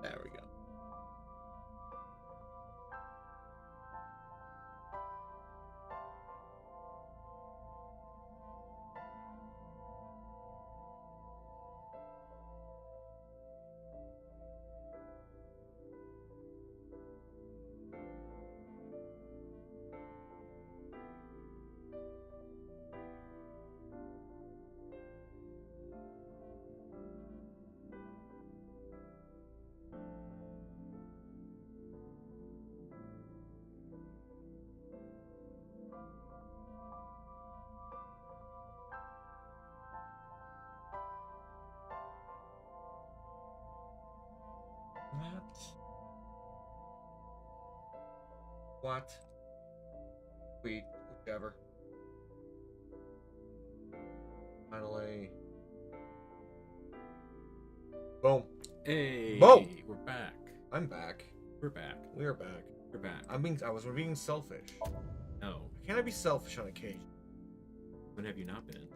There we go. What? Tweet, whichever. Finally. Boom. Hey, Boom. We're back. I'm back. We're back. We are back. We're back. I was being selfish. No. Can't I be selfish on occasion? When have you not been?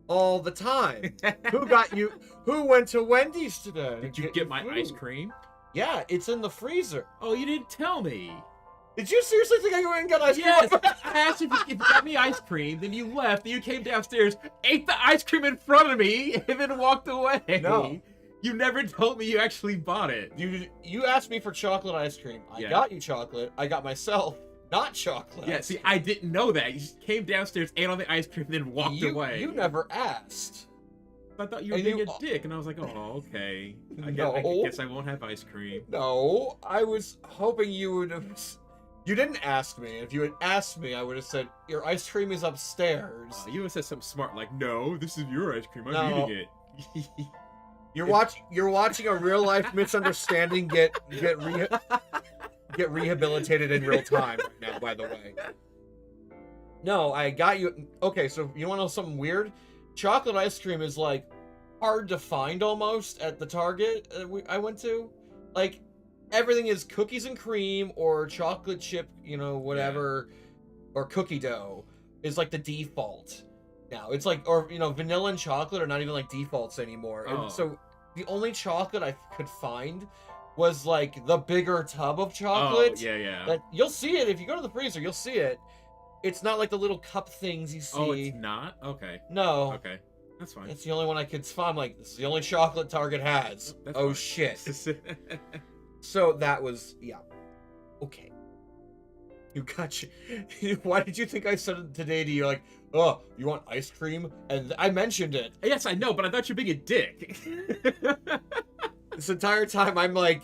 All the time. Who went to Wendy's today? Did you get my ice cream? Yeah, it's in the freezer. Oh, you didn't tell me. Did you seriously think I went and got ice cream? Yes. I asked if you got me ice cream, then you left, then you came downstairs, ate the ice cream in front of me, and then walked away. No. You never told me you actually bought it. You asked me for chocolate ice cream. I got you chocolate. I got myself not chocolate. Yeah, see, I didn't know that. You just came downstairs, ate all the ice cream, then walked away. You never asked. I thought you were being a dick, and I was like, oh, okay. I guess I won't have ice cream. No, I was hoping you would have... You didn't ask me. If you had asked me, I would have said, your ice cream is upstairs. You would have said something smart like, no, this is your ice cream. I'm eating it. You're watching a real-life misunderstanding get rehabilitated in real time right now, by the way. No, I got you... Okay, so you want to know something weird? Chocolate ice cream is, like, hard to find almost at the Target I went to. Like, everything is cookies and cream or chocolate chip, whatever, or cookie dough is, like, the default now. It's like, or, vanilla and chocolate are not even, like, defaults anymore. Oh. And so the only chocolate I could find was, like, the bigger tub of chocolate. Oh, yeah. That you'll see it if you go to the freezer. You'll see it. It's not like the little cup things you see. Oh, it's not? Okay. No. Okay. That's fine. It's the only one I could find. Like, this is the only chocolate Target has. That's oh, fine. shit. So that was, yeah. Okay. You got you. Why did you think I said it today to you? Like, oh, you want ice cream? And I mentioned it. Yes, I know, but I thought you were being a dick. This entire time, I'm like,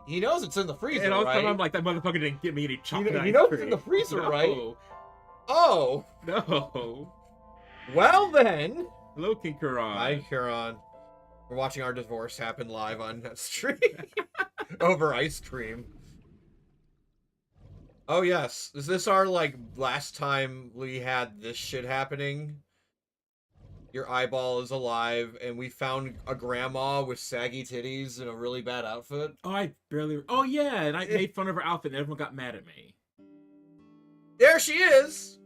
he knows it's in the freezer, and all of a right? sudden, I'm like, that motherfucker didn't give me any chocolate ice He knows cream. it's in the freezer, No. right? Oh. No. Well, then. Hello, King Kuron. Hi, Huron. We're watching our divorce happen live on stream. Over ice cream. Oh, yes. Is this our, like, last time we had this shit happening? Your eyeball is alive, and we found a grandma with saggy titties in a really bad outfit. Oh, I barely... Oh, yeah, and I made fun of her outfit, and everyone got mad at me. There she is!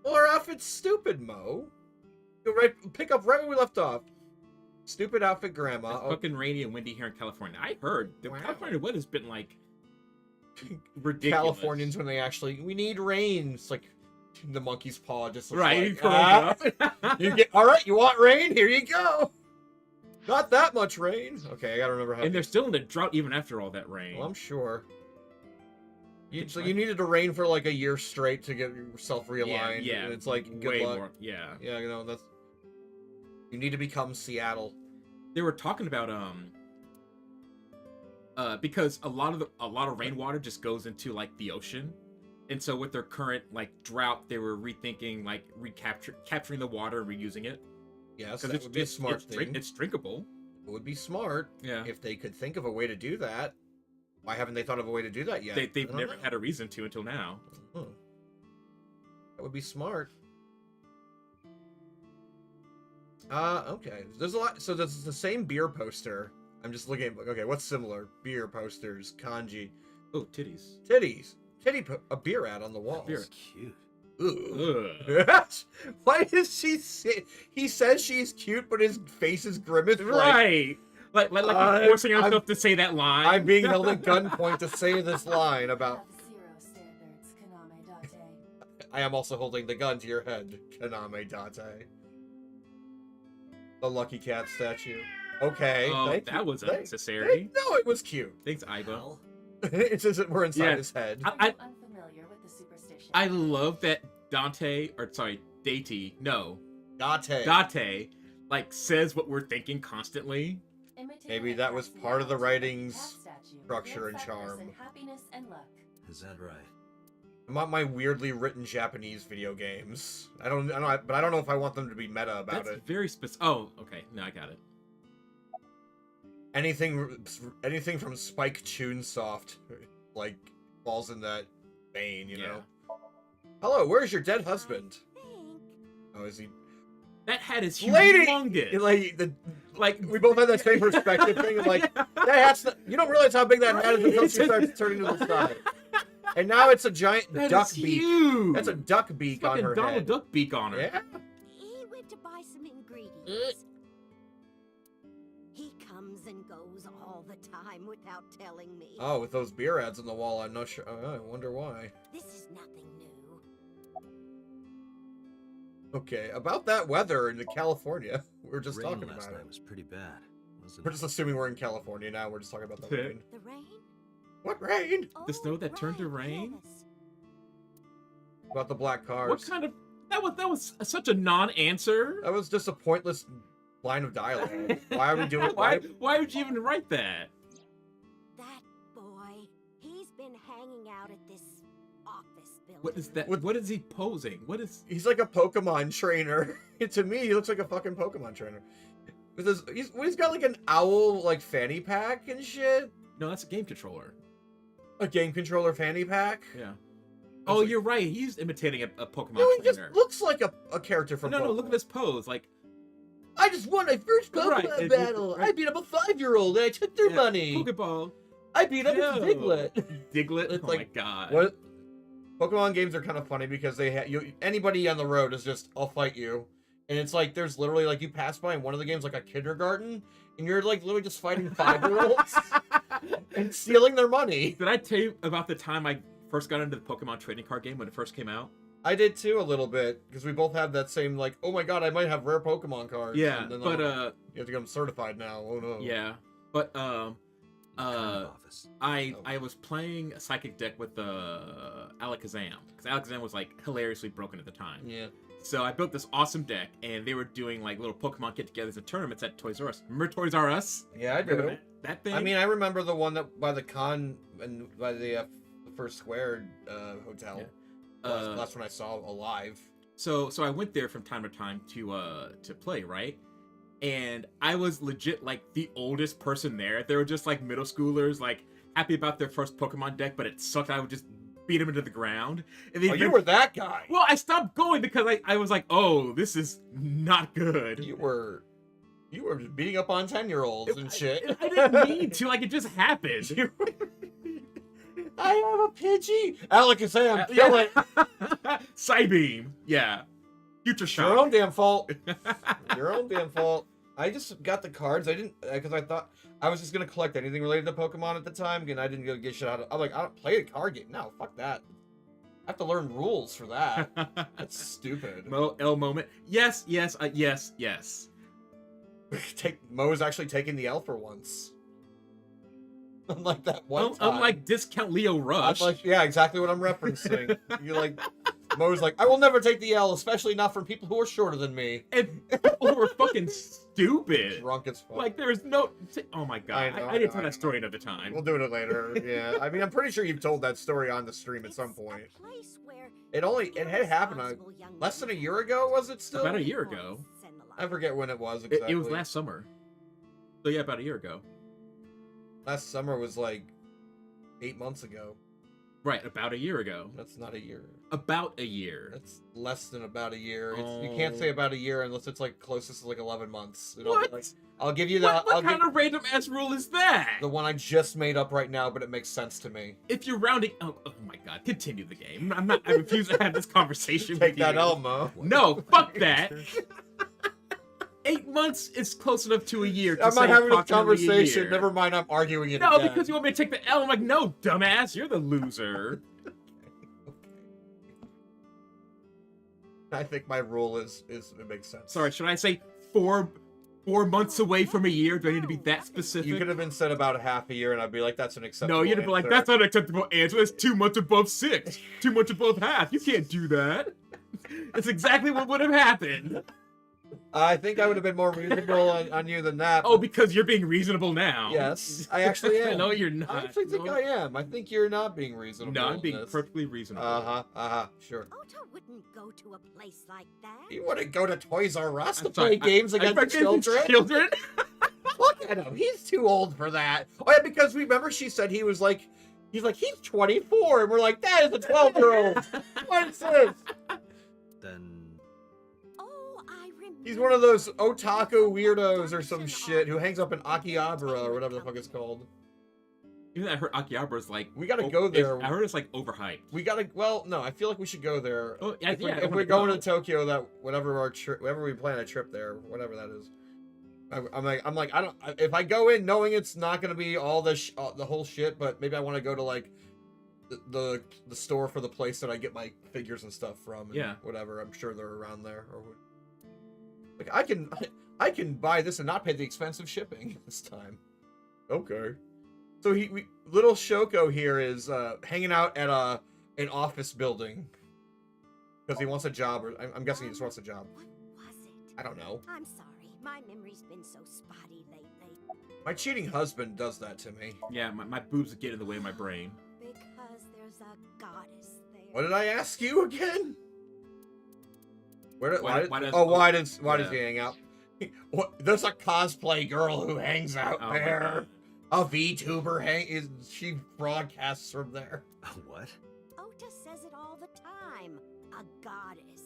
Well, her outfit's stupid, Mo. Pick up right where we left off. Stupid outfit grandma. It's fucking rainy and windy here in California. I heard the California weather's been, like, ridiculous. Californians, when we need rain. It's like the monkey's paw just looks right. like, you get, all right, you want rain? Here you go. Not that much rain. Okay, I gotta remember how. And they're still in the drought even after all that rain. Well, I'm sure. So you needed to rain for like a year straight to get yourself realigned. Yeah. And it's like, good way luck. more. Yeah. Yeah, that's... You need to become Seattle. They were talking about because a lot of rainwater just goes into like the ocean, and so with their current like drought, they were rethinking like capturing the water and reusing it. Yes, that would be a smart thing. It's drinkable. It would be smart. Yeah. If they could think of a way to do that. Why haven't they thought of a way to do that yet? They've never had a reason to until now. That would be smart. Okay. There's a lot. So there's the same beer poster. I'm just looking at, okay, what's similar? Beer posters, kanji. Oh, titties. Titties. A beer ad on the walls. Beer. Cute. Ugh. Why does she say... He says she's cute, but his face is grimace. Right. like we're forcing ourselves to say that line. I'm being held at gunpoint to say this line about. I am also holding the gun to your head, Kaname Date. The Lucky Cat statue. Okay, thank you. That was unnecessary. No, it was cute. Thanks, Iva. It's just that we're inside his head. Unfamiliar with the superstition. I love that Date, like says what we're thinking constantly. Maybe that was part of the writing's structure and charm. Happiness and luck. Is that right? I want my weirdly written Japanese video games. I don't know, but I don't know if I want them to be meta about That's it. very specific. Oh, okay. No, I got it. Anything from Spike Chunsoft, like, falls in that vein, you know? Hello, where's your dead husband? Oh, is he? That hat is Lady! humongous. Like, we both had that same perspective thing of like, that hat's not, you don't realize how big that hat is until she starts turning to the side. And now it's a giant duck beak. Huge. That's a duck beak on her Donald head. Duck beak on her. Yeah. He went to buy some ingredients. He comes and goes all the time without telling me. Oh, with those beer ads on the wall, I'm not sure. I wonder why. This is nothing new. Okay, about that weather in California, we were just Rain talking last about night it. was pretty bad, wasn't it? We're just assuming we're in California now. We're just talking about the rain. The rain? What rain? The snow that turned to rain? Yes. About the black cars. What kind of? That was such a non-answer. That was just a pointless line of dialogue. Why are we doing? Why would you even write that? That boy, he's been hanging out at this office building. What is that? What is he posing? What is? He's like a Pokemon trainer. To me, he looks like a fucking Pokemon trainer. With his, he's got like an owl like fanny pack and shit. No, that's a game controller. A game controller fanny pack. Yeah. Oh, you're right. He's imitating a Pokemon No, he trainer. just looks like a character from. No, Pokemon. look at his pose. Like, I just won my first Pokemon Right, battle. right. I beat up a 5-year-old and I took their money. Pokeball. I beat up Yo. a Diglett. Diglett. It's Oh like, my god. What? Pokemon games are kind of funny because they anybody on the road is just, I'll fight you. And it's like, there's literally like, you pass by in one of the games like a kindergarten and you're like literally just fighting 5-year-olds and stealing their money. Did I tell you about the time I first got into the Pokemon trading card game when it first came out? I did too a little bit because we both have that same like, oh my god, I might have rare Pokemon cards. Yeah, and then but you have to get them certified now. Oh no. yeah, but office. I was playing a psychic deck with Alakazam because Alakazam was like hilariously broken at the time. Yeah. So I built this awesome deck, and they were doing like little Pokemon get-togethers and tournaments at Toys R Us. Remember Toys R Us? Yeah, I Remember do. that thing? I mean, I remember the one that by the con and by the First Square hotel. Yeah. Last one I saw alive. So I went there from time to time to play, right? And I was legit like the oldest person there. They were just like middle schoolers, like happy about their first Pokemon deck, but it sucked. I would just beat them into the ground. And Oh, you were that guy. Well, I stopped going because I was like, oh, this is not good. You were just beating up on 10-year-olds and shit. I didn't mean to. Like, it just happened. I have a Pidgey. Alakazam, kill it. Psybeam. Yeah. Future Shock. Your own damn fault. Your own damn fault. I just got the cards. I didn't, because I thought I was just going to collect anything related to Pokemon at the time, and I didn't go get shit out of I'm like, I don't play a card game. No, fuck that. I have to learn rules for that. That's stupid. L moment. Yes. Mo's actually taking the L for once. Unlike that one time. Unlike Discount Leo Rush. Like, yeah, exactly what I'm referencing. You're like, Mo's like, I will never take the L, especially not from people who are shorter than me. And people who were fucking stupid. Drunk as fuck. Like, there's no... Oh my god. I didn't tell that story another We'll time. do it later. Yeah, I mean, I'm pretty sure you've told that story on the stream at some point. It had happened less than a year ago, was it still? About a year ago. I forget when it was exactly. It was last summer. So yeah, about a year ago. Last summer was like 8 months ago. Right, about a year ago. That's not a year. About a year. That's less than about a year. Oh. You can't say about a year unless it's like closest to like 11 months. What? I'll give you that. What kind of random ass rule is that? The one I just made up right now, but it makes sense to me. If you're rounding, oh my god, continue the game. I refuse to have this conversation. Take with that you. Elmo. No, fuck that. 8 months is close enough to a year. To I'm not say having this approximately a conversation. year. Never mind, I'm arguing it No, again. because you want me to take the L. I'm like, no, dumbass, you're the loser. I think my rule is it makes sense. Sorry, should I say 4 months away from a year? Do I need to be that specific? You could have been said about a half a year, and I'd be like, that's an acceptable No, you'd have been like, answer. that's not an acceptable answer. That's 2 months above 6. 2 months above half. You can't do that. That's exactly what would have happened. I think I would have been more reasonable on you than that. Oh, because you're being reasonable now. Yes, I actually am. No, you're not. I actually think No. I am. I think you're not being reasonable. No, I'm being in this. perfectly reasonable. Sure. Ota wouldn't go to a place like that. You wouldn't go to Toys R Us to I'm sorry, play games against children? Children? Look at him. He's too old for that. Oh, yeah, because remember she said he was like, he's 24, and we're like, that is a 12-year-old. What is this? Then Oh, I remember. He's one of those otaku weirdos or some shit who hangs up in Akihabara or whatever the fuck it's called. Even I heard Akihabara's like... We gotta go there. I heard it's like overhyped. We gotta, well, no, I feel like we should go there. Oh, yeah, If, yeah, I if wanna we're going go. to Tokyo, that whenever we plan a trip there, whatever that is. I'm like, I don't. If I go in knowing it's not gonna be all the whole shit, but maybe I want to go to like the store for the place that I get my figures and stuff from. And Yeah. whatever. I'm sure they're around there. Or like I can buy this and not pay the expensive shipping this time. Okay. So little Shoko here is hanging out at an office building because he wants a job, or I'm guessing he just wants a job. What was it? I don't know. I'm sorry. My memory's been so spotty lately. My cheating husband does that to me. Yeah, my boobs get in the way of my brain. Because there's a goddess there. What did I ask you again? Why does he hang out? What, there's a cosplay girl who hangs out Oh my there. A VTuber she broadcasts from there. what? Ota says it all the time. A goddess.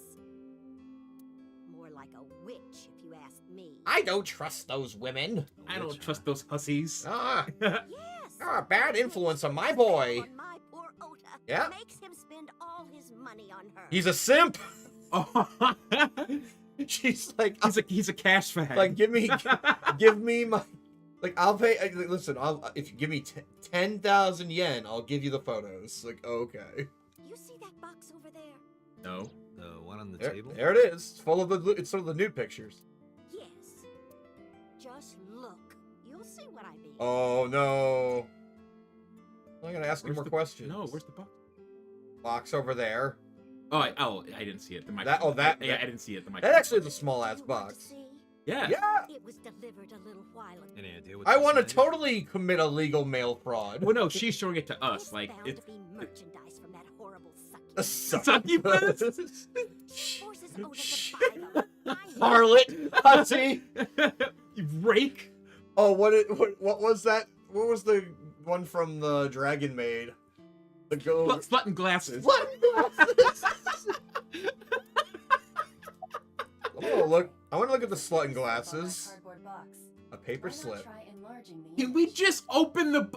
More like a witch, if you ask me. I don't trust those women. I don't trust those hussies. Ah, Yes. you're a bad influence on my boy. On my poor Ota. Yeah. Makes him spend all his money on her. He's a simp. Oh, She's like, he's a cash fag. like give me my, like I'll pay. Listen, if you give me 10,000 yen, I'll give you the photos. Like okay. You see that box over there? No. The one on the There, table? there it is. It's full of it's sort of the nude pictures. Yes. Just look. You'll see what I mean. Oh no. I'm gonna ask you Where's more the- questions. No, where's the box? box over there? Oh, I didn't see it. The mic. That- oh, that- Yeah, I didn't see it. The mic. That actually is a small ass You want to box. see? Yeah. Yeah. It was delivered a little while ago. Any idea what I this want to is? totally commit illegal mail fraud. Well, no, she's showing it to us. It's Like bound it's to be merchandise from that horrible A succubus. succubus. She forces Ota to buy them. I know. Harlot, hussy. you rake. Oh, what was that? What was the one from the Dragon Maid? The go. Slut and glasses. What? I want to look at the slut and glasses. Cardboard box. A paper Why not slip. try enlarging the Can we image? just open the?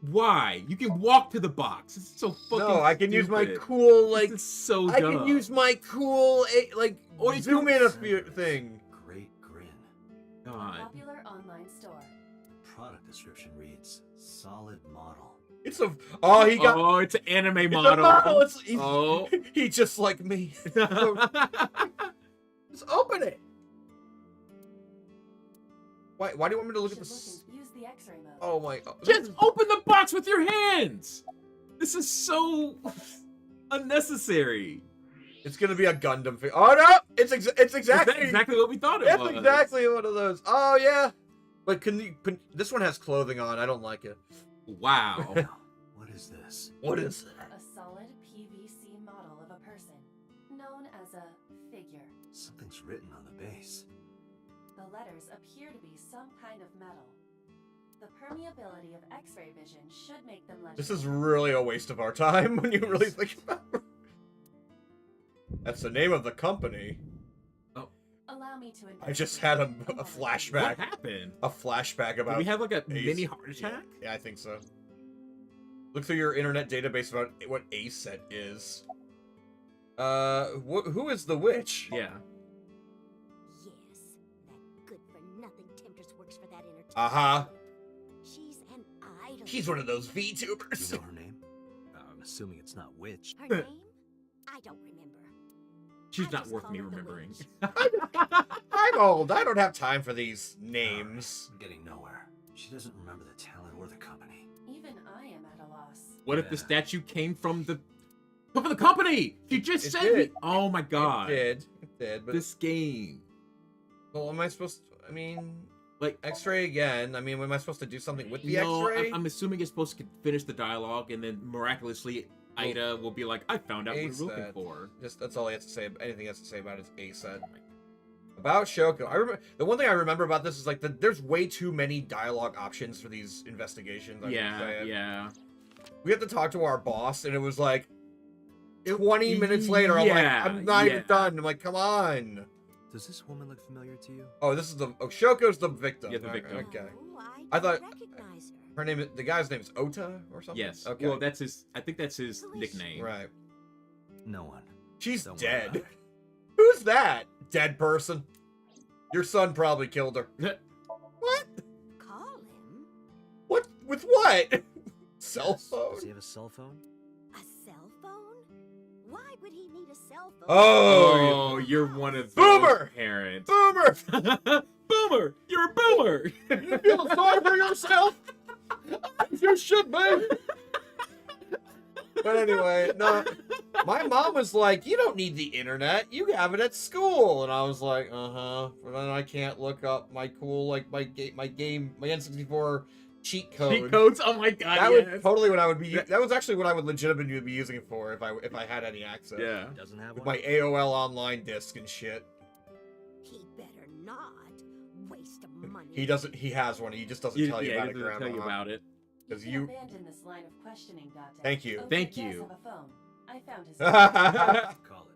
Why? You can walk to the box. It's so fucking. No, I can use my stupid. cool like. This is so I dumb. can use my cool like Or you zoom can- in a few thing. Great grin. God. Popular online store. Product description reads solid model. It's a he got Oh, it's an anime it's model. a model. Oh. He's just like me. Just open it. Why do you want me to look at Should this? use the X-ray mode. Oh my! Just open the box with your hands. This is so unnecessary. It's gonna be a Gundam figure. Oh no! It's exactly That's exactly what we thought it That's was. exactly one of those. Oh yeah. But this one has clothing on. I don't like it. Wow. Now, what is this? What is that? A solid PVC model of a person, known as a figure. Something's written on the base. The letters appear to be some kind of metal. The permeability of X-ray vision should make them legible. This is really a waste of our time when you really think about it. That's the name of the company. Allow me to. I just had a What flashback. happened? A flashback Did about. we have like a Ace. mini heart attack? Yeah, I think so. Look through your internet database about what a set is. Who is the witch? Yeah. Yes, that good Uh-huh. She's an idol. She's one of those You VTubers. know her name? I'm assuming it's not Witch. Her name? I don't remember. She's I not just worth call me her the remembering. witch. I'm old. I don't have time for these names. I'm getting nowhere. She doesn't remember the talent or the company. Even I am at a loss. What if the Yeah. statue came from the company? She just It said did. Oh my god. It did, but This game. well, am I supposed to, I mean, Like X-ray again. I mean, am I supposed to do something with the no, X-ray? I'm assuming it's supposed to finish the dialogue and then miraculously Ida will be like, I found out what we're looking said. for. Just that's all he has to say. Anything he has to say about it is A said. About Shoko, I remember the one thing I remember about this is like there's way too many dialogue options for these investigations. I'm Yeah, saying. yeah. We have to talk to our boss, and it was like 20 minutes later. I'm Yeah, like, I'm not even yeah. done. I'm like, come on. Does this woman look familiar to you? Oh, this is the Shoko's the victim. Yeah, the victim. Okay. No, I I thought- don't recognize her. Her name is the guy's name is Ota or something. Yes. Okay. Well, that's his. I think that's his Who is she? nickname. right. No one. She's Don't worry dead. about it. Who's that? Dead person. Your son probably killed her. What? Call him What? With what? Cell Yes. phone? Does he have a cell phone? a cell phone? Why would he need a cell phone? Oh, Oh, you're one of those Boomer! parents. Boomer! Boomer! You're a boomer! You feel sorry for yourself? You should be. But anyway, no. My mom was like, "You don't need the internet. You have it at school." And I was like, "Uh-huh." But then I can't look up my cool my N64 cheat code. Cheat codes? Oh my god, That yes. was totally what I would be. That was actually what I would legitimately be using it for if I had any access. Yeah. Doesn't have With one? my AOL online disc and shit. He better not waste money. He doesn't. He has one. He just doesn't tell you yeah, about he it, doesn't Grandma. tell you about it. You 'Cause can you- abandon this line of questioning, Date. Thank you. Oka Thank does you. have a phone. I found his. Call it.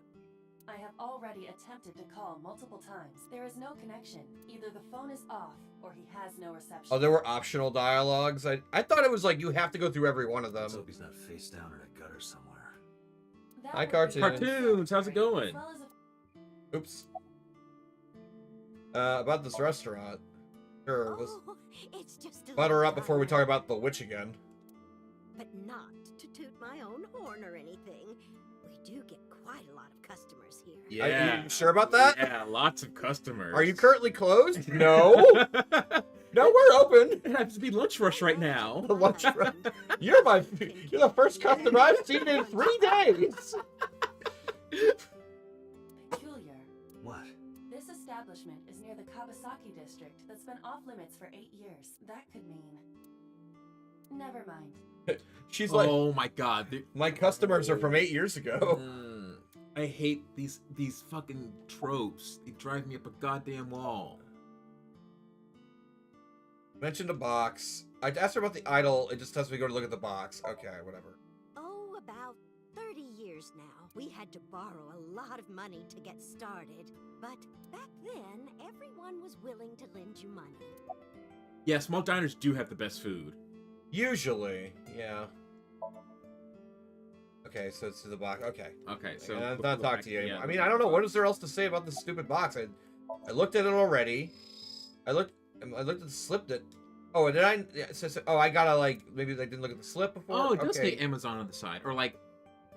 I have already attempted to call multiple times. There is no connection. Either the phone is off or he has no reception. Oh, there were optional dialogues. I thought it was like you have to go through every one of them. Let's hope he's not face down in a gutter somewhere. That Hi, would be cartoons. Cartoons, how's it going? As well as a Oops. About this restaurant. Sure, let's Oh, it's just a butter little up before we talk time. about the witch again. But not to toot my own horn or anything. We do get quite a lot of customers here. Yeah. Are you sure about that? Yeah, lots of customers. Are you currently closed? No. No, we're open. It happens to be lunch rush right now. The lunch rush. You're the first customer I've seen in 3 days. peculiar. What? This establishment is near the Kawasaki district that's been off limits for 8 years. That could mean. Never mind. She's like, Oh my god. my customers are from 8 years ago. I hate these fucking tropes. They drive me up a goddamn wall. Mentioned a box. I asked her about the idol. It just tells me to go to look at the box. Okay, whatever. Oh, about 30 years now. We had to borrow a lot of money to get started. But back then, everyone was willing to lend you money. Yeah, small diners do have the best food. Usually, yeah. Okay, so it's to the box. Okay. Okay, so I'm we'll not go talking back- to you anymore. yeah, I mean, I don't know. What is there else to say about this stupid box? I looked at it already. I looked at the slip that. Oh, did I? Yeah, it says, oh, I gotta like maybe I didn't look at the slip before. Oh, it does okay. say Amazon on the side, or like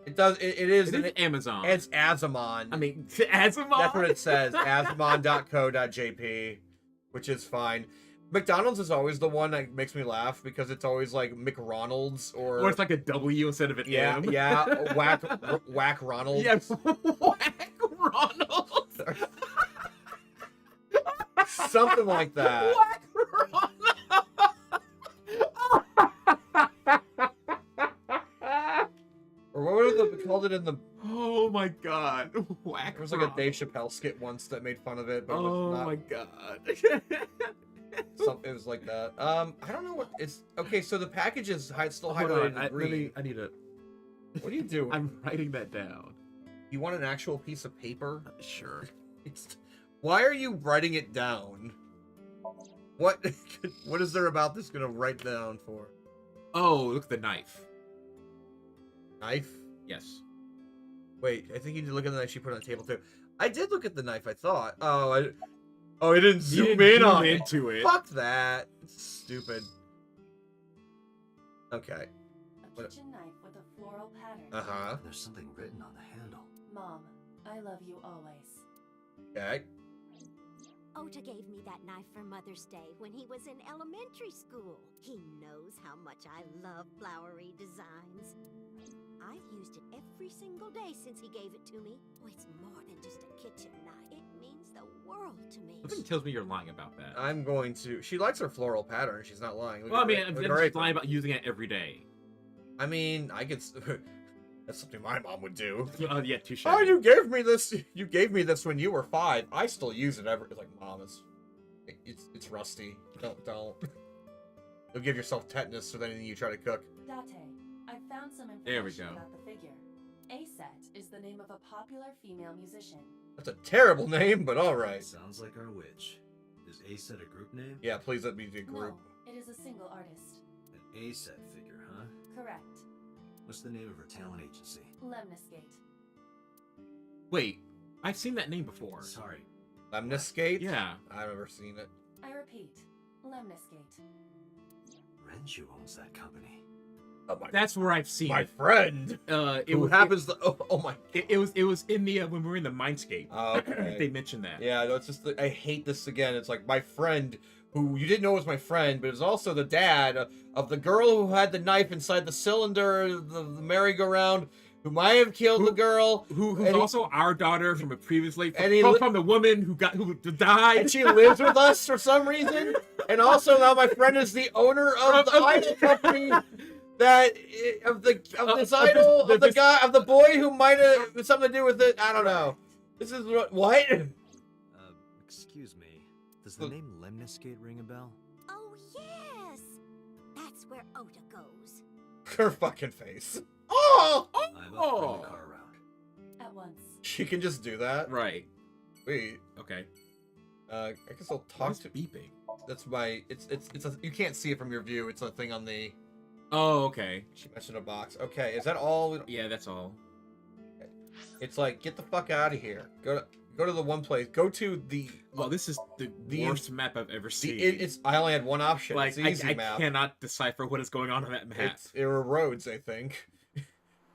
It does. It is. it is Amazon. It's Azamon. I mean, Azamon. That's what it says. Azamon.co.jp, which is fine. McDonald's is always the one that makes me laugh because it's always like McRonald's Or it's like a W instead of an yeah, M. yeah, whack Ronald. Yeah, Whack Ronald. Something like that. Whack Ronald. Or what would they called it in the? Oh my god. Whack There was like a Ronald. Dave Chappelle skit once that made fun of it, but it Oh was not. my god. It was like that. I don't know what it's. Okay, so the package is still Hold highlighted on, in I green. need a. What are you doing? I'm writing that down. You want an actual piece of paper? Sure. Why are you writing it down? What? What is there about this gonna write down for? Oh, look at the knife. Knife? Yes. Wait, I think you need to look at the knife she put on the table too. I did look at the knife. I thought. Oh, Oh, it didn't You zoom didn't in on it. into it. Fuck that. It's stupid. Okay. A kitchen knife with a floral pattern. Uh-huh. There's something written on the handle. Mom, I love you always. Okay. Ota gave me that knife for Mother's Day when he was in elementary school. He knows how much I love flowery designs. I've used it every single day since he gave it to me. Oh, it's more than just a kitchen knife. It means the world to me. Something tells me you're lying about that. I'm going to... She likes her floral pattern. She's not lying. Look Well, I at mean, her- I'm look at her just apron. lying about using it every day. I mean, I could... That's something my mom would do. Yeah, touche. Oh, you gave me this. You gave me this when you were 5. I still use it every. It's like, Mom, it's rusty. Don't. You'll give yourself tetanus with anything you try to cook. Date, I found some There we information go. about the figure. Aset is the name of a popular female musician. That's a terrible name, but all right. Sounds like our witch. Is ASET a group name? Yeah, please let me do group. No, it is a single artist. An ASET figure, huh? Correct. What's the name of her talent agency? Lemniscate. Wait, I've seen that name before. Sorry. Lemniscate? Yeah. I've never seen it. I repeat, Lemniscate. Renju owns that company. Oh my. That's where I've seen my it. friend. It Who was happens to? Oh my. it was in the when we were in the Mindscape. Okay. They mentioned that. Yeah, no, it's just I hate this again. It's like my friend who you didn't know was my friend, but is also the dad of the girl who had the knife inside the cylinder, the merry-go-round, who might have killed the girl. Who's And he- also our daughter from a previously And he from, li- from the woman who died. And she lives with us for some reason. And also now my friend is the owner of the idol company that of this idol of the guy of the boy who might have something to do with it. I don't know. This is what? Excuse me. Does the name Lemniscate ring a bell? Oh, yes! That's where Ota goes. Her fucking face. Oh! I will bring the car around. At once. She can just do that. Right. Wait. Okay. I guess I'll talk What's to. beeping? That's my. It's you can't see it from your view. It's a thing on the. Oh, okay. She mentioned a box. Okay, is that all? Yeah, that's all. It's like get the fuck out of here. Go to the one place. Go to the. Well, this is the worst map I've ever seen. It's. I only had one option. like It's the easy I map. cannot decipher what is going on that map. It were roads, I think.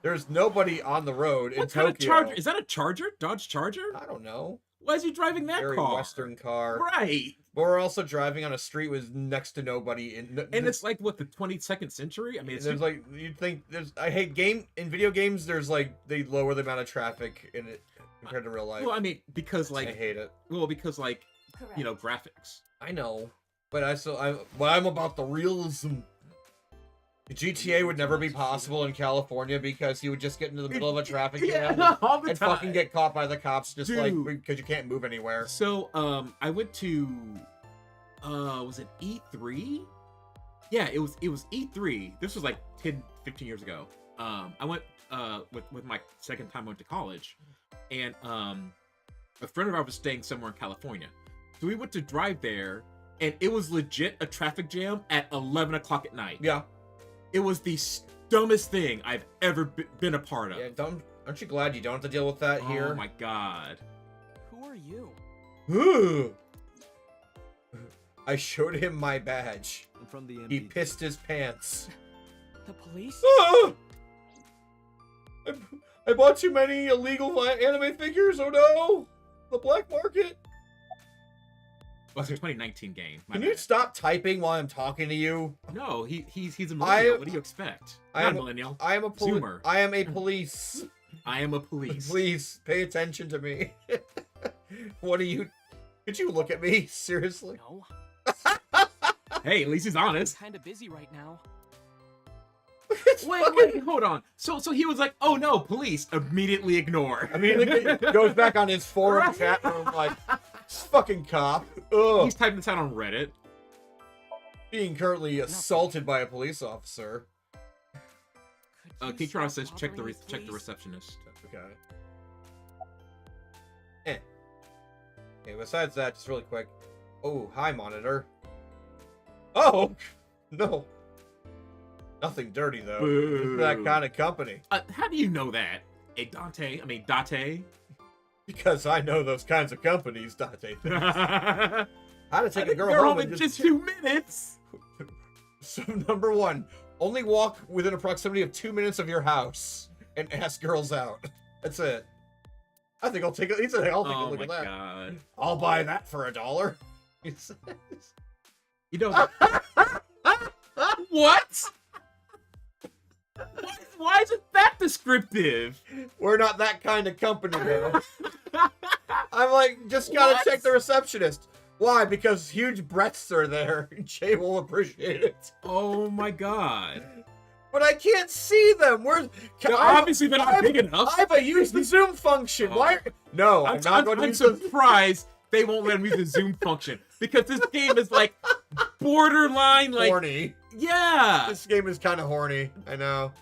There's nobody on the road What in kind of Tokyo. Charger? Is that a Charger? Dodge Charger? I don't know. Why is he driving that Very car? Western car. Right. But we're also driving on a street with next to nobody. And it's like what, the 22nd century? I mean, it's there's like you'd think there's. I hate in video games. There's like they lower the amount of traffic in it compared to real life. well, I mean, because I like hate it. because like Correct. you know graphics. I know, but I'm about the realism. GTA would never be possible in California because you would just get into the middle of a traffic jam all the and time. fucking get caught by the cops just like Dude. because you can't move anywhere. So I went to was it E3? Yeah, it was E3. This was like 10, 15 years ago. I went with my second time I went to college, and a friend of ours was staying somewhere in California. So we went to drive there, and it was legit a traffic jam at 11 o'clock at night. Yeah, It was the dumbest thing I've ever been a part of. yeah. Aren't you glad you don't have to deal with that here? Oh my god. Who are you? Ooh. I showed him my badge. I'm from the He MPD. pissed his pants. The police? Ah! I bought too many illegal anime figures. Oh no! The black market. Well, it's a 2019 game. My Can you bad. stop typing while I'm talking to you? No, he's a millennial. I- What do you expect? I Not am- a millennial. I am a Zoomer. I am a police. I am a police. Please pay attention to me. What are you? Could you look at me seriously? No. Hey, at least he's honest. Kinda busy right now. It's Wait, fucking- wait, hold on. So he was like, "Oh no, police!" Immediately ignore. I mean, it goes back on his forum Right. chat room like, fucking cop. Ugh. He's typing this out on Reddit. Being currently assaulted by a police officer. Could Teacher stop says check the bothering me, check the please? receptionist. Okay. Okay, besides that, just really quick. Oh, hi, monitor. Oh! No. Nothing dirty, though. This is that Boo. kind of company. How do you know that? Hey, Dante. I mean, Date. Because I know those kinds of companies, Dante. How to take a girl Girl home in just 2 minutes. So number 1, only walk within a proximity of 2 minutes of your house and ask girls out. That's it. I think I'll take a, he said, I'll take a look at that. God. I'll buy that for $1. He says. You know what? Why is it that descriptive? We're not that kind of company, though. I'm like, just gotta What? check the receptionist. Why? Because huge breasts are there. Jay will appreciate it. Oh my god. But I can't see them. Where's? Obviously, they're not big enough. I've used the zoom function. Why? No, I'm not going to use the. surprised they won't let him use the zoom function because this game is like borderline, like Horny. yeah. This game is kind of horny. I know.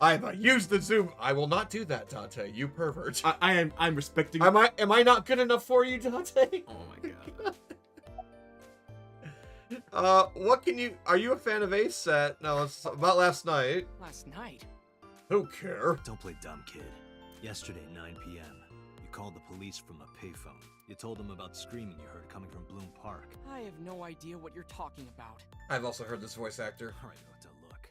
I've used the zoom. I will not do that, Dante. You pervert. I'm respecting. Am I not good enough for you, Dante? Oh my god. What can you? Are you a fan of Ace Set? No, it's about last night. Last night? Don't care. Don't play dumb, kid. Yesterday, 9 p.m., you called the police from a payphone. You told them about screaming you heard coming from Bloom Park. I have no idea what you're talking about. I've also heard this voice actor. All right, Ota, look.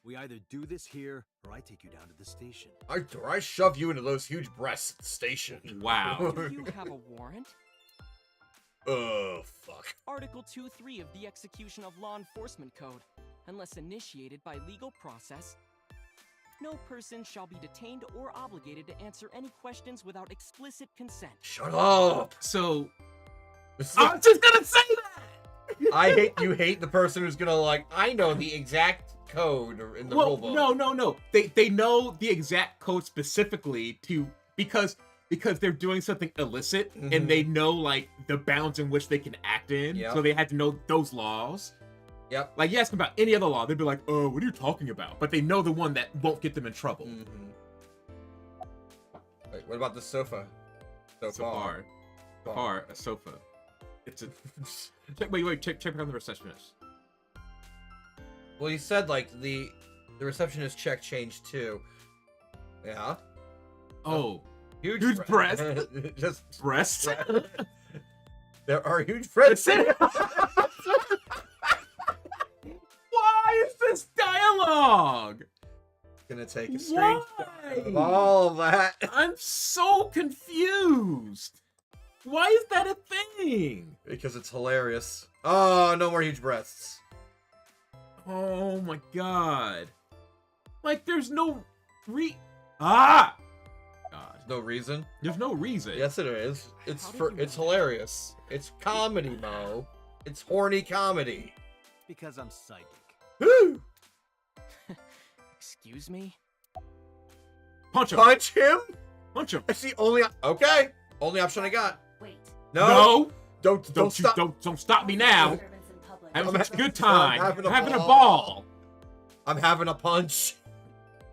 We either do this here, or I take you down to the station. Or I shove you into those huge breasts at the station. Wow. Do you have a warrant? Oh, fuck. Article 2.3 of the Execution of Law Enforcement Code. Unless initiated by legal process, no person shall be detained or obligated to answer any questions without explicit consent. Shut up. So I was just gonna say that. You hate the person who's gonna like, I know the exact code in the Well, rulebook. no. They know the exact code specifically because they're doing something illicit Mhm. and they know like the bounds in which they can act in. Yep. So they had to know those laws. Yep. Like you ask them about any other law, they'd be like, "Oh, what are you talking about?" But they know the one that won't get them in trouble. Mhm. Wait, what about the sofa? So far, a sofa. It's a check on the receptionist. Well, you said like the receptionist check changed too. Yeah. Oh, Huge Huge breast. Just breast. there are huge breasts. Why is this dialogue? Gonna take a screenshot of Why? all of that. I'm so confused. Why is that a thing? Because it's hilarious. Oh, no more huge breasts. Oh my god. Like there's no God. No reason. There's no reason. Yes, it is. It's How did for you it's know that? hilarious. It's comedy, Mo. It's horny comedy. Because I'm psychic. Woo! Excuse me? Punch him. Punch him. Punch him. That's the only. Okay. Only option I got. Wait. No. Don't stop. Don't stop me now. Disturbance in public. Having I'm a good time. I'm having having a a ball. ball. I'm having a punch.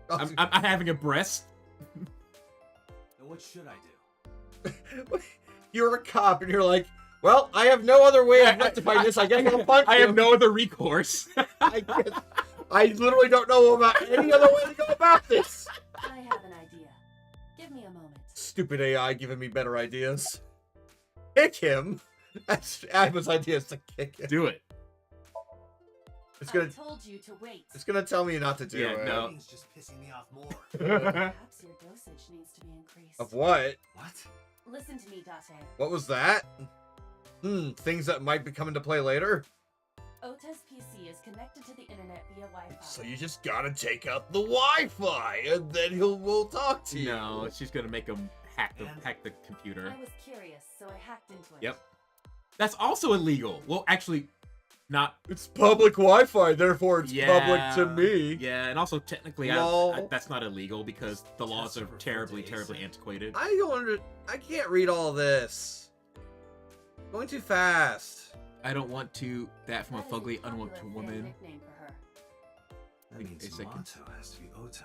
I'm having a breast. Then what should I do? You're a cop, and you're like, well, I have no other way of rectifying this. I guess I'll punch I you. have no other recourse. I literally don't know about any other way to go about this. I have an idea. Give me a moment. Stupid AI giving me better ideas. Kick him. That's Adam's idea is to kick him. Do it. It's I gonna told you to wait. it's gonna tell me not to do Yeah, it. no. It's just pissing me off more. Perhaps your dosage needs to be increased. Of what? What? Listen to me, Date. What was that? Things that might be coming to play later. Ota's PC is connected to the internet via Wi-Fi. So you just gotta take out the Wi-Fi, and then we'll talk to you. No, she's gonna make him hack the computer. I was curious, so I hacked into it. Yep. That's also illegal. Well, actually, not. It's public Wi-Fi, therefore it's Yeah, public to me. Yeah, and also technically, Lol. that's not illegal because the laws are Just refer terribly, to terribly ASAP. antiquated. I don't I can't read all this. Going too fast. I don't want to. That from a That is fugly, popular unwanted fan woman. nickname for her. That Wait means a second. motto has to be Ota.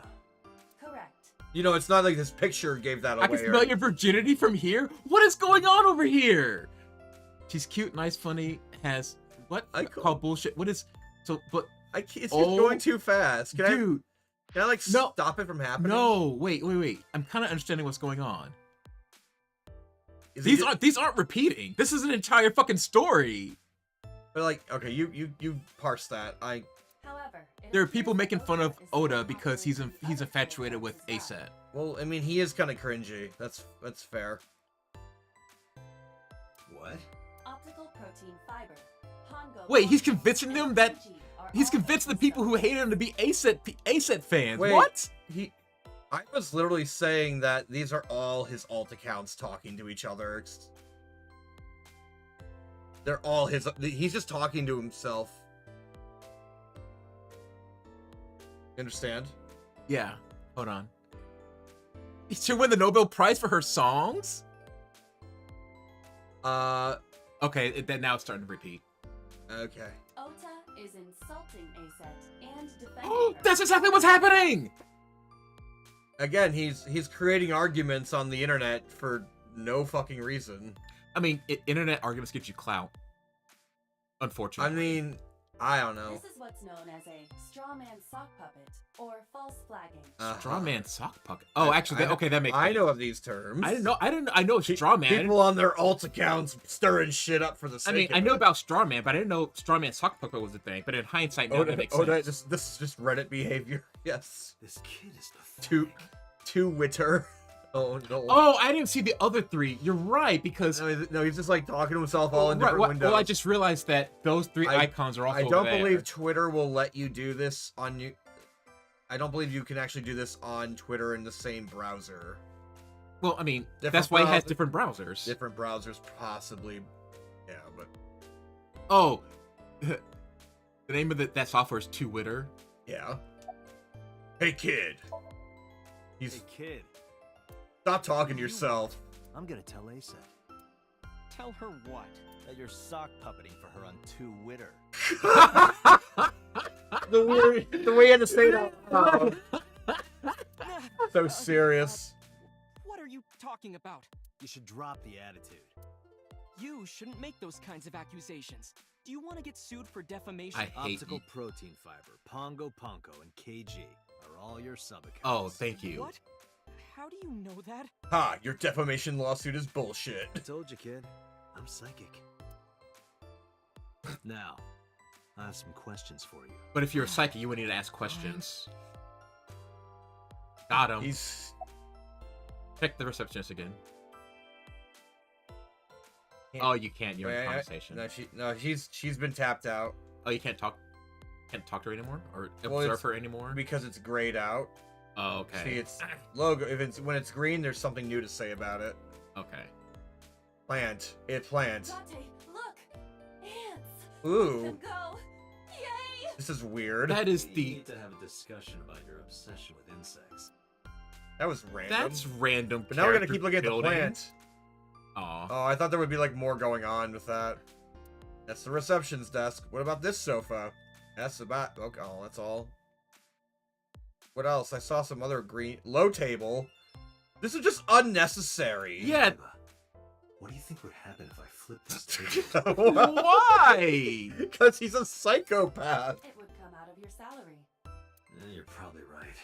Correct. You know, it's not like this picture gave that away. I can smell your virginity from here. What is going on over here? She's cute, nice, funny. Has what? I Call bullshit. What is? So, but I can't, it's just Oh, going too fast. dude, Can I like no. stop it from happening? no, wait. I'm kind of understanding what's going on. These aren't repeating. This is an entire fucking story. But like, okay, you parse that. However, There are people making fun of Oda because he's infatuated with Aset. Well, I mean, he is kind of cringy. That's fair. What? Optical protein fiber. Pongo Wait, he's Pongo, convincing and them that Fuji are he's all convincing the people who hated him to be Aset fans. Wait. What? I was literally saying that these are all his alt accounts talking to each other. They're all his. He's just talking to himself. You understand? Yeah. Hold on. To win the Nobel Prize for her songs? Okay, then now it's starting to repeat. Okay. Ota is insulting Aset and defending Oh, her. that's exactly what's happening! Again, he's creating arguments on the internet for no fucking reason. I mean, internet arguments get you clout. I Unfortunately. mean, I don't know. This is what's known as a straw man sock puppet or false flagging. Straw man sock puppet. Oh, actually, okay, that makes I sense. know of these terms. I know straw man. People on their alt accounts stirring shit up for the sake I mean, of I know it. about straw man, but I didn't know straw man sock puppet was a thing. But in hindsight, now that makes sense. This is just Reddit behavior. Yes. This kid is the Two Witter. Oh no. Oh, I didn't see the other three. You're right, because No, he's just like talking to himself all in right, different windows. well, I just realized that those three icons are also I over don't there. believe Twitter will let you do this on you. I don't believe you can actually do this on Twitter in the same browser. Well, I mean, Different that's why it has browser- different browsers. Different browsers, possibly. Yeah, but Oh, the name of that software is Twitter. yeah. Hey kid, Hey kid, stop talking to yourself. I'm gonna tell Aset Tell her what? that you're sock puppeting for her on Twitter. The way you had to say that. out loud. So serious. What are you talking about? You should drop the attitude. You shouldn't make those kinds of accusations. Do you want to get sued for defamation? I hate Optical you. protein fiber, Pongo Ponko, and KG are all your sub accounts. Oh, thank you. What? How do you know that? Ha! Your defamation lawsuit is bullshit. I told you, kid. I'm psychic. Now, I have some questions for you. But if you're a psychic, you would need to ask questions. Got him. He's Check the receptionist again. Oh, you can't. You're in conversation. She's been tapped out Oh, you can't talk. Can't talk to her anymore, or Well, observe it's- her anymore. because it's grayed out. Oh, okay. See, it's logo. When it's green, there's something new to say about it. Okay. Plant. It plant. Dante, look! Ants! Ooh, Let them go! Yay! this is weird. That is You the. need to have a discussion about your obsession with insects. That was random. That's random. But now we're gonna character keep looking at the building. plant. Aw. Oh, I thought there would be like more going on with that. That's the reception's desk. What about this sofa? That's about. Okay, oh, that's all. What else? I saw some other green low table. This is just unnecessary. Yeah. Eva, what do you think would happen if I flipped this table? Why? Because he's a psychopath. It would come out of your salary. You're probably right.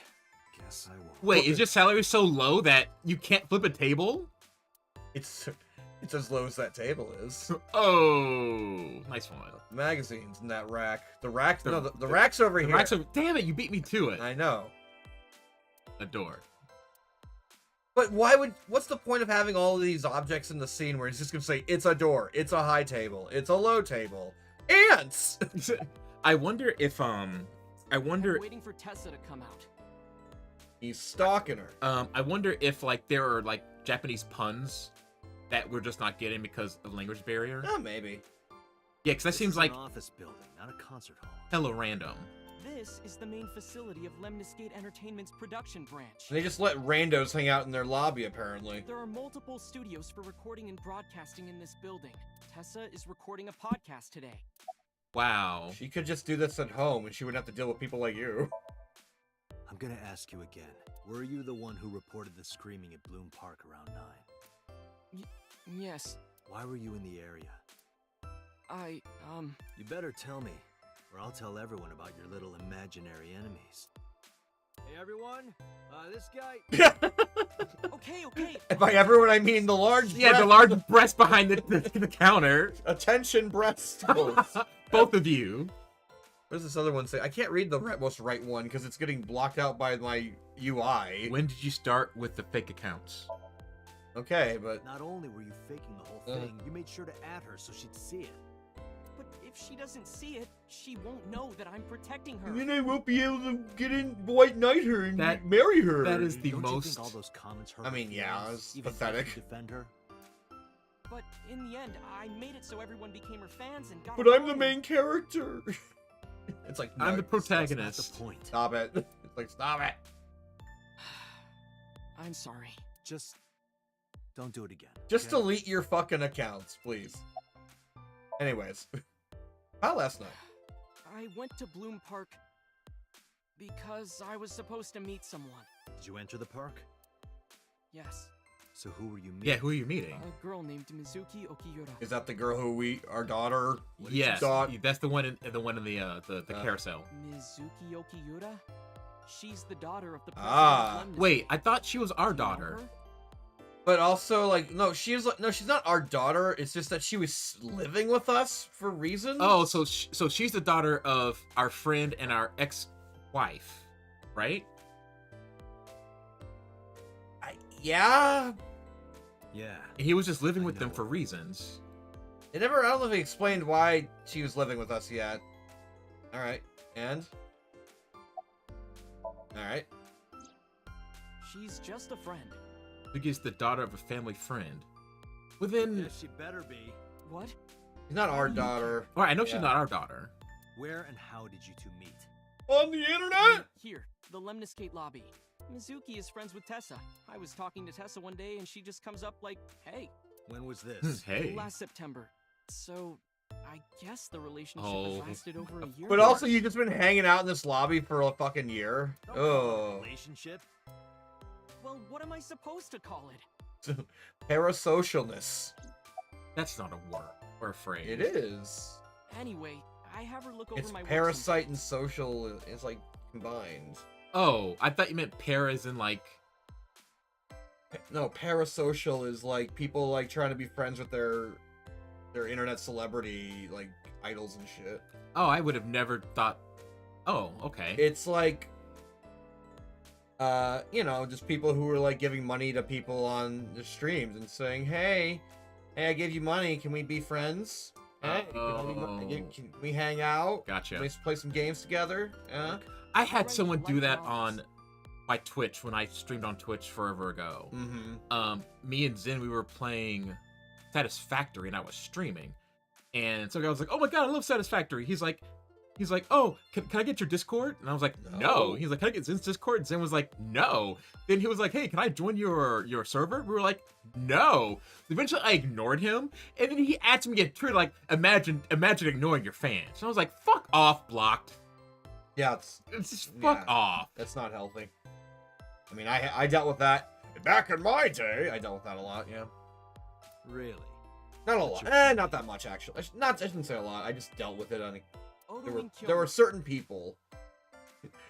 Guess I won't. Wait, is your salary so low that you can't flip a table? It's as low as that table is. Oh, nice one. Magazines in that rack. The rack. The- No, the rack's over The here. racks are, damn it, you beat me to it. I know. A door. But why would? What's the point of having all of these objects in the scene where he's just gonna say it's a door, it's a high table, it's a low table, ants? I wonder if I wonder I'm waiting for Tessa to come out. He's stalking her. I wonder if like there are like Japanese puns that we're just not getting because of language barrier. Oh, maybe. Yeah, because that This seems is like an office building, not a concert hall. hella random. This is the main facility of Lemniscate Entertainment's production branch. They just let randos hang out in their lobby, apparently. There are multiple studios for recording and broadcasting in this building. Tessa is recording a podcast today. Wow. She could just do this at home, and she wouldn't have to deal with people like you. I'm gonna ask you again. Were you the one who reported the screaming at Bloom Park around 9? Yes, Why were you in the area? I, You better tell me, or I'll tell everyone about your little imaginary enemies. Hey everyone, this guy. Okay. And by everyone, I mean the large. Yeah, the breast- large breast behind the counter. attention breast. Both Both of you. What does this other one say? I can't read the most right one because it's getting blocked out by my UI. When did you start with the fake accounts? Okay, but Not only were you faking the whole thing, you made sure to add her so she'd see it. But if she doesn't see it, she won't know that I'm protecting her. then I won't be able to get in White Knight her and That- marry her. that is the Don't most. you think all those comments hurt I her mean, yeah, feelings, it's even if pathetic. you defend her? But in the end, I made it so everyone became her fans and got But I'm the along. main character. It's like, I'm no, the That's not protagonist. the point. Stop it. It's like, stop it. I'm sorry. Just don't do it again. Just okay? delete your fucking accounts, please. Anyways. How last night? I went to Bloom Park because I was supposed to meet someone. Did you enter the park? Yes, So who were you meeting? Yeah, who are you meeting? a girl named Mizuki Okiyura. Is that the girl who our daughter? Yes, Dot. that's the one in the carousel. Mizuki Okiyura? She's the daughter of the president Ah. of London. Wait, I thought she was our Do you know daughter. her? But also, like, no, she's not our daughter. It's just that she was living with us for reasons. Oh, so she's the daughter of our friend and our ex-wife, right? Yeah. Yeah. He was just living I with them know. for reasons. It never. I don't know if he explained why she was living with us yet. All right, and all right. She's just a friend. Because the daughter of a family friend. Within, Yes, she better be. What? She's not our daughter. all right, I know she's Yeah. not our daughter. Where and how did you two meet? On the internet. Here, the Lemniscate lobby. Mizuki is friends with Tessa. I was talking to Tessa one day and she just comes up like, hey, When was this? Hey. last September. So, I guess the relationship Oh. has lasted over a year. But also, you've just been hanging out in this lobby for a fucking year. Don't call it a Oh, relationship. Well, what am I supposed to call it? parasocialness. That's not a word or a phrase. It is. Anyway, I have her look over It's my work parasite and social. It's like combined. Oh, I thought you meant pair as in like. No, parasocial is like people like trying to be friends with their internet celebrity like idols and shit. Oh, I would have never thought. Oh, okay. It's like just people who are like giving money to people on the streams and saying, hey, I gave you money, can we be friends? Hey, can we hang out? Gotcha. Can we play some games together? I had Right, someone do like that dogs. on my Twitch when I streamed on Twitch forever ago. Mm-hmm. Me and Zen, we were playing Satisfactory, and I was streaming, and so I was like, "Oh my god, I love Satisfactory." He's like, "Oh, can I get your Discord?" And I was like, No. "No." He's like, "Can I get Zen's Discord?" And Zen was like, "No." Then he was like, "Hey, can I join your server?" We were like, "No." Eventually, I ignored him, and then he asked me again, Twitter, like, imagine ignoring your fans. And I was like, "Fuck off, blocked." Yeah, It's just fuck Yeah. off. that's not healthy. I mean, I dealt with that back in my day. I dealt with that a lot. Yeah, Really? not a lot. Not that much actually. I shouldn't say a lot. I just dealt with it on. Odo There were certain people.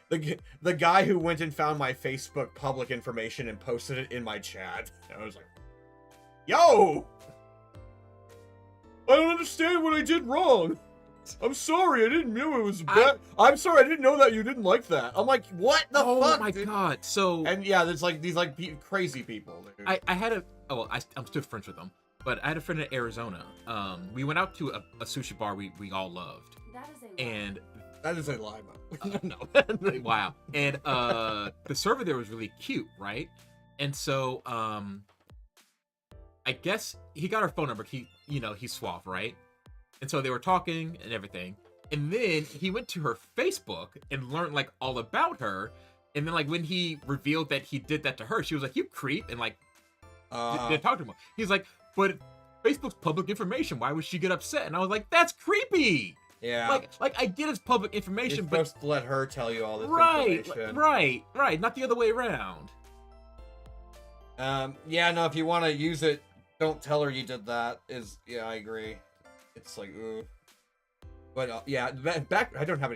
The guy who went and found my Facebook public information and posted it in my chat. I was like, "Yo, I don't understand what I did wrong. I'm sorry. I didn't know it was bad. I'm sorry. I didn't know that you didn't like that." I'm like, "What the Oh fuck?" my dude? god. So And yeah, there's like these like crazy people. Dude. I had a I'm still friends with them, but I had a friend in Arizona. We went out to a sushi bar we all loved, That is a lie. and That is a lie, bro. No. wow, and the server there was really cute, right? And so I guess he got her phone number. He's suave, right? And so they were talking and everything, and then he went to her Facebook and learned like all about her. And then like when he revealed that he did that to her, she was like, "You creep," and like. They talked to him. He's like, "But Facebook's public information. Why would she get upset?" And I was like, "That's creepy." Yeah. Like I get it's public You're information, but supposed to let her tell you all this right, information. right, not the other way around. Yeah, no, if you want to use it, don't tell her you did that. Yeah, I agree. It's like, ooh. But yeah, back I don't have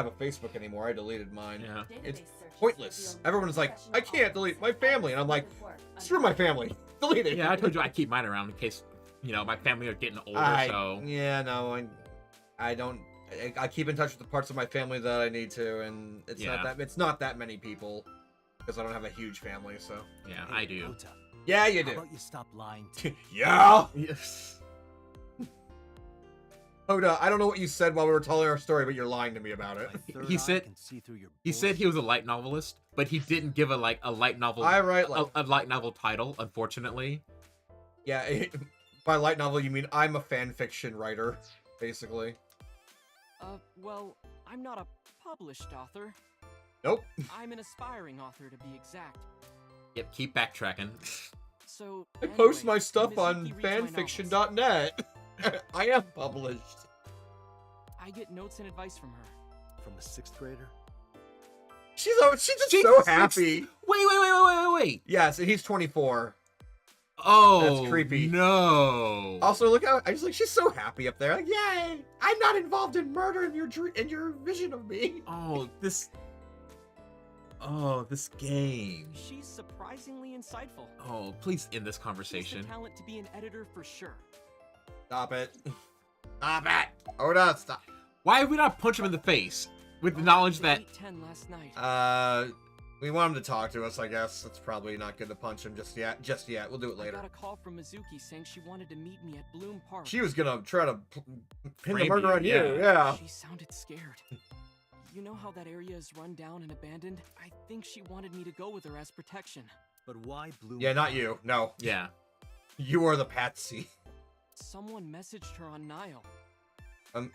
a Facebook anymore. I deleted mine. Yeah. It's pointless. Everyone's like, I can't delete my family, and I'm like, screw my family. Delete it. Yeah, I told you I keep mine around in case, my family are getting older, so... Yeah, no, I don't... I keep in touch with the parts of my family that I need to, and it's not that many people, because I don't have a huge family, so... Yeah, Hey, I do. Ota, Yeah, you how do. about you stop lying to me? Yeah! Yes. Hoda, I don't know what you said while we were telling our story, but you're lying to me about it. My third He eye said- can see through your He said he bullshit. was a light novelist, but he didn't give a light novel... I write like... a light novel title, unfortunately. Yeah, by light novel, you mean I'm a fan fiction writer, basically. Well, I'm not a published author. Nope. I'm an aspiring author, to be exact. Yep, keep backtracking. So, I post anyway, my stuff on Mizuki reads my novels. fanfiction.net. I am published. I get notes and advice from her. From a 6th grader? She's just so happy. Wait. Yes, and he's 24. Oh, That's creepy. No. Also, look how I just like she's so happy up there. Like, yay! I'm not involved in murder in your vision of me. Oh, this game. She's surprisingly insightful. Oh, please end this She has conversation. the talent to be an editor for sure. Stop it. Stop it. Oda, stop. Why have we not punched him in the face with the knowledge that? 8:10 last night. We want him to talk to us, I guess. It's probably not good to punch him just yet. We'll do it I later. got a call from Mizuki saying she wanted to meet me at Bloom Park. She was gonna try to pin the Frame murder you, on you. yeah. Yeah. She sounded scared. You know how that area is run down and abandoned? I think she wanted me to go with her as protection. But why Blue? Yeah, not you. No. Yeah. You are the patsy. Someone messaged her on Nile.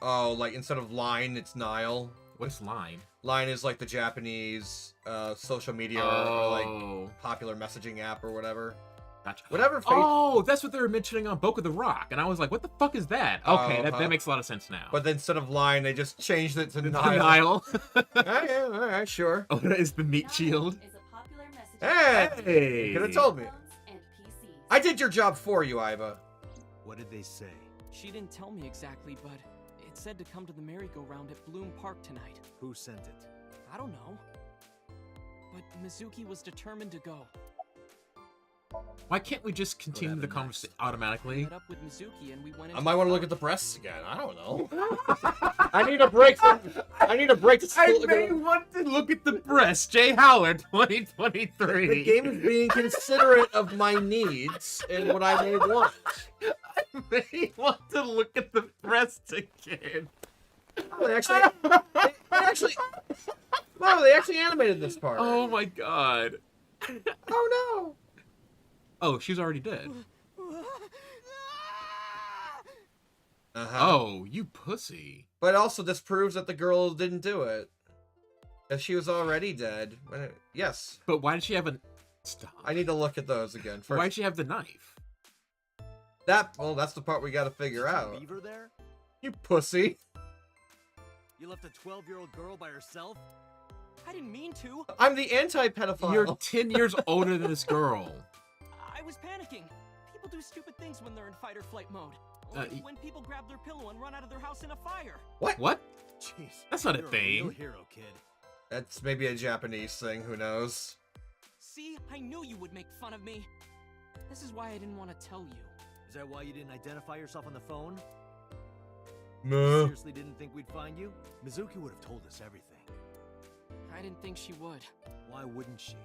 Oh, like instead of Line, it's Nile. What's line? Line is like the Japanese social media or like popular messaging app or whatever. Gotcha. Whatever. Oh, that's what they were mentioning on Boca the Rock, and I was like, "What the fuck is that?" Okay, that makes a lot of sense now. But then instead of Line, they just changed it to it's Nile. Nile. Yeah, all right, sure. Oh, that is the meat shield. Is a popular messaging Hey, you could have told me. phones and PCs. I did your job for you, Iva. What did they say? She didn't tell me exactly, but it said to come to the merry-go-round at Bloom Park tonight. Who sent it? I don't know. But Mizuki was determined to go. Why can't we just continue the conversation automatically? Met up with Mizuki and we went I into might the want to look park. at the breasts again. I don't know. I need a break. I need a break to I look may at want to look at the breast. Jay Howard, 2023. the game is being considerate of my needs and what I may want. I may want to look at the breast again. Oh, they actually animated this part. Oh my god. Oh no. Oh, she's already dead. Uh-huh. Oh, you pussy. But also, this proves that the girl didn't do it. If she was already dead. Yes. But why did she have a... Stop. I need to look at those again. First, Why'd she have the knife? Well, that's the part we gotta figure Did you out. leave her there? You pussy. You left a 12-year-old girl by herself? I didn't mean to. I'm the anti-pedophile. You're 10 years older than this girl. I was panicking. People do stupid things when they're in fight or flight mode. Like when people grab their pillow and run out of their house in a fire. What? Jeez. That's not a You're thing. real hero, kid. That's maybe a Japanese thing. Who knows? See, I knew you would make fun of me. This is why I didn't want to tell you. Is that why you didn't identify yourself on the phone? Meh. Seriously didn't think we'd find you? Mizuki would have told us everything. I didn't think she would. Why wouldn't she?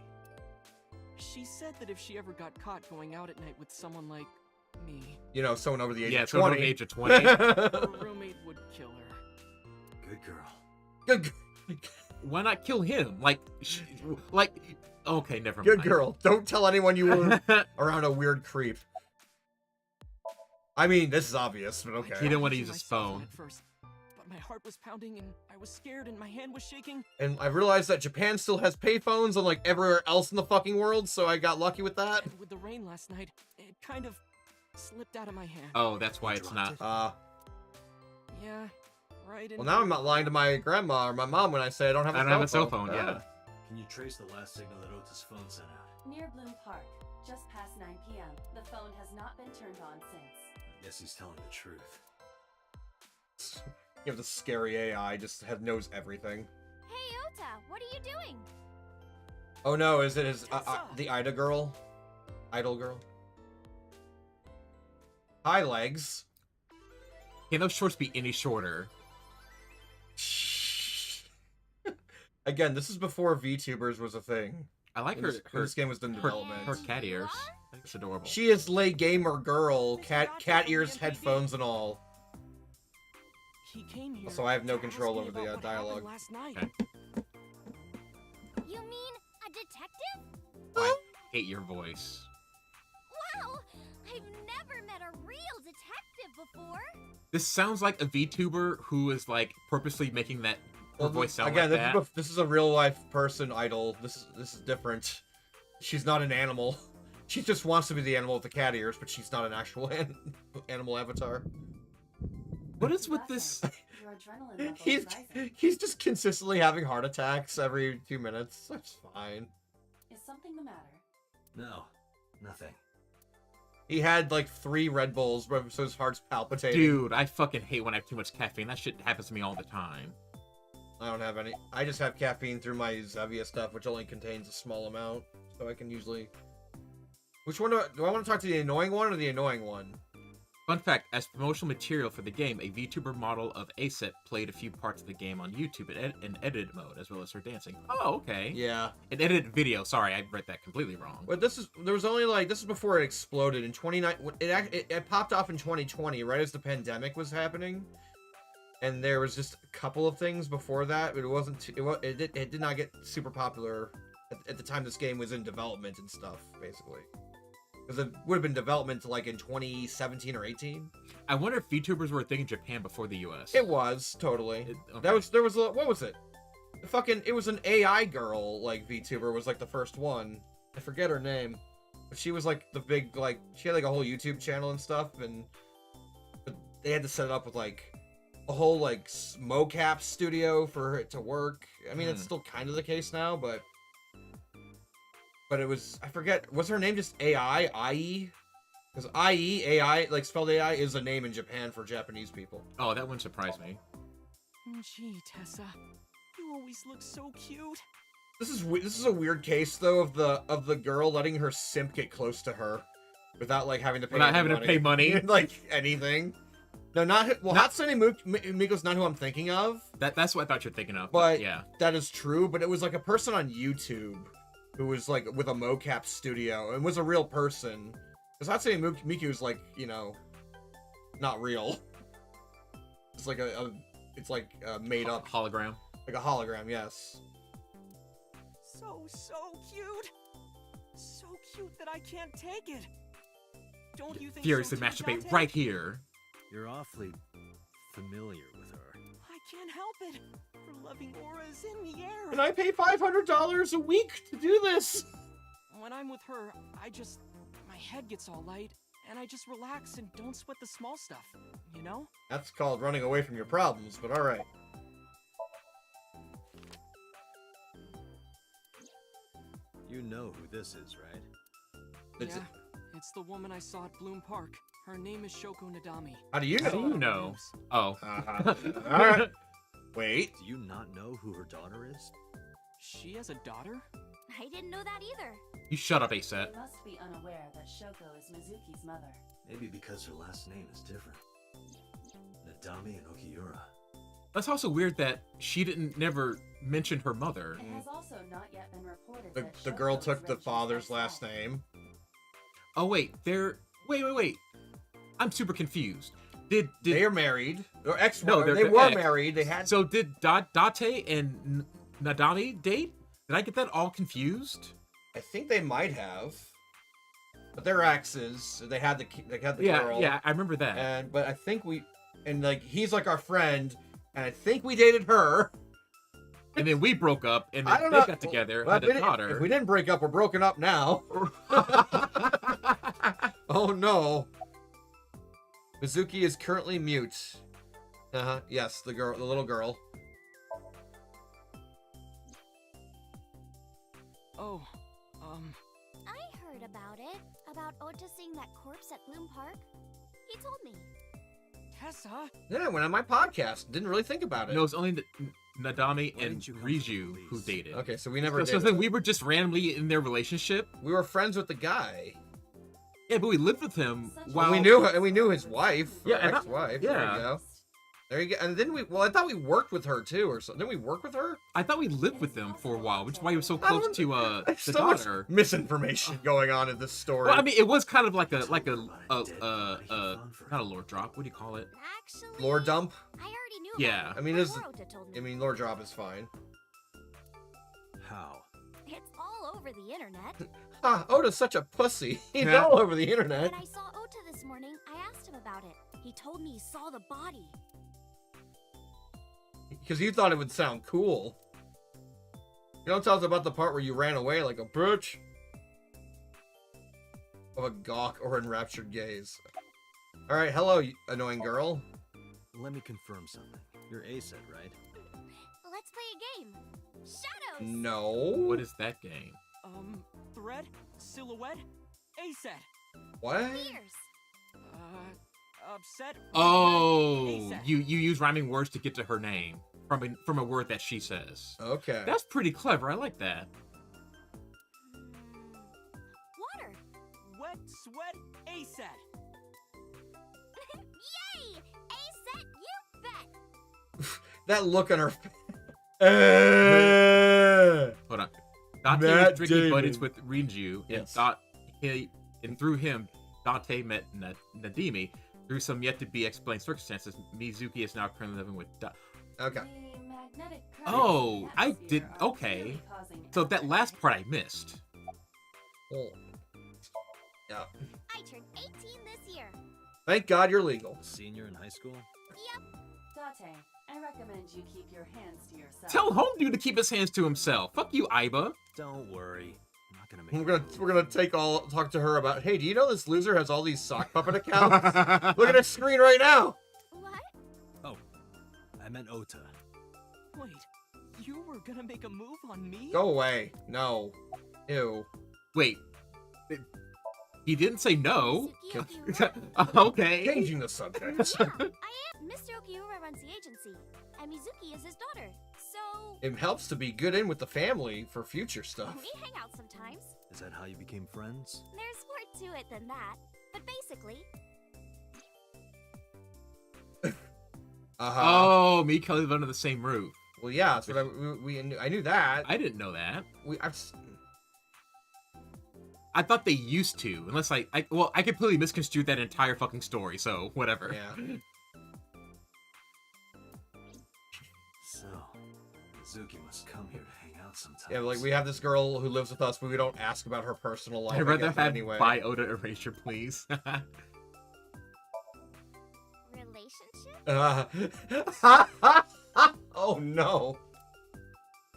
She said that if she ever got caught going out at night with someone like me, You know, someone over the age Yeah, of so 20. over the age of 20. her roommate would kill her. Good girl. Good, Why not kill him? Okay, never mind. good girl. Don't tell anyone you were around a weird creep. I mean, this is obvious, but okay. He didn't want to Picture use his myself phone. at first, but my heart was pounding and I was scared and my hand was shaking. And I realized that Japan still has payphones unlike everywhere else in the fucking world, so I got lucky with that. And with the rain last night, it kind of slipped out of my hand. Oh, that's why it's not. Yeah, right. Well, now I'm not lying to my grandma or my mom when I say I don't have a I don't have a cell phone, yeah. Can you trace the last signal that Ota's phone sent out? Near Bloom Park, just past 9 p.m. The phone has not been turned on since. I guess he's telling the truth. You have the scary AI, just knows everything. Hey, Ota, what are you doing? Oh no, is it the Ida girl? Idol girl? Hi, legs. Can those shorts be any shorter? Again, this is before VTubers was a thing. I like When this game was in development. her cat ears. I think it's adorable. She is lay gamer girl, cat ears, headphones, and all. He came here. So I have no to ask control me over the about what dialogue. happened last night. Okay. You mean a detective? I hate your voice. Wow, I've never met a real detective before. This sounds like a VTuber who is like purposely making that her voice sound again, like that. this is a real life person idol. This is different. She's not an animal. She just wants to be the animal with the cat ears, but she's not an actual animal avatar. What is with this? Your adrenaline level is rising. He's just consistently having heart attacks every 2 minutes. That's fine. Is something the matter? No, nothing. He had like 3 Red Bulls, so his heart's palpitating. Dude, I fucking hate when I have too much caffeine. That shit happens to me all the time. I don't have any. I just have caffeine through my Zevia stuff, which only contains a small amount, so I can usually. Which one do I want to talk to, the annoying one or the annoying one? Fun fact, as promotional material for the game, a VTuber model of Aset played a few parts of the game on YouTube in edited mode, as well as her dancing. Oh, okay. Yeah. An edited video. Sorry, I read that completely wrong. But this is before it exploded in 2019. It popped off in 2020, right as the pandemic was happening, and there was just a couple of things before that. But it wasn't. It did not get super popular at the time this game was in development and stuff, basically. Because it would have been development like in 2017 or 18. I wonder if VTubers were a thing in Japan before the US. It was totally. Okay. There was what was it? It was an AI girl, like VTuber was like the first one. I forget her name, but she was like the big, like she had like a whole YouTube channel and stuff, but they had to set it up with like a whole like mocap studio for it to work. I mean, it's still kind of the case now, but it was, I forget, was her name just AI? IE? Because IE, AI, like spelled AI, is a name in Japan for Japanese people. Oh, that wouldn't surprise me. Gee, Tessa, you always look so cute. This is a weird case though of the girl letting her simp get close to her without like having to pay Without any having to pay money. like anything. No, Hatsune Miko's not who I'm thinking of. That's what I thought you're thinking of. But yeah, that is true. But it was like a person on YouTube who was like with a mocap studio and was a real person. Because Hatsune Miku is like, you know, not real. It's like it's like made up hologram. like a hologram. Yes. So cute. So cute that I can't take it. Don't you think Furiously so too, masturbate Dante? right here. You're awfully familiar with her. I can't help it. Her loving aura is in the air. And I pay $500 a week to do this. When I'm with her, my head gets all light, and I just relax and don't sweat the small stuff, you know? That's called running away from your problems, but alright. You know who this is, right? It's- Yeah, it's the woman I saw at Bloom Park. Her name is Shoko Nadami. How do you How know? do you know? Oh. Alright. Wait. Do you not know who her daughter is? She has a daughter? I didn't know that either. You shut up, Aset. You must be unaware that Shoko is Mizuki's mother. Maybe because her last name is different. Nadami and Okiura. That's also weird that she never mention her mother. It has also not yet been reported The, that the Shoko girl is took the Regi's father's last ex-wife. name. Oh wait, wait. I'm super confused. Did They are married. Or ex. No, they they're were ex. married. They had. so did Date and Nadami date? Did I get that all confused? I think they might have. But they're exes. They had the Yeah, girl. yeah, I remember that. But I think like he's like our friend, and I think we dated her. And then we broke up, and I then don't they know. got together, Well, had a if daughter. we didn't break up, we're broken up now. Oh no. Mizuki is currently mute. Yes, the little girl. Oh, I heard about it. About Ota seeing that corpse at Bloom Park. He told me. Tessa? Yeah, I went on my podcast. Didn't really think about it. No, it's only Nadami Why and didn't you come to the Riju who police? dated. Okay, so we never So did. then we were just randomly in their relationship. We were friends with the guy. Yeah, but we lived with him Such while And we knew his wife. Yeah, Or and I- ex-wife. yeah. There you go. There you go. And then I thought we worked with her too, or something. Didn't we work with her? I thought we lived with them for a while, which is why he was so I close don't- to There's the so much daughter. misinformation going on in this story. Well, I mean, it was kind of like a not a lore drop. What do you call it? Actually, lore dump. I already knew. Yeah. About I mean, it. this is- Ota told me. lore drop is fine. How? It's all over the internet. Ah, Oda's such a pussy. He's Yeah. all over the internet. When I saw Ota this morning, I asked him about it. He told me he saw the body. Because you thought it would sound cool. You don't tell us about the part where you ran away like a bitch. Of a gawk or enraptured gaze. Alright, hello, you annoying girl. Let me confirm something. You're A-set, right? Let's play a game. Shadows. No. What is that game? Thread? Silhouette? A-set. What? Fears. Upset? Oh, A-set. you use rhyming words to get to her name from a word that she says. Okay. That's pretty clever. I like that. Water. Wet, sweat, A-set. Yay! A-set, you bet. That look on her face. Hold on. Dante Matt was drinking Damon. buddies with Rinju, Yes. and through him, Dante met Nadimi. Through some yet-to-be-explained circumstances, Mizuki is now currently living with Okay. The magnetic current Oh, in the I atmosphere did- are okay. clearly causing So that accident. last part I missed. Oh. Yeah. I turned 18 this year. Thank God you're legal. Senior in high school? Yep. Date, I recommend you keep your hands to yourself. Tell Homedew to keep his hands to himself. Fuck you, Aiba. Don't worry. I'm not gonna make We're gonna talk to her about, hey, do you know this loser has all these sock puppet accounts? Look at his screen right now. What? Oh, I meant Ota. Wait, you were gonna make a move on me? Go away. No. Ew. Wait. He didn't say no. Suki Okiura. Okay. Changing the subject. Yeah, I am. Mr. Okiura runs the agency, and Mizuki is his daughter. So It helps to be good in with the family for future stuff. we hang out sometimes. Is that how you became friends? There's more to it than that, but basically, Uh-huh. Oh, me and Kelly live under the same roof. Well, yeah, that's what I knew that. I didn't know that. I I thought they used to, unless I completely misconstrued that entire fucking story. So whatever. yeah. So, Mizuki must come here to hang out sometimes. Yeah, like we have this girl who lives with us, but we don't ask about her personal life. I'd rather guess, have anyway. buy Oda erasure, please. relationship? Oh no.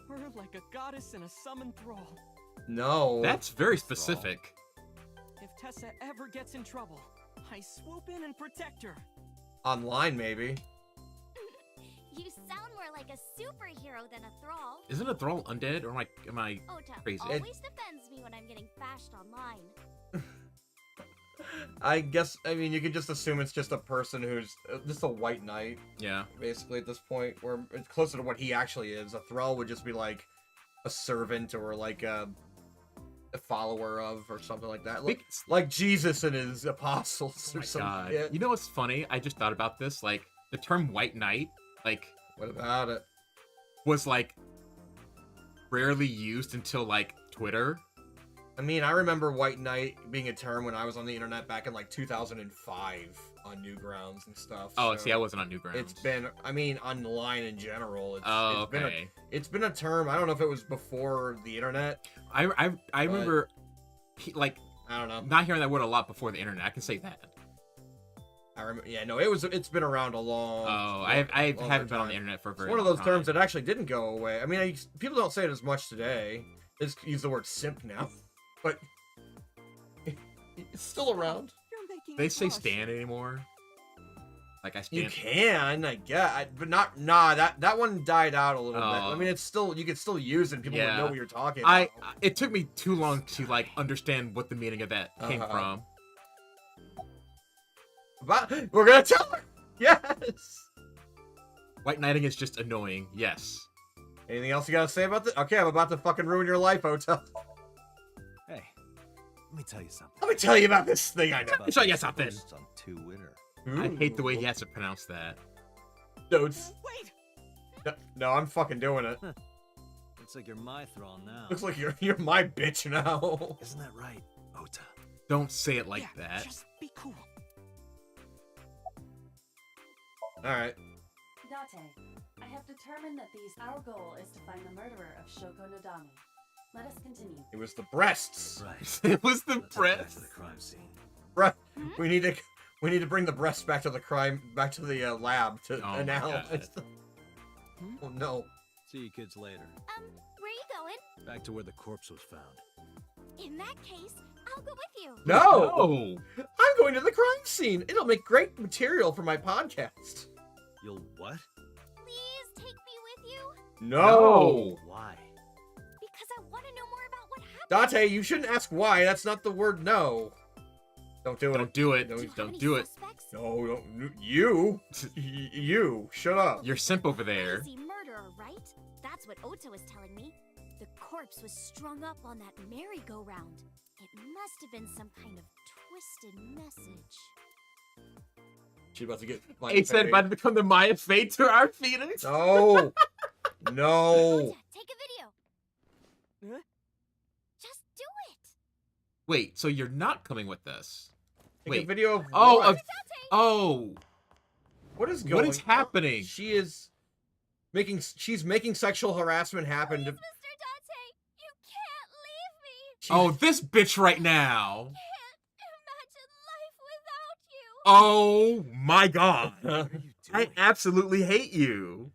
We're like a goddess and a summoned thrall. No. That's very specific. If Tessa ever gets in trouble, I swoop in and protect her. Online, maybe. You sound more like a superhero than a thrall. Isn't a thrall undead, or am I Ota crazy? always defends me when I'm getting bashed online. I guess, I mean, you could just assume it's just a person who's just a white knight, Yeah. basically, at this point, or it's closer to what he actually is. A thrall would just be like a servant or like a follower of, or something like that. Like Jesus and his apostles or something. God. Yeah. You know what's funny? I just thought about this. Like, the term white knight, like, What about it? was like rarely used until like Twitter. I mean, I remember white knight being a term when I was on the internet back in like 2005 on Newgrounds and stuff. Oh, so see, I wasn't on Newgrounds. It's been, I mean, online in general. Oh, it's been okay. it's been a term. I don't know if it was before the internet. I remember, like, I don't know. not hearing that word a lot before the internet. I can say that. I remember. Yeah, no, it's been around a long. Oh, I long haven't been on time. the internet for a It's very one of long those terms time. that actually didn't go away. I mean, people don't say it as much today. They just use the word simp now, but it's still around. You're making They me say blush. stan anymore. Like I You stand. can, I guess, but not. Nah, that one died out a little bit. Oh. I mean, it's still, you could still use it. And people would Yeah. know what you're talking I about. it took me too long to like understand what the meaning of that came Uh-huh. from. But we're gonna tell her. Yes. White knighting is just annoying. Yes. Anything else you gotta say about this? Okay, I'm about to fucking ruin your life, Ota. Hey, let me tell you something. Let me tell you about this thing I know. About Show you those something. posts on Twitter. I hate the way he has to pronounce that. No, it's, Wait! no, I'm fucking doing it. Looks like you're my thrall now. Looks like you're my bitch now. Isn't that right, Ota? Don't say it like Yeah, that. just be cool. All right. Date, I have determined that our goal is to find the murderer of Shoko Nodami. Let us continue. It was the breasts. Right. It was the Let's head back breath. to the crime scene. We need to bring the breasts back to the lab to Oh my analyze. God. Oh no. See you kids later. Where you going? Back to where the corpse was found. In that case, I'll go with you. No. No. I'm going to the crime scene. It'll make great material for my podcast. You'll what? Please take me with you, No. Why? because I want to know more about what happened. Date, you shouldn't ask why. That's not the word no. Don't do it. Don't do it. No, Do you have Don't any do it. suspects? No, don't. You. You. Shut up. You're simp over there. Crazy murderer, right? That's what Ota was telling me. The corpse was strung up on that merry-go-round. It must have been some kind of twisted message. She's about to get. He said about to become the Maya Fate to our Phoenix. No. No. Ota, take a video. Huh? Just do it. Wait, so you're not coming with us? Take a Wait. video of Oh, what? Oh, What is going? what is happening? She is making. She's making sexual harassment happen. Please, To, Mr. Date, you can't leave me. she's- Oh, this bitch right now. Can't imagine life without you. Oh my god. What are you I doing? absolutely hate you.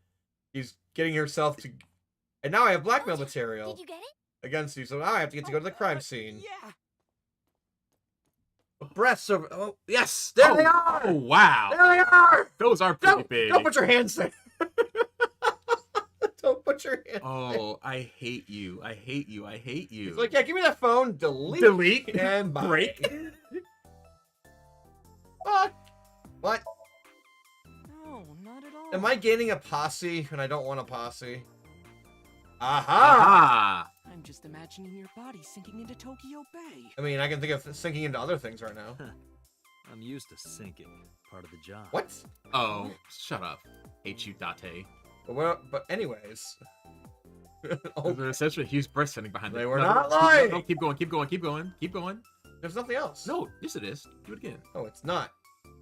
She's getting herself to. And now I have blackmail Ota, material Did you get it? against you, so now I have to get to go to the crime scene. Yeah. Breasts over. Oh yes, there they are. Oh wow. There they are. Those are pretty Don't, big. don't put your hands there. Don't put your hands. Oh, I hate you. I hate you. I hate you. He's like, yeah, give me that phone. Delete. delete and bye. break. Fuck. What? No, not at all. Am I gaining a posse and I don't want a posse? Aha! Ah. I'm just imagining your body sinking into Tokyo Bay. I mean, I can think of sinking into other things right now. I'm used to sinking. Part of the job. What? Oh, shut up. Hate you, Date. But anyways. Oh, there's essentially a huge breast sitting behind They it. were No, not no, lying. No, keep going, keep going, keep going, keep going. There's nothing else. No, yes it is. Do it again. No, it's not.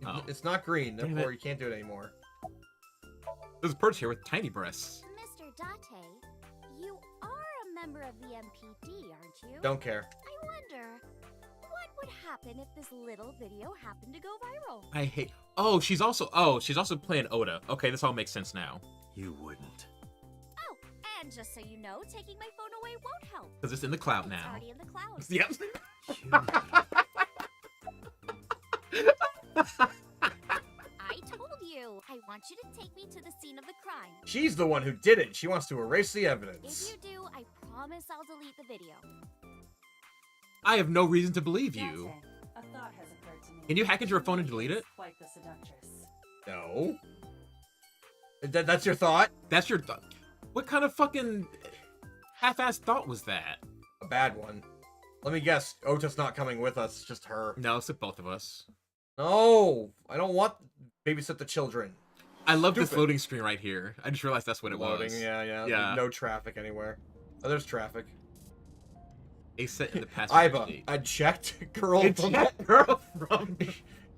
Oh. It's not green, Damn therefore it. you can't do it anymore. There's a perch here with tiny breasts. Mr. Date, you are a member of the MPD, aren't you? Don't care. I wonder, what would happen if this little video happened to go viral? I hate. Oh, she's also playing Oda. Okay, this all makes sense now. You wouldn't. Oh, and just so you know, taking my phone away won't help. Because it's in the cloud It's now. already in the clouds. Yep. I told you, I want you to take me to the scene of the crime. She's the one who did it. She wants to erase the If evidence. you do, I promise I'll delete the video. I have no reason to believe you. Dante, a thought has occurred to me. Can you hack into your phone and delete it? Quite the seductress. No. That's your thought? That's your thought. What kind of fucking half-assed thought was that? A bad one. Let me guess. Ota's not coming with us. It's just her. No, it's both of us. No. I don't want babysit the children. I love this Stupid. loading screen right here. I just realized that's what it Loading. was. Yeah. Yeah. No traffic anywhere. Oh, there's traffic. A set in the passenger Iba, seat. a checked girl. Eject girl from.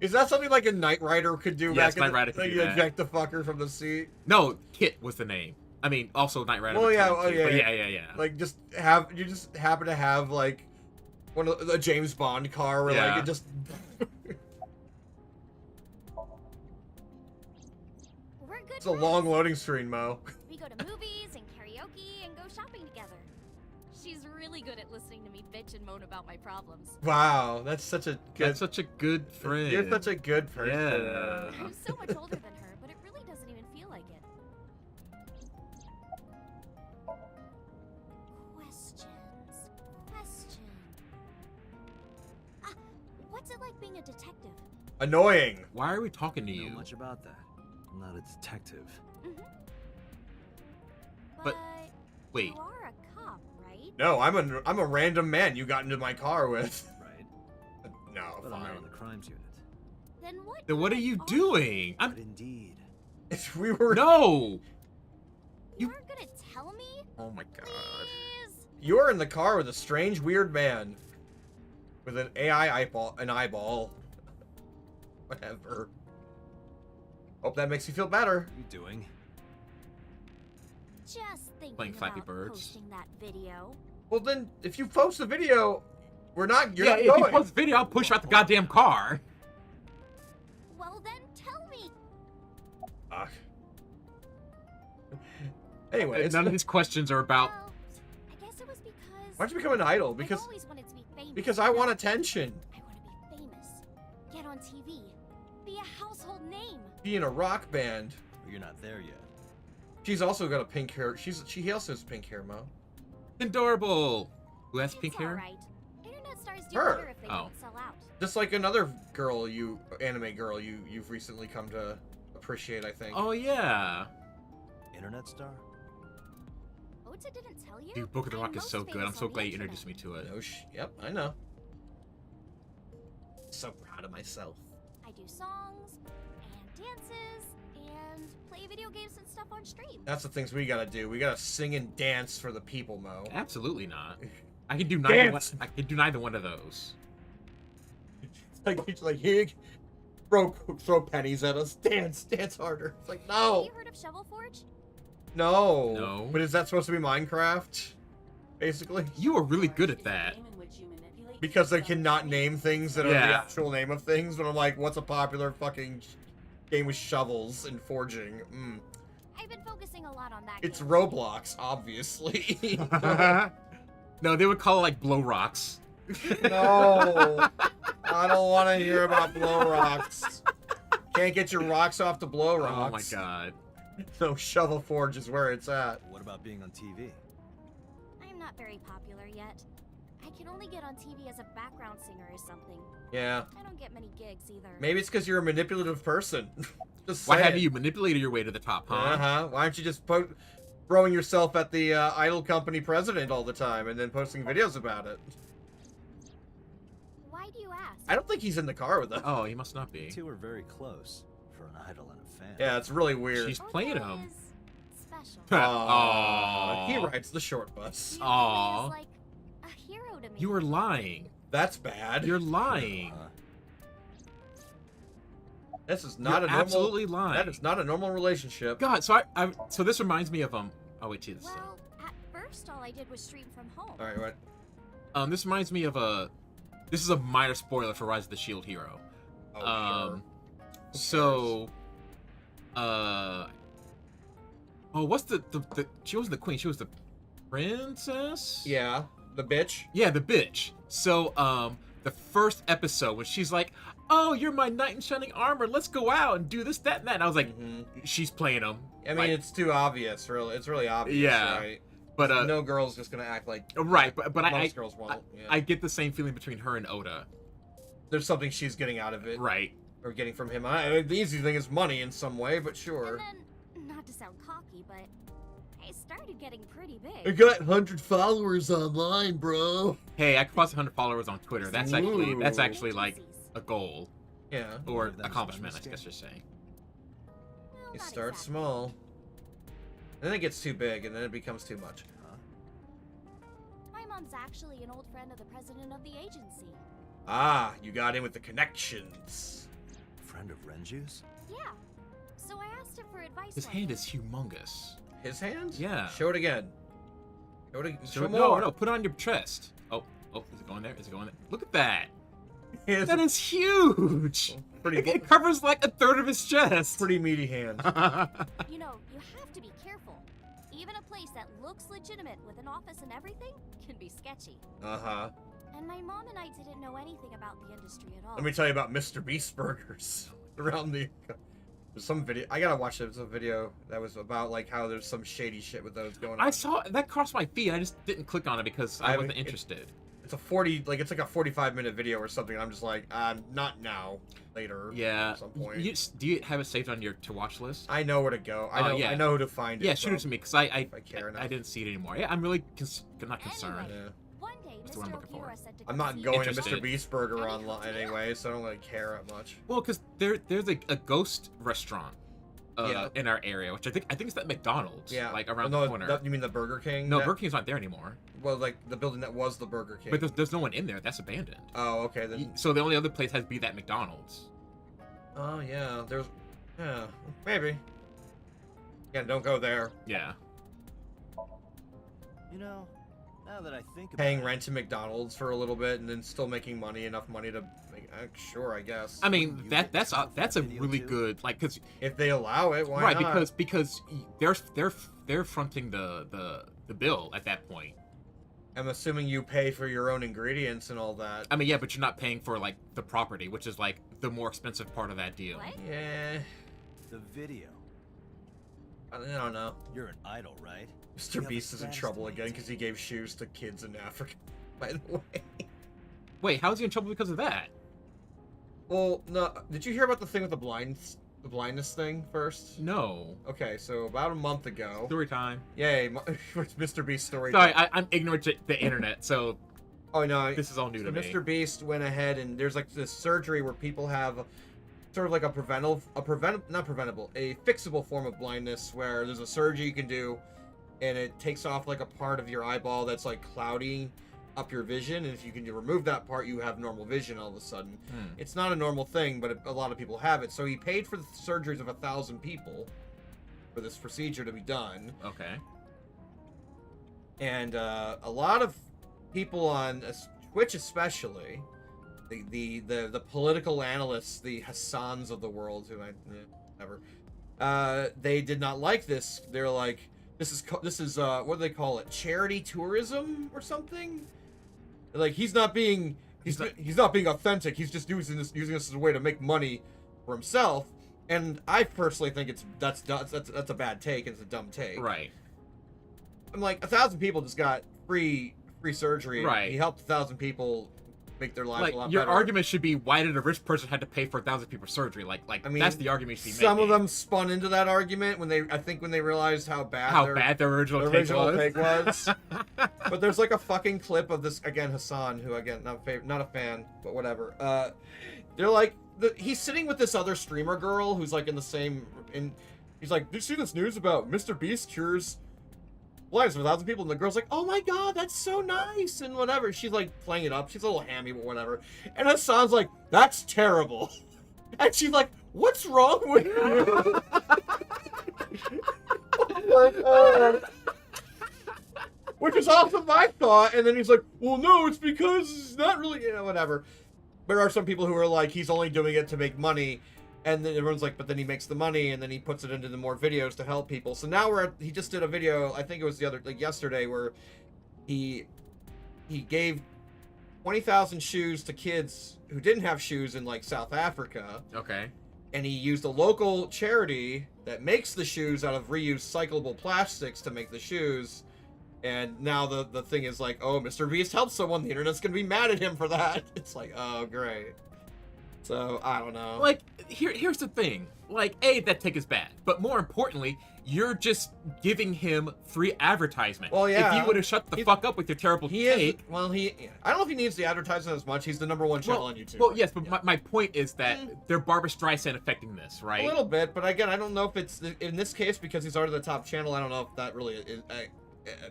Is that something like a Knight Rider could do? Yes, back in Knight the- Rider could like do you that. eject the fucker from the seat. No, Kit was the name. I mean, also Knight Rider. Well, was yeah, Kit, oh, too, yeah, but yeah. yeah. Like just happen to have like one of the James Bond car where Yeah. like it just. We're good It's a friends. long loading screen, Mo. We go to movies and karaoke and go shopping together. She's really good at listening to me bitch and moan about my problems. Wow, that's such a good. That's such a good friend. You're such a good person. Yeah. I'm so much older than her, but it really doesn't even feel like it. Question. What's it like being a detective? Annoying. Why are we talking to I know you? much about that. not a detective. Mm-hmm. But- wait. You are a cop, right? No, I'm a random man you got into my car with. Right? No, But I'm fine. not in the crimes unit. Then what are you doing? But indeed. We were. No! You aren't gonna tell me? Oh my god. Please? You're in the car with a strange, weird man. With an eyeball. Whatever. Hope that makes you feel better. What are you doing? Just thinking Playing Flappy about Birds. posting that video. Well then, if you post the video, you're not Yeah, not if you going. post the video, I'll push you out the goddamn car. Well then, tell me. Ugh. Anyway, it's None of these questions are about. Well, I guess it was because why'd you become an idol? I've Because always wanted to be famous. I want attention. I want to be famous. Get on TV. Be a household name. Be in a rock band. Well, you're not there yet. She's also got a pink hair. She also has pink hair, Mo. Adorable. Who has It's pink hair? alright. Internet stars do Her. better if they Oh. don't sell out. Just like another girl, anime girl, you've recently come to appreciate, I think. Oh yeah. Internet star? Ota didn't tell you? Dude, Book of the I'm Rock is most so good. I'm famous so on the glad you internet. introduced me to it. No yep, I know. So proud of myself. I do songs and dances and play video games and stuff on stream. That's the things we gotta do. We gotta sing and dance for the people, Mo. Absolutely not. I can do neither one. Dance. I can do neither one of those. It's like here, throw pennies at us. Dance harder. It's like Have no, you heard of Shovel Forge? no. No. But is that supposed to be Minecraft? Basically, You are really good at that. because they cannot name things that are the Yeah. actual name of things. But I'm like, what's a popular fucking game with shovels and forging? I've been focusing a lot on that. It's game. Roblox, obviously. No, they would call it like blow rocks. No, I don't want to hear about blow rocks. Can't get your rocks off the blow Oh my rocks. god. No, Shovel Forge is where it's at. What about being on TV? I'm not very popular yet. I can only get on TV as a background singer or something. Yeah, I don't get many gigs either. maybe it's because you're a manipulative person. Just Why saying. have you manipulated your way to the top, huh? Uh-huh. Why aren't you just throwing yourself at the idol company president all the time and then posting videos about it? Why do you ask? I don't think he's in the car with us. Oh, he must not You be. two are very close for an idol and a fan. Yeah, it's really weird. She's playing Ota him. is special. Aw. He rides the short bus. He Aw. really is like a hero to me. You are lying. That's bad. You're lying. This is not You're a normal. absolutely lying. That is not a normal relationship. God, so so this reminds me of Oh wait, geez. Well, at first all I did was stream from home. All right, what? This reminds me of This is a minor spoiler for Rise of the Shield Hero. Oh, So, what's the she wasn't the queen, she was the princess? Yeah, the bitch. Yeah, the bitch. So, the first episode when she's like, "Oh, you're my knight in shining armor. Let's go out and do this, that, and that." And I was like, she's playing him. I mean, Like, it's too obvious. Really, it's really obvious. Yeah. Right? but No girl's just gonna act like right, but most girls won't. Yeah. I get the same feeling between her and Oda. There's something she's getting out of it, Right. or getting from him. The easy thing is money in some way, but sure. And then, not to sound cocky, but I started getting pretty I big. got 100 followers online, bro. Hey, I crossed 100 followers on Twitter. That's Ooh. actually like a goal Yeah. or That was accomplishment, I my guess you're saying. Well, It not starts exactly. small. And then it gets too big, and then it becomes too much. My mom's actually an old friend of the president of the agency. Ah, you got in with the connections. Friend of Renju's? Yeah. So I asked him for advice. His one hand day. is humongous. His hand? Yeah. Show it again. Show no, more. no, put it on your chest. Oh, is it going there? Is it going there? Look at that. It's That is huge. pretty, It covers like a third of his chest. pretty meaty hand. You know, you have to be careful. Even a place that looks legitimate with an office and everything can be sketchy. Uh-huh. And my mom and I didn't know anything about the industry at all. Let me tell you about Mr. Beast burgers. Around the... There's some video... I gotta watch it. There's a video that was about, like, how there's some shady shit with those going on. I saw that crossed my feed. I just didn't click on it because I wasn't interested. it's a 40, like it's like a 45-minute video or something. And I'm just like, not now, later. Yeah. At some point. Do you have it saved on your to watch list? I know where to go. I know who to find it. Yeah, shoot it to me because I care enough. I didn't see it anymore. Yeah, I'm really not concerned. Yeah. One day, That's the one I'm Mr. looking for. Okura said to I'm go not see going to Interested. Mr. Beast Burger online anyway, so I don't really care that much. Well, because there's a ghost restaurant Yeah. in our area, which I think it's that McDonald's. Yeah. Like around no, the corner. You mean the Burger King? No, Burger King's not there anymore. Well, like the building that was the Burger King. But there's no one in there. That's abandoned. Oh, okay. Then... So the only other place has to be that McDonald's. Oh, yeah. Yeah, maybe. Again, don't go there. Yeah. You know, now that I think about Paying it, rent to McDonald's for a little bit and then still making enough money to make. Sure, I guess. I mean that's a really good because if they allow it, why right not? because they're fronting the bill at that point. I'm assuming you pay for your own ingredients and all that. I mean, yeah, but you're not paying for like the property, which is like the more expensive part of that deal. What? Yeah, the video. I don't know. You're an idol, right? Mr. You have Beast a is in status trouble to again because he gave shoes to kids in Africa. By the way. Wait, how is he in trouble because of that? Well, no. Did you hear about the thing with the blindness thing first? No. Okay, so about a month ago. Story time. Yay, it's Mr. Beast story. Sorry, I'm ignorant to the internet, so oh no, this is all new to me. Mr. Beast went ahead and there's like this surgery where people have sort of like a fixable form of blindness where there's a surgery you can do and it takes off like a part of your eyeball that's like clouding up your vision, and if you can remove that part you have normal vision all of a sudden. It's not a normal thing, but a lot of people have it. So he paid for the surgeries of 1,000 people for this procedure to be done. Okay. And a lot of people on Twitch especially, the political analysts, the Hassans of the world, who they did not like this. They're like, this is what do they call it, charity tourism or something? Like he's not being authentic. He's just using this as a way to make money for himself. And I personally think that's a bad take. It's a dumb take. Right. I'm like, 1,000 people just got free surgery. Right. He helped 1,000 people make their lives a lot your better. argument should be, why did a rich person have to pay for 1,000 people's surgery? I mean, that's the argument you should be some making. of them spun into that argument when they realized how bad their original take was. But there's like a fucking clip of this again, Hassan, who again not a fan, but whatever. They're like he's sitting with this other streamer girl who's like in the same. He's like, did you see this news about Mr. Beast cures blindness for 1,000 people? And the girl's like, oh my god, that's so nice and whatever. She's like playing it up. She's a little hammy, but whatever. And Hassan's like, that's terrible. And she's like, what's wrong with you? Which is also my thought. And then he's like, well, no, it's because it's not really, whatever. There are some people who are like, he's only doing it to make money. And then everyone's like, but then he makes the money and then he puts it into the more videos to help people. So now he just did a video, I think it was yesterday, where he gave 20,000 shoes to kids who didn't have shoes in like South Africa. Okay. And he used a local charity that makes the shoes out of reused cyclable plastics to make the shoes. And now the thing is like, oh, Mr. Beast helped someone. The internet's going to be mad at him for that. It's like, oh, great. So, I don't know. Like, here's the thing. Like, that take is bad. But more importantly, you're just giving him free advertisement. Well, yeah. If you would have shut the fuck up with your terrible take... I don't know if he needs the advertisement as much. He's the #1 channel on YouTube. Well, yes, but my point is that they're Barbra Streisand affecting this, right? A little bit, but again, I don't know if it's... In this case, because he's already the top channel, I don't know if that really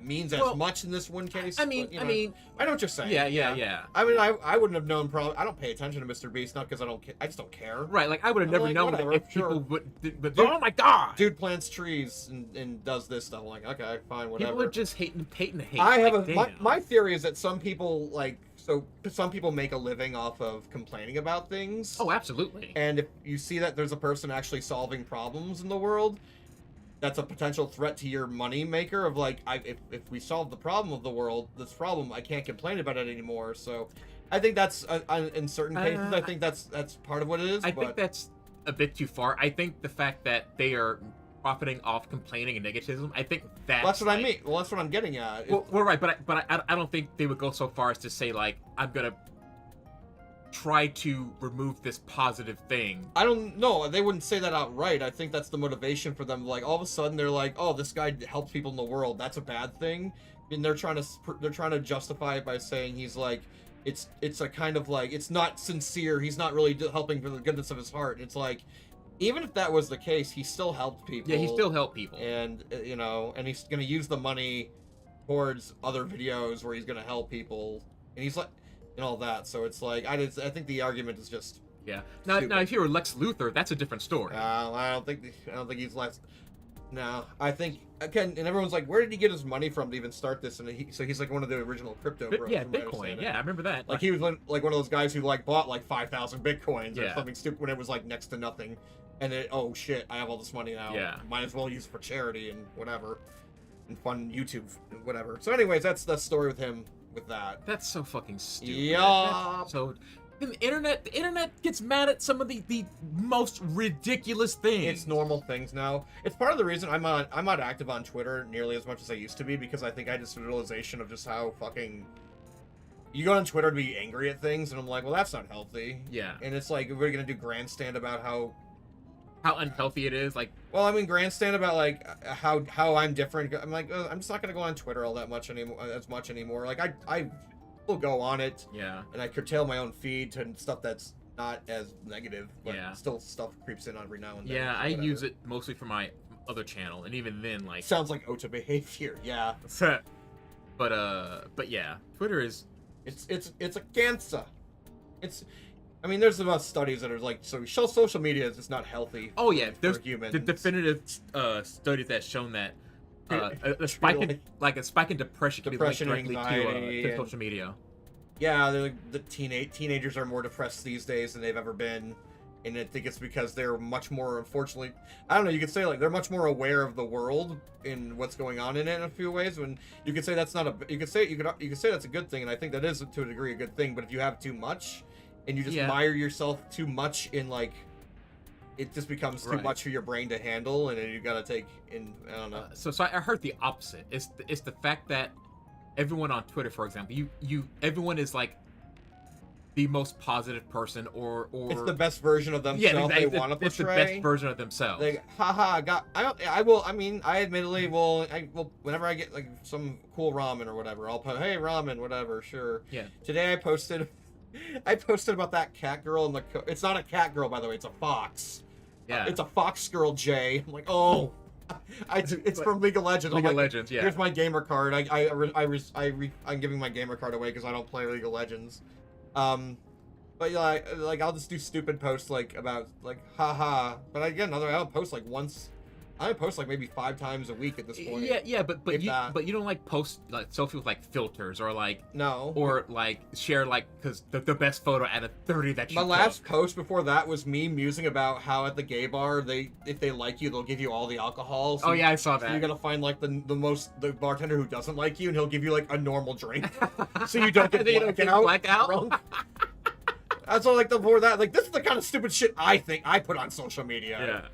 means as much in this one case. I mean, I know what you're saying. Yeah. I mean, I wouldn't have known. Probably, I don't pay attention to Mr. Beast, not because I just don't care. Right, like I would have never known whatever, if people would. But oh my god, dude plants trees and does this stuff. I'm like, okay, fine, whatever. People are just hating to hate. I have my theory is that some people some people make a living off of complaining about things. Oh, absolutely. And if you see that there's a person actually solving problems in the world, that's a potential threat to your money maker of like, if we solve the problem of the world, this problem, I can't complain about it anymore. So I think that's in certain cases, I think that's part of what it is. I think that's a bit too far. I think the fact that they are profiting off complaining and negativism. I think That's what I mean. Well, that's what I'm getting at. Well, right, but I don't think they would go so far as to say like I'm gonna try to remove this positive thing. I don't know. They wouldn't say that outright. I think that's the motivation for them. Like all of a sudden they're like, "Oh, this guy helps people in the world. That's a bad thing," and they're trying to justify it by saying he's like, it's a kind of like it's not sincere. He's not really helping for the goodness of his heart. It's like, even if that was the case, he still helped people. Yeah, he still helped people. And you know, and he's gonna use the money towards other videos where he's gonna help people, and he's like. And all that, so it's like I think the argument is just Now if you were Lex Luthor, that's a different story. I don't think he's Lex. No, I think again, and everyone's like, where did he get his money from to even start this? And he's like one of the original crypto bros. Yeah, Bitcoin. Yeah, I remember that. Like he was like one of those guys who like bought like 5,000 bitcoins or Yeah. something stupid when it was like next to nothing, and then oh shit, I have all this money now. Yeah. Might as well use it for charity and whatever, and fund YouTube and whatever. So, anyways, that's the story with him. With that, that's so fucking stupid. Yeah. So the internet gets mad at some of the most ridiculous things. It's normal things now. It's part of the reason I'm not active on Twitter nearly as much as I used to be, because I think I just had a realization of just how fucking you go on Twitter to be angry at things, and I'm like, well, that's not healthy. Yeah. And it's like we're gonna do grandstand about how unhealthy it is. Like, well, I mean, grandstand about like how I'm different. I'm like, I'm just not gonna go on Twitter all that much anymore. Like I will go on it. Yeah. And I curtail my own feed to stuff that's not as negative, but Yeah. still stuff creeps in every now and then. Yeah, I use it mostly for my other channel, and even then, like, sounds like Ota behavior. Yeah. but yeah, Twitter is it's a cancer. I mean, there's about studies that are like, so social media is just not healthy. Oh yeah, there's humans. the definitive studies that's shown that a spike in depression can be linked directly to social media. Yeah, they're like the teenagers are more depressed these days than they've ever been, and I think it's because they're much more, unfortunately, I don't know, you could say like they're much more aware of the world and what's going on in it in a few ways. When you could say that's not a, you could say that's a good thing, and I think that is to a degree a good thing. But if you have too much, and you just mire yourself too much in like, it just becomes too much for your brain to handle, and then you gotta take in. I don't know. So I heard the opposite. It's the fact that everyone on Twitter, for example, everyone is like the most positive person, or it's the best version of themselves they want to portray. It's the best version of themselves. Like, haha, I admittedly will, whenever I get like some cool ramen or whatever, I'll put, hey, ramen, whatever, sure. Yeah. Today I posted about that cat girl in the, it's not a cat girl, by the way, it's a fox. Yeah. It's a fox girl, Jay. I'm like, oh. It's from League of Legends. League of Legends, yeah. Here's my gamer card. I'm giving my gamer card away because I don't play League of Legends. But yeah, like I'll just do stupid posts like about like haha. But again, I'll post like once. I post like maybe 5 times a week at this point. Yeah, but you don't like post like selfie with like filters or like or like share like because the best photo out of 30 that you. My last post before that was me musing about how at the gay bar if they like you, they'll give you all the alcohol. So I saw that. So you're gonna find like the bartender who doesn't like you, and he'll give you like a normal drink, so you don't get blackout. That's all like before that. Like this is the kind of stupid shit I think I put on social media. Yeah.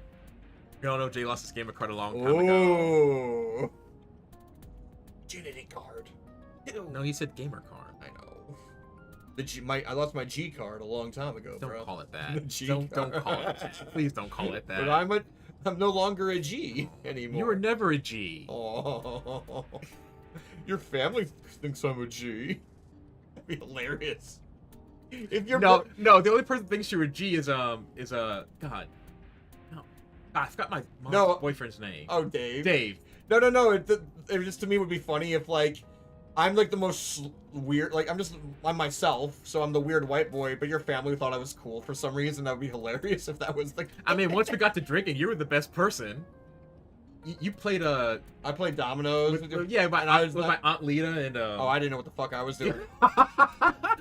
You all know Jay lost his gamer card a long time ago. Virginity card. No, he said gamer card. I know. I lost my G card a long time ago, don't bro. Don't call it that. Don't call it. Please don't call it that. But I'm no longer a G anymore. You were never a G. Oh. Your family thinks I'm a G. That'd be hilarious. If you're no, the only person that thinks you're a G is God. No, I forgot my mom's boyfriend's name. Oh, Dave. Dave. No. It just to me would be funny if like I'm like the most weird. Like I'm myself, so I'm the weird white boy. But your family thought I was cool for some reason. That would be hilarious if that was the case. I mean, once we got to drinking, you were the best person. You played I played dominoes. With my Aunt Lita and oh, I didn't know what the fuck I was doing.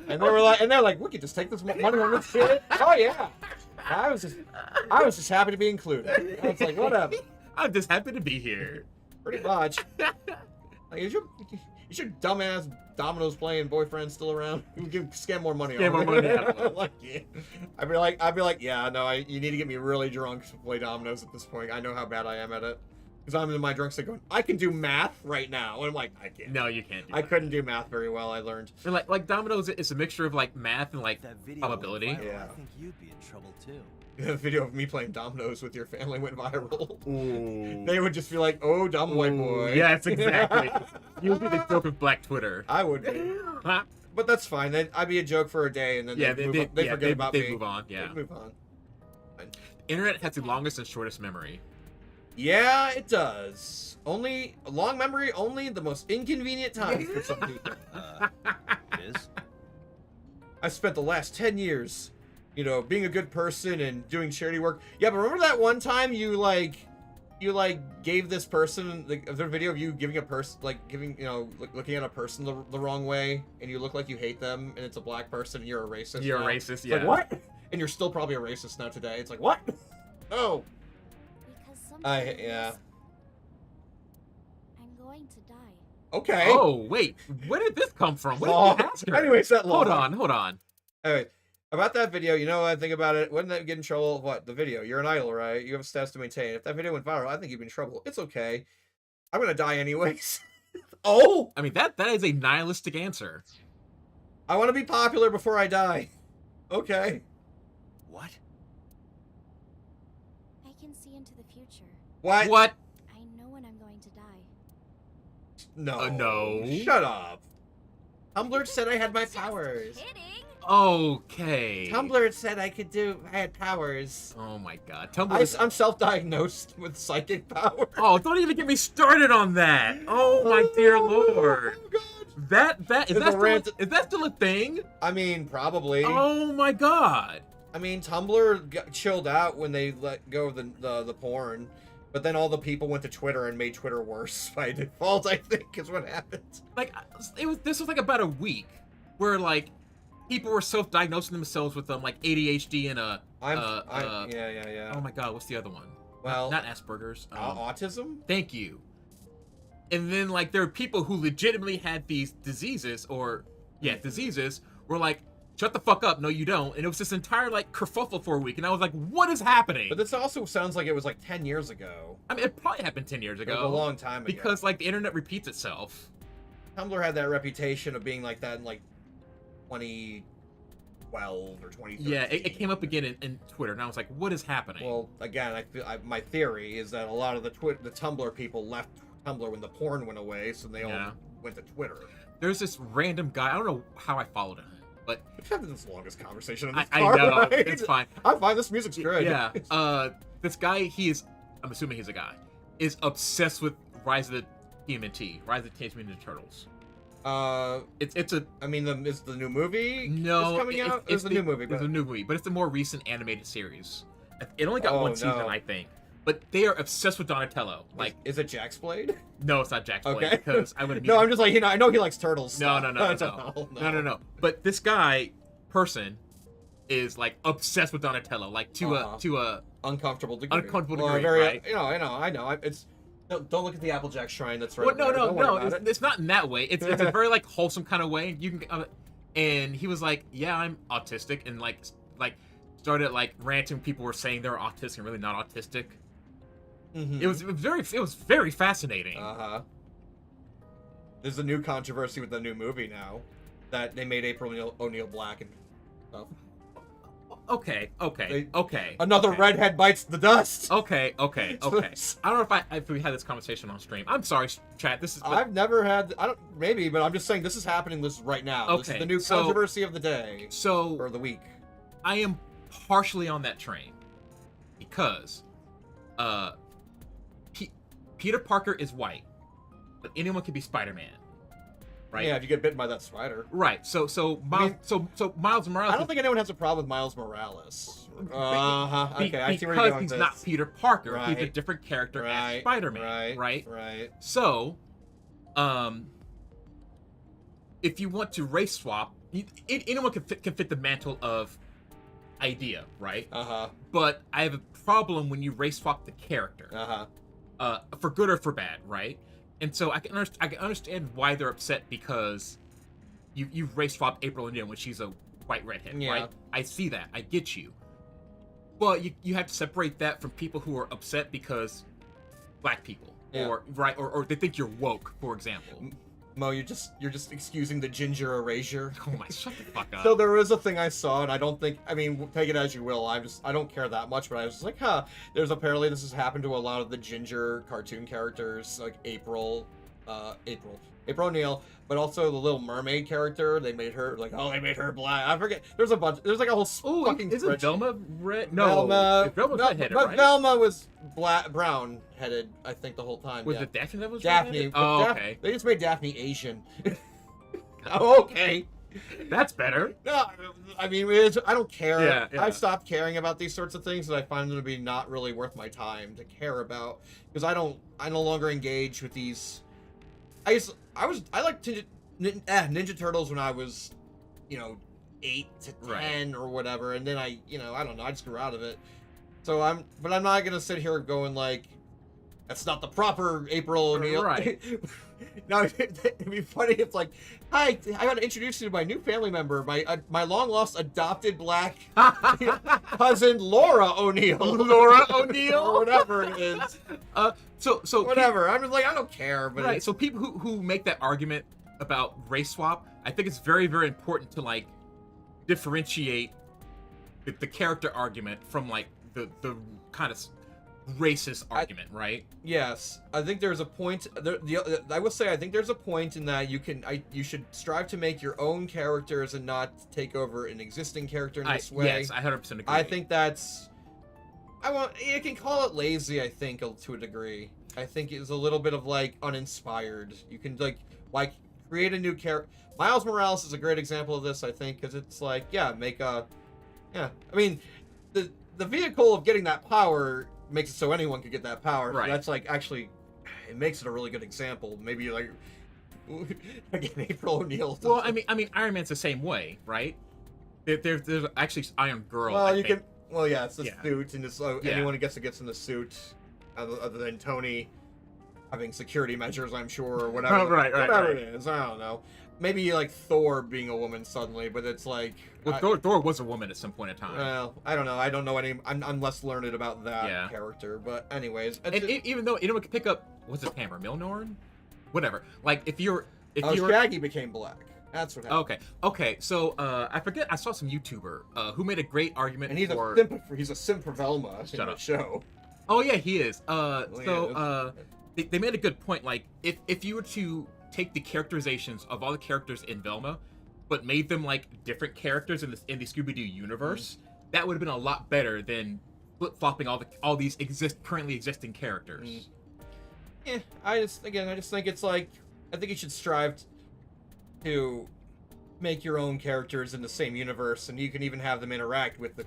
And they're like, we could just take this money from this kid. Oh yeah. I was just happy to be included. I was like, whatever. I'm just happy to be here. Pretty much. Like, is your dumbass Domino's playing boyfriend still around? You can scam more money. Scam more money out of him. Like, yeah. I'd be like, yeah, no, you need to get me really drunk to play Domino's at this point. I know how bad I am at it. Because I'm in my drunk state going, I can do math right now. And I'm like, I can't. No, you can't do I that. couldn't do math very well, I learned. And like Domino's is a mixture of like math and like That video probability. went viral, Yeah. I think you'd be in trouble too. The video of me playing Domino's with your family went viral. Ooh. They would just be like, oh, dumb white boy. Yes, exactly. You would be the joke of Black Twitter. I would be. But that's fine. I'd be a joke for a day, and then Yeah, they forget about they me. move on. Yeah. They move on. Internet has the longest and shortest memory. Yeah, it does. Only long memory, only the most inconvenient times for some people. It is? I spent the last 10 years, being a good person and doing charity work. Yeah, but remember that one time you gave this person the video of you giving a person looking at a person the wrong way, and you look like you hate them, and it's a black person, and you're a racist. You're now. a racist, It's yeah. like, what? And you're still probably a racist now today. It's like, what? Oh. Because sometimes Yeah. I'm going to die. Okay. Oh, wait. Where did this come from? What Long. did you ask her? Anyways, that long. Hold on. Anyway, about that video, what I think about it? Wouldn't that get in trouble? What? The video. You're an idol, right? You have stats to maintain. If that video went viral, I think you'd be in trouble. It's okay. I'm gonna die anyways. Oh! I mean, that is a nihilistic answer. I want to be popular before I die. Okay. What? I can see into the future. What? What? I know when I'm going to die. No. No. Shut up. Tumblr said I had my powers. Kidding. Okay. Tumblr said I had powers. Oh my god. Tumblr. I'm self-diagnosed with psychic powers. Oh, don't even get me started on that. Oh my dear lord. Oh, God. Is that still a thing? I mean, probably. Oh my god. I mean, Tumblr got chilled out when they let go of the porn, but then all the people went to Twitter and made Twitter worse by default, I think, is what happened. Like, this was like about a week where like people were self-diagnosing themselves with like ADHD and yeah. oh my god, what's the other one? Well, not Asperger's. Autism? Thank you. And then like there are people who legitimately had these diseases diseases were like, shut the fuck up, no you don't. And it was this entire like kerfuffle for a week, and I was like, what is happening? But this also sounds like it was like 10 years ago. I mean, it probably happened 10 years ago. It was a long time ago. Because like the internet repeats itself. Tumblr had that reputation of being like that in like 2012 or 2013. Yeah, it came up again in Twitter, and I was like, what is happening? Well, again, my theory is that a lot of the Tumblr people left Tumblr when the porn went away, so they all went to Twitter. There's this random guy, I don't know how I followed him, but We've had this longest conversation in this I car, know, right? it's fine. I'm fine, this music's good. Yeah, this guy, I'm assuming he's a guy, is obsessed with Rise of the TMNT, Rise of the Teenage Mutant Ninja Turtles. Is the new movie No, coming out? It's the new movie. It's a new movie, but it's the more recent animated series. It only got one season, no. I think. But they are obsessed with Donatello. Like, is it Jack's Blade? no, it's not Jack's Blade. Okay. Because I wouldn't. No, I'm just like, I know he likes turtles. No. stuff. No. But this person is like obsessed with Donatello, like to a uncomfortable degree. Right? I know. Don't look at the Applejack shrine. That's right. Well, there. Don't worry no. about it. It's not in that way. It's a very like wholesome kind of way. You can, and he was like, "Yeah, I'm autistic," and like started like ranting. People were saying they were autistic and really not autistic. Mm-hmm. It was very fascinating. There's a new controversy with the new movie now that they made April O'Neil black and stuff. Okay. Another redhead bites the dust. Okay. I don't know if we had this conversation on stream. I'm sorry, chat. I've never had. Maybe, but I'm just saying this is happening. This right now. Okay, This is the new controversy of the day. Or the week. I am partially on that train because, Peter Parker is white, but anyone can be Spider-Man. Right? Yeah, if you get bitten by that spider. Right. So Miles Morales. I don't think anyone has a problem with Miles Morales. Okay, I see where you're going because he's with not this. Peter Parker. Right. He's a different character as Spider-Man. Right. So, if you want to race swap, anyone can fit the mantle of idea, right? But I have a problem when you race swap the character. For good or for bad, right? And so I can understand why they're upset because you've race swapped April O'Neil when she's a white redhead, Yeah. right? I see that. I get you. But you have to separate that from people who are upset because black people, Yeah. or they think you're woke, for example. Mo, you're just excusing the ginger erasure. Oh my, shut the fuck up. So there was a thing I saw, and I don't think, I mean, take it as you will. I don't care that much, but I was just like, huh. There's apparently this has happened to a lot of the ginger cartoon characters, like April O'Neil, but also the Little Mermaid character. They made her they made her black. I forget. There's a bunch. There's like a whole fucking. Isn't spreadsheet. Velma red? No, Velma's redheaded, but right? Velma was brown headed. I think the whole time. Was yeah. it Daphne that was Daphne. redheaded? but Oh, Daph- okay. They just made Daphne Asian. Oh, okay. That's better. No, I mean, I don't care. Yeah, yeah. I stopped caring about these sorts of things, and I find them to be not really worth my time to care about because I no longer engage with these. I liked Ninja Turtles when I was, 8 to 10 or whatever, and then I don't know, I just grew out of it. So I'm not gonna sit here going like, that's not the proper April O'Neil. Right. No, it'd be funny if like, hi, I got to introduce you to my new family member, my long lost adopted black cousin Laura O'Neil. Laura O'Neil? Or whatever it is. So Whatever. I'm just like, I don't care. But right. So people who make that argument about race swap, I think it's very, very important to like differentiate the character argument from like the kind of racist argument, right? Yes, I think there's a point. I will say I think there's a point in that you should strive to make your own characters and not take over an existing character in this way. Yes, I 100% agree. I think that's. You can call it lazy. I think to a degree. I think it's a little bit of like uninspired. You can like create a new character. Miles Morales is a great example of this. I think because it's like I mean, the vehicle of getting that power makes it so anyone could get that power. Right. So that's like actually, it makes it a really good example. Maybe like again, April O'Neil. Well, I mean, Iron Man's the same way, right? There's actually Iron Girl. Well, I you think. can. Well, yeah, it's the Yeah. suit, and it's anyone who gets in the suit, other than Tony having security measures, I'm sure, or whatever. Right. Whatever it is, I don't know. Maybe like Thor being a woman suddenly, but it's like. Well, Thor was a woman at some point in time. Well, I don't know. I don't know any. I'm less learned about that character, but anyways. And even though anyone could pick up, what's his hammer, Milnorn, whatever. Like if you're Shaggy became black. That's what happened. Okay. So I forget. I saw some YouTuber who made a great argument. And he's a simp for Velma in the show. Oh yeah, he is. Yeah, They made a good point. Like if you were to take the characterizations of all the characters in Velma, but made them like different characters in the Scooby-Doo universe, that would have been a lot better than flip-flopping all these currently existing characters. Yeah, I just think it's like, I think you should strive to make your own characters in the same universe, and you can even have them interact with the.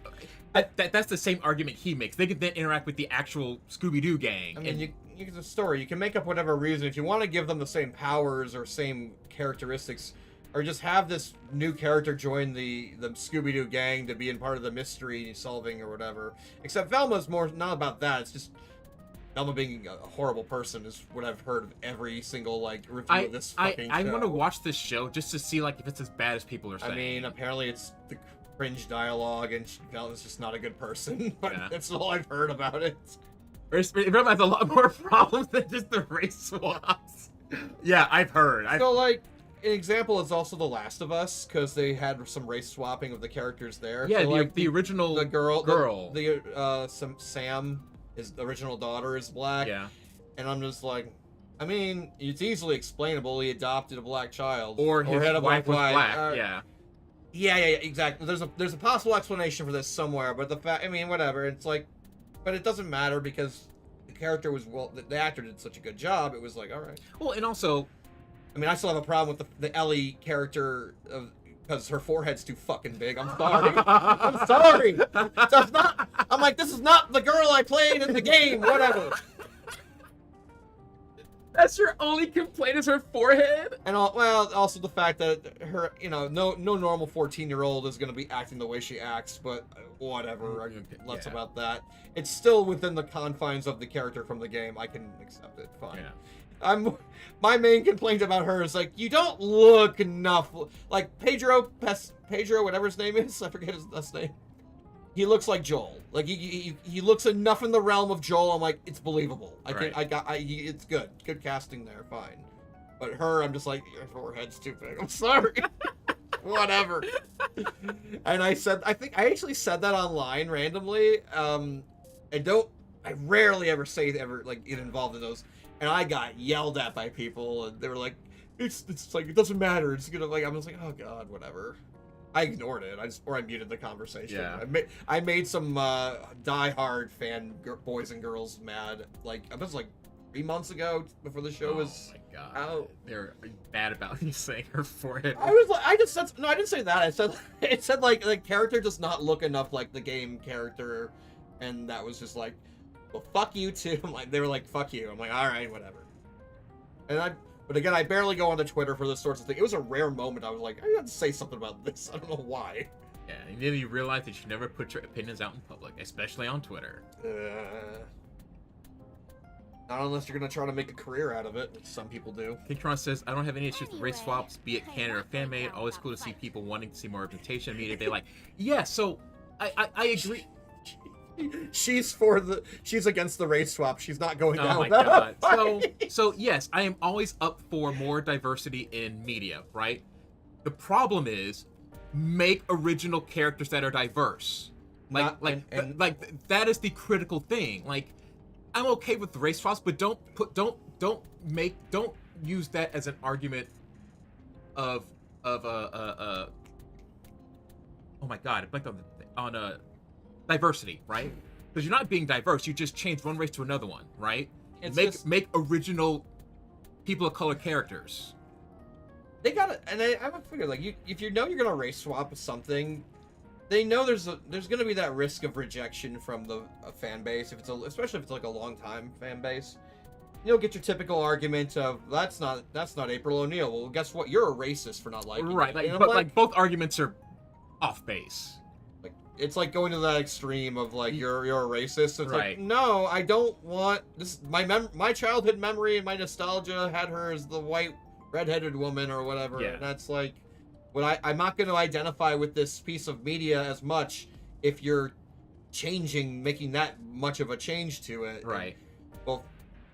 That's the same argument he makes. They could then interact with the actual Scooby-Doo gang. I mean, you get the story. You can make up whatever reason if you want to give them the same powers or same characteristics, or just have this new character join the Scooby-Doo gang to be in part of the mystery solving or whatever. Except Velma's more not about that. It's just Velma being a horrible person is what I've heard of every single like review of this fucking show. I want to watch this show just to see like if it's as bad as people are saying. I mean, apparently it's the cringe dialogue, and Velma's just not a good person. But that's all I've heard about it. Velma has a lot more problems than just the race swaps. Yeah, I've heard. So like. An example is also The Last of Us, because they had some race swapping of the characters there. Yeah, so, like, the original girl. Sam, his original daughter is black. Yeah. And I'm just like, I mean, it's easily explainable. He adopted a black child, or his had a wife was black. Yeah, exactly. There's a possible explanation for this somewhere, but I mean, whatever. It's like, but it doesn't matter because the character was the actor did such a good job. It was like, all right. Well, and also. I mean, I still have a problem with the Ellie character because her forehead's too fucking big. I'm sorry. I'm sorry. That's not. I'm like, this is not the girl I played in the game. Whatever. That's your only complaint is her forehead? And also the fact that her, no normal 14-year-old is going to be acting the way she acts, but whatever. Less about that. It's still within the confines of the character from the game. I can accept it. Fine. My main complaint about her is like, you don't look enough like Pedro, whatever his name is. I forget his last name. He looks like Joel. Like he looks enough in the realm of Joel. I'm like, it's believable. It's good. Good casting there. Fine. But her, I'm just like, your forehead's too big. I'm sorry. Whatever. And I actually said that online randomly. I rarely ever get involved in those. And I got yelled at by people, and they were like, it's like, it doesn't matter. It's gonna, like, I was like, oh god, whatever. I ignored it. I muted the conversation. Yeah. I made some diehard boys and girls mad. Like, it was like 3 months ago before the show was out. They're bad about you saying her forehead. I was like, I didn't say that. I said it said like the character does not look enough like the game character, and that was just like, well, fuck you too. Like, they were like, fuck you. I'm like, all right, whatever. But again, I barely go onto Twitter for this sorts of thing. It was a rare moment. I was like, I have to say something about this. I don't know why. Yeah, and then you realize that you should never put your opinions out in public, especially on Twitter. Not unless you're gonna try to make a career out of it, which some people do. Kingtron says, I don't have any issues with race swaps, be it canon or fan-made. Always cool to see people wanting to see more representation in media they like. Yeah, so I agree. She's against the race swap. She's not going down. Oh my god. So yes, I am always up for more diversity in media, right? The problem is, make original characters that are diverse. That is the critical thing. Like, I'm okay with the race swaps, but don't use that as an argument of oh my god, I blanked on diversity, right? Because you're not being diverse, you just change one race to another one, right? Make original people of color characters. They gotta, and I would figure, like, if you know you're gonna race swap something, they know there's gonna be that risk of rejection from a fan base, especially if it's like a long time fan base. You'll get your typical argument of that's not April O'Neil. Well, guess what? You're a racist for not liking right, it. Like both arguments are off base. Like, it's like going to that extreme of like you're a racist. It's right. like, no, I don't want this. My childhood memory and my nostalgia had her as the white redheaded woman or whatever. Yeah. And that's like, I'm not going to identify with this piece of media as much if you're making that much of a change to it. Right.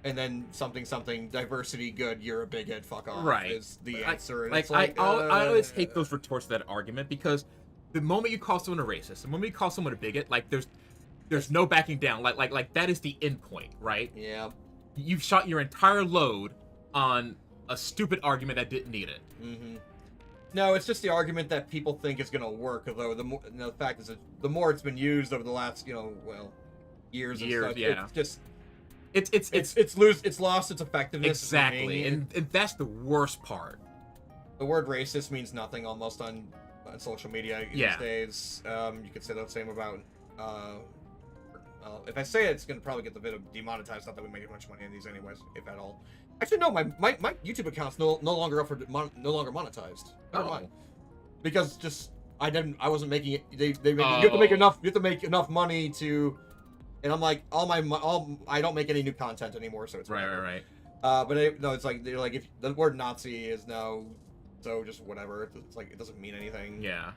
And then something diversity good, you're a bigot, fuck off. Right. Is the answer. And I always hate those retorts to that argument, because the moment you call someone a racist, the moment you call someone a bigot, like there's no backing down. Like that is the end point, right? Yeah. You've shot your entire load on a stupid argument that didn't need it. Mm-hmm. No, it's just the argument that people think is going to work. Although the fact is that the more it's been used over the last, years and stuff, yeah. it's just it's lost its effectiveness. Exactly, and that's the worst part. The word racist means nothing almost on social media these days. You could say the same about. If I say it, it's going to probably get the video demonetized. Not that we make much money in these, anyways, if at all. Actually, no. My YouTube account's no longer up for no longer monetized. Never mind. Because just I wasn't making it. You have to make enough. You have to make enough money to. And I'm like, I don't make any new content anymore, so it's right. It's like they're like, if the word Nazi is now, so just whatever. It's like it doesn't mean anything. Yeah.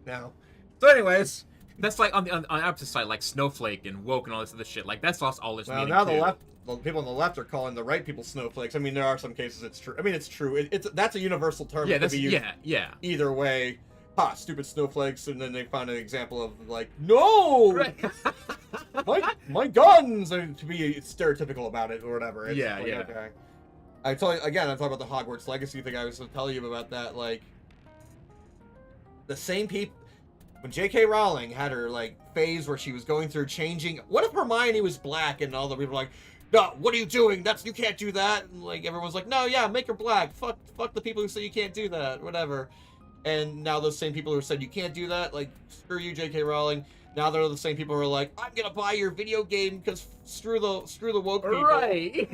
Now, so anyways, that's like on the opposite side, like snowflake and woke and all this other shit. Like that's lost all its meaning. Now too. the people on the left are calling the right people snowflakes. I mean, there are some cases it's true. I mean, it's true. That's a universal term. Yeah, that can be used either way. Stupid snowflakes, and then they found an example of like, no, right. my guns, and to be stereotypical about it or whatever. It's yeah. Okay. I'm talking about the Hogwarts Legacy thing. I was going to tell you about that. Like, the same people, when J.K. Rowling had her like phase where she was going through changing. What if Hermione was black and all the people were like, no, what are you doing? You can't do that. And like everyone's like, no, yeah, make her black. Fuck the people who say you can't do that. Whatever. And now those same people who said you can't do that, like, screw you, J.K. Rowling. Now they're the same people who are like, I'm gonna buy your video game because screw the woke people. Right.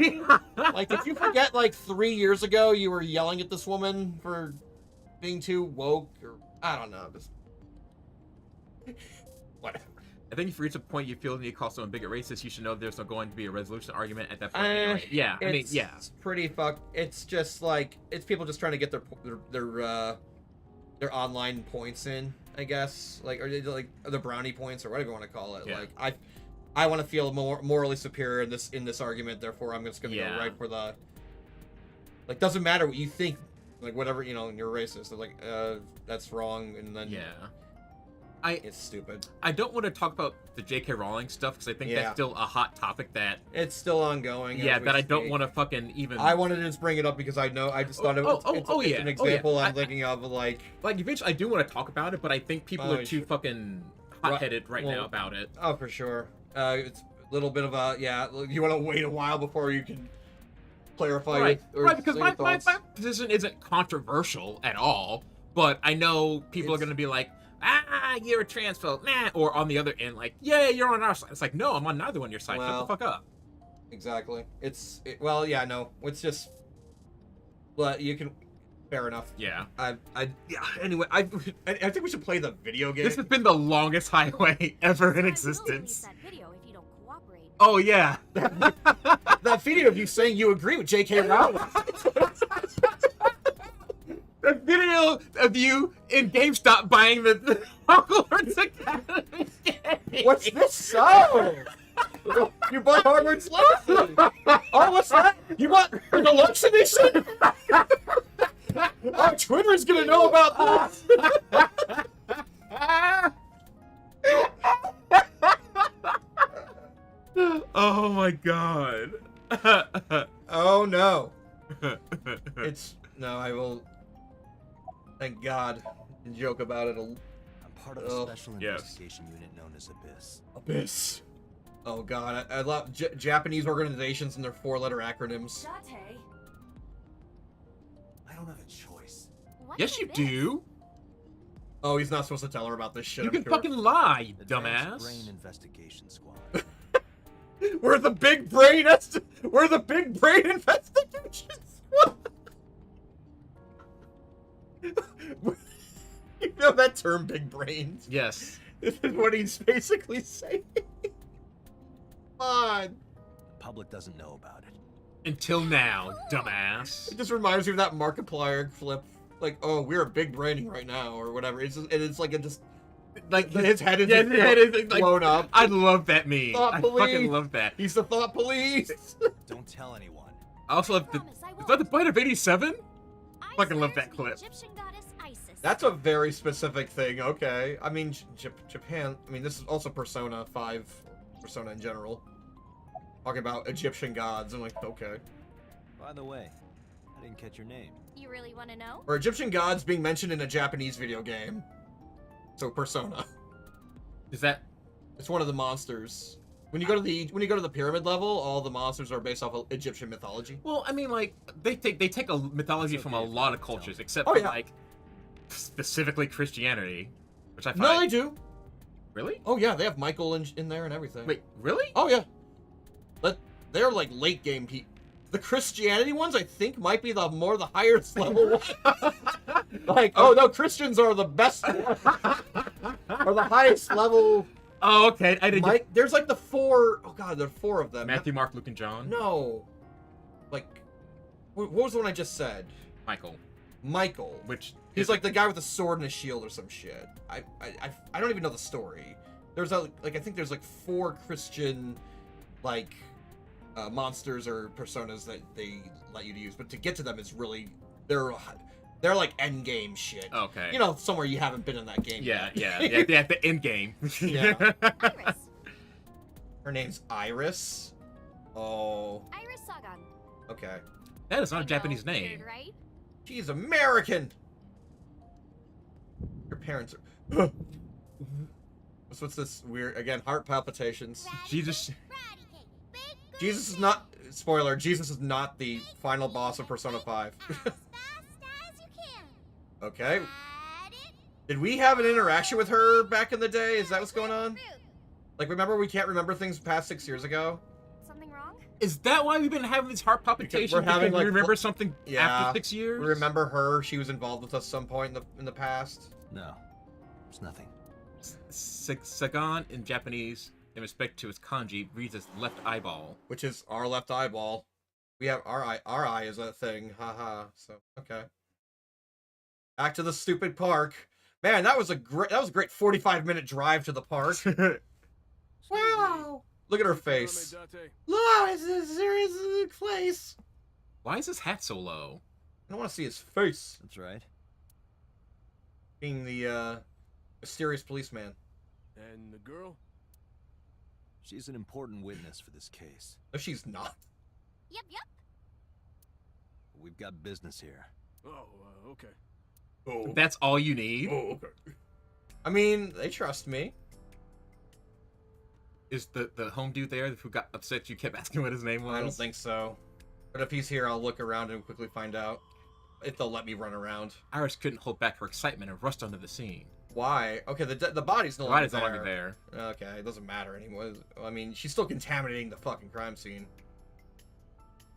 Like, did you forget, like, 3 years ago you were yelling at this woman for being too woke? Or I don't know. Just whatever. I think if you reach a point you feel you need to call someone bigot racist, you should know there's not going to be a resolution argument at that point. Anyway. Yeah, I mean, yeah. It's pretty it's just like, it's people just trying to get their online points in, I guess. Like, or like the brownie points or whatever you want to call it. Yeah. Like, I want to feel more morally superior in this argument, therefore I'm just gonna go right for the, like, doesn't matter what you think, like, whatever, you know, you're racist. They're like, that's wrong, and then it's stupid. I don't want to talk about the J.K. Rowling stuff because I think that's still a hot topic that it's still ongoing. Yeah, that I don't want to fucking even. I wanted to just bring it up because I just thought it's an example I'm thinking of, like eventually I do want to talk about it, but I think people are too fucking hot-headed right now about it. Oh, for sure. It's a little bit of a you want to wait a while before you can clarify right, it, right? Because my position isn't controversial at all, but I know people are going to be like, you're a transphobe, nah. Or on the other end, like, yeah, you're on our side. It's like, no, I'm on neither one of your side. Shut the fuck up. Exactly. It's just, but you can, fair enough. Yeah. Anyway, I think we should play the video game. This has been the longest highway ever in existence. That video if you don't cooperate. Oh yeah. That video of you saying you agree with J.K. Rowling. The video of you in GameStop buying the Hogwarts Academy game. What's this song? You bought Hogwarts Legacy. Oh, what's that? You bought the deluxe edition? Our Twitter's gonna know about this. Oh my god. Oh no. I will. Thank God. And joke about it. I'm part of a special investigation unit known as Abyss. Abyss. Oh God, I love Japanese organizations and their 4-letter acronyms. Date. I don't have a choice. What Yes, is you this? do. Oh, he's not supposed to tell her about this shit. You I'm can sure. fucking lie, you Advanced dumbass. Brain Investigation Squad. We're the big brain. We're the big brain investigation squad. You know that term, big brains? Yes. This is what he's basically saying. Come on. The public doesn't know about it. Until now, dumbass. It just reminds me of that Markiplier flip. Like, oh, we're a big braining right now, or whatever. It's just, it's like his head is blown up. I love that meme. Thought I police. fucking love that. He's the thought police. Don't tell anyone. I also love the. Is that the bite of 87? I Fucking love swear that to the clip. Egyptian goddess Isis. That's a very specific thing. Okay, I mean Japan. I mean, this is also Persona 5, Persona in general. Talking about Egyptian gods. I'm like, okay. By the way, I didn't catch your name. You really want to know? Or Egyptian gods being mentioned in a Japanese video game. So Persona. Is that? It's one of the monsters. When you go to the pyramid level, all the monsters are based off of Egyptian mythology. Well, I mean, like they take a mythology from a lot of cultures, except Oh, for yeah. like specifically Christianity, which I find. No, they do. Really? Oh yeah, they have Michael in there and everything. Wait, really? Oh yeah. But they're like late game people. The Christianity ones, I think, might be the highest level one. Like, oh no, Christians are the best, or the highest level. Oh, okay. I didn't. There's like the 4. Oh god, there are 4 of them. Matthew, Mark, Luke, and John. No. Like, what was the one I just said? Michael. Which He's like the guy with a sword and a shield or some shit. I don't even know the story. There's I think there's like 4 Christian like monsters or personas that they let you to use, but to get to them is really they're like end game shit. Okay. You know, somewhere you haven't been in that game. Yeah, yet. yeah, the end game. Yeah. Iris. Her name's Iris. Oh. Iris Sagan. Okay. That is not a I know, Japanese name. weird, right? She's American. Your parents are. What's this weird again? Heart palpitations. Jesus. Jesus is not. Spoiler. Jesus is not the final boss of Persona 5. Okay. Did we have an interaction with her back in the day? Is that what's going on? Like, remember we can't remember things past 6 years ago? Something wrong? Is that why we've been having these heart palpitations? We're having, because like, we remember something Yeah. after 6 years? We remember her. She was involved with us some point in the past. No, there's nothing. Sagan in Japanese, in respect to its kanji, reads as left eyeball. Which is our left eyeball. We have our eye is a thing. Haha. So okay. Back to the stupid park. Man, that was a great 45-minute drive to the park. Wow. Look at her face. Look, it's a serious place. Why is his hat so low? I don't want to see his face. That's right. Being the mysterious policeman. And the girl? She's an important witness for this case. No, she's not. Yep, yep. We've got business here. Oh, okay. Oh. That's all you need? Oh, okay. I mean, they trust me. Is the home dude there who got upset you kept asking what his name was? I don't think so. But if he's here, I'll look around and quickly find out. If they'll let me run around. Iris couldn't hold back her excitement and rushed onto the scene. Why? Okay, the body's no The longer body's no longer there. Okay, it doesn't matter anymore. I mean, she's still contaminating the fucking crime scene.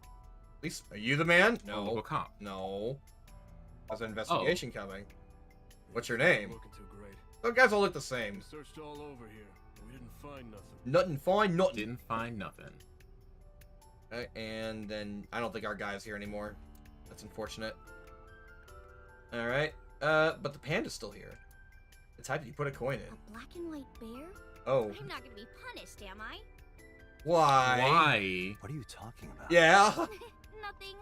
At least, are you the man? No. No. Local cop. No. There's an investigation coming. What's your name? Looking too great. Those guys all look the same. We searched all over here, but we didn't find nothing. Nothing fine, nothing. Didn't find nothing. Okay, and then I don't think our guy's here anymore. That's unfortunate. Alright. But the panda's still here. The type that you put a coin in. A black and white bear? Oh. I'm not gonna be punished, am I? Why? Why? What are you talking about? Yeah. Nothing.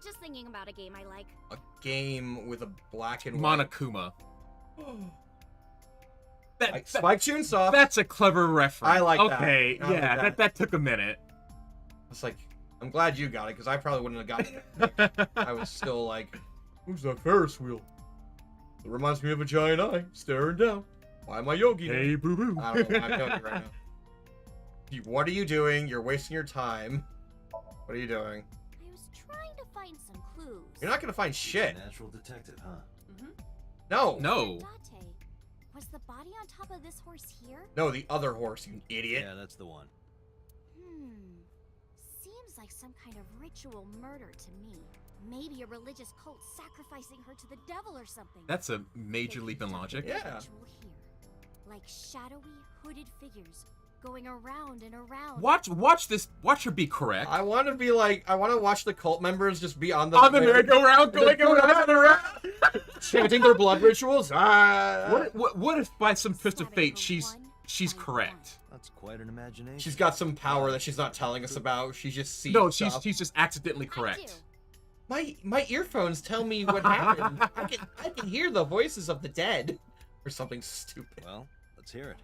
Just thinking about a game I like. A game with a black and white. Monokuma. Spike Chunsoft. That's a clever reference. I like that. Okay, I like yeah, that. that took a minute. It's like, I'm glad you got it, because I probably wouldn't have gotten it. I was still like, who's that Ferris wheel? It reminds me of a giant eye, staring down. Why am I Yogi? Hey, boo-boo. I don't know why I'm Yogi right now. What are you doing? You're wasting your time. What are you doing? I was trying to find some clues. You're not gonna find shit. Natural detective, huh? No. No. Date. Was the body on top of this horse here? No, the other horse, you idiot. Yeah, that's the one. Seems like some kind of ritual murder to me. Maybe a religious cult sacrificing her to the devil or something. That's a major leap in logic. Yeah. Ritual here. Like shadowy, hooded figures going around and around. Watch this. Watch her be correct. I want to be like, I want to watch the cult members just be on the merry-go-round, going around and around, chanting their blood rituals. What if by some twist of fate she's correct? That's quite an imagination. She's got some power that she's not telling us about. She just sees. No, stuff. she's just accidentally I correct. My earphones tell me what happened. I can hear the voices of the dead, or something stupid. Well, let's hear it.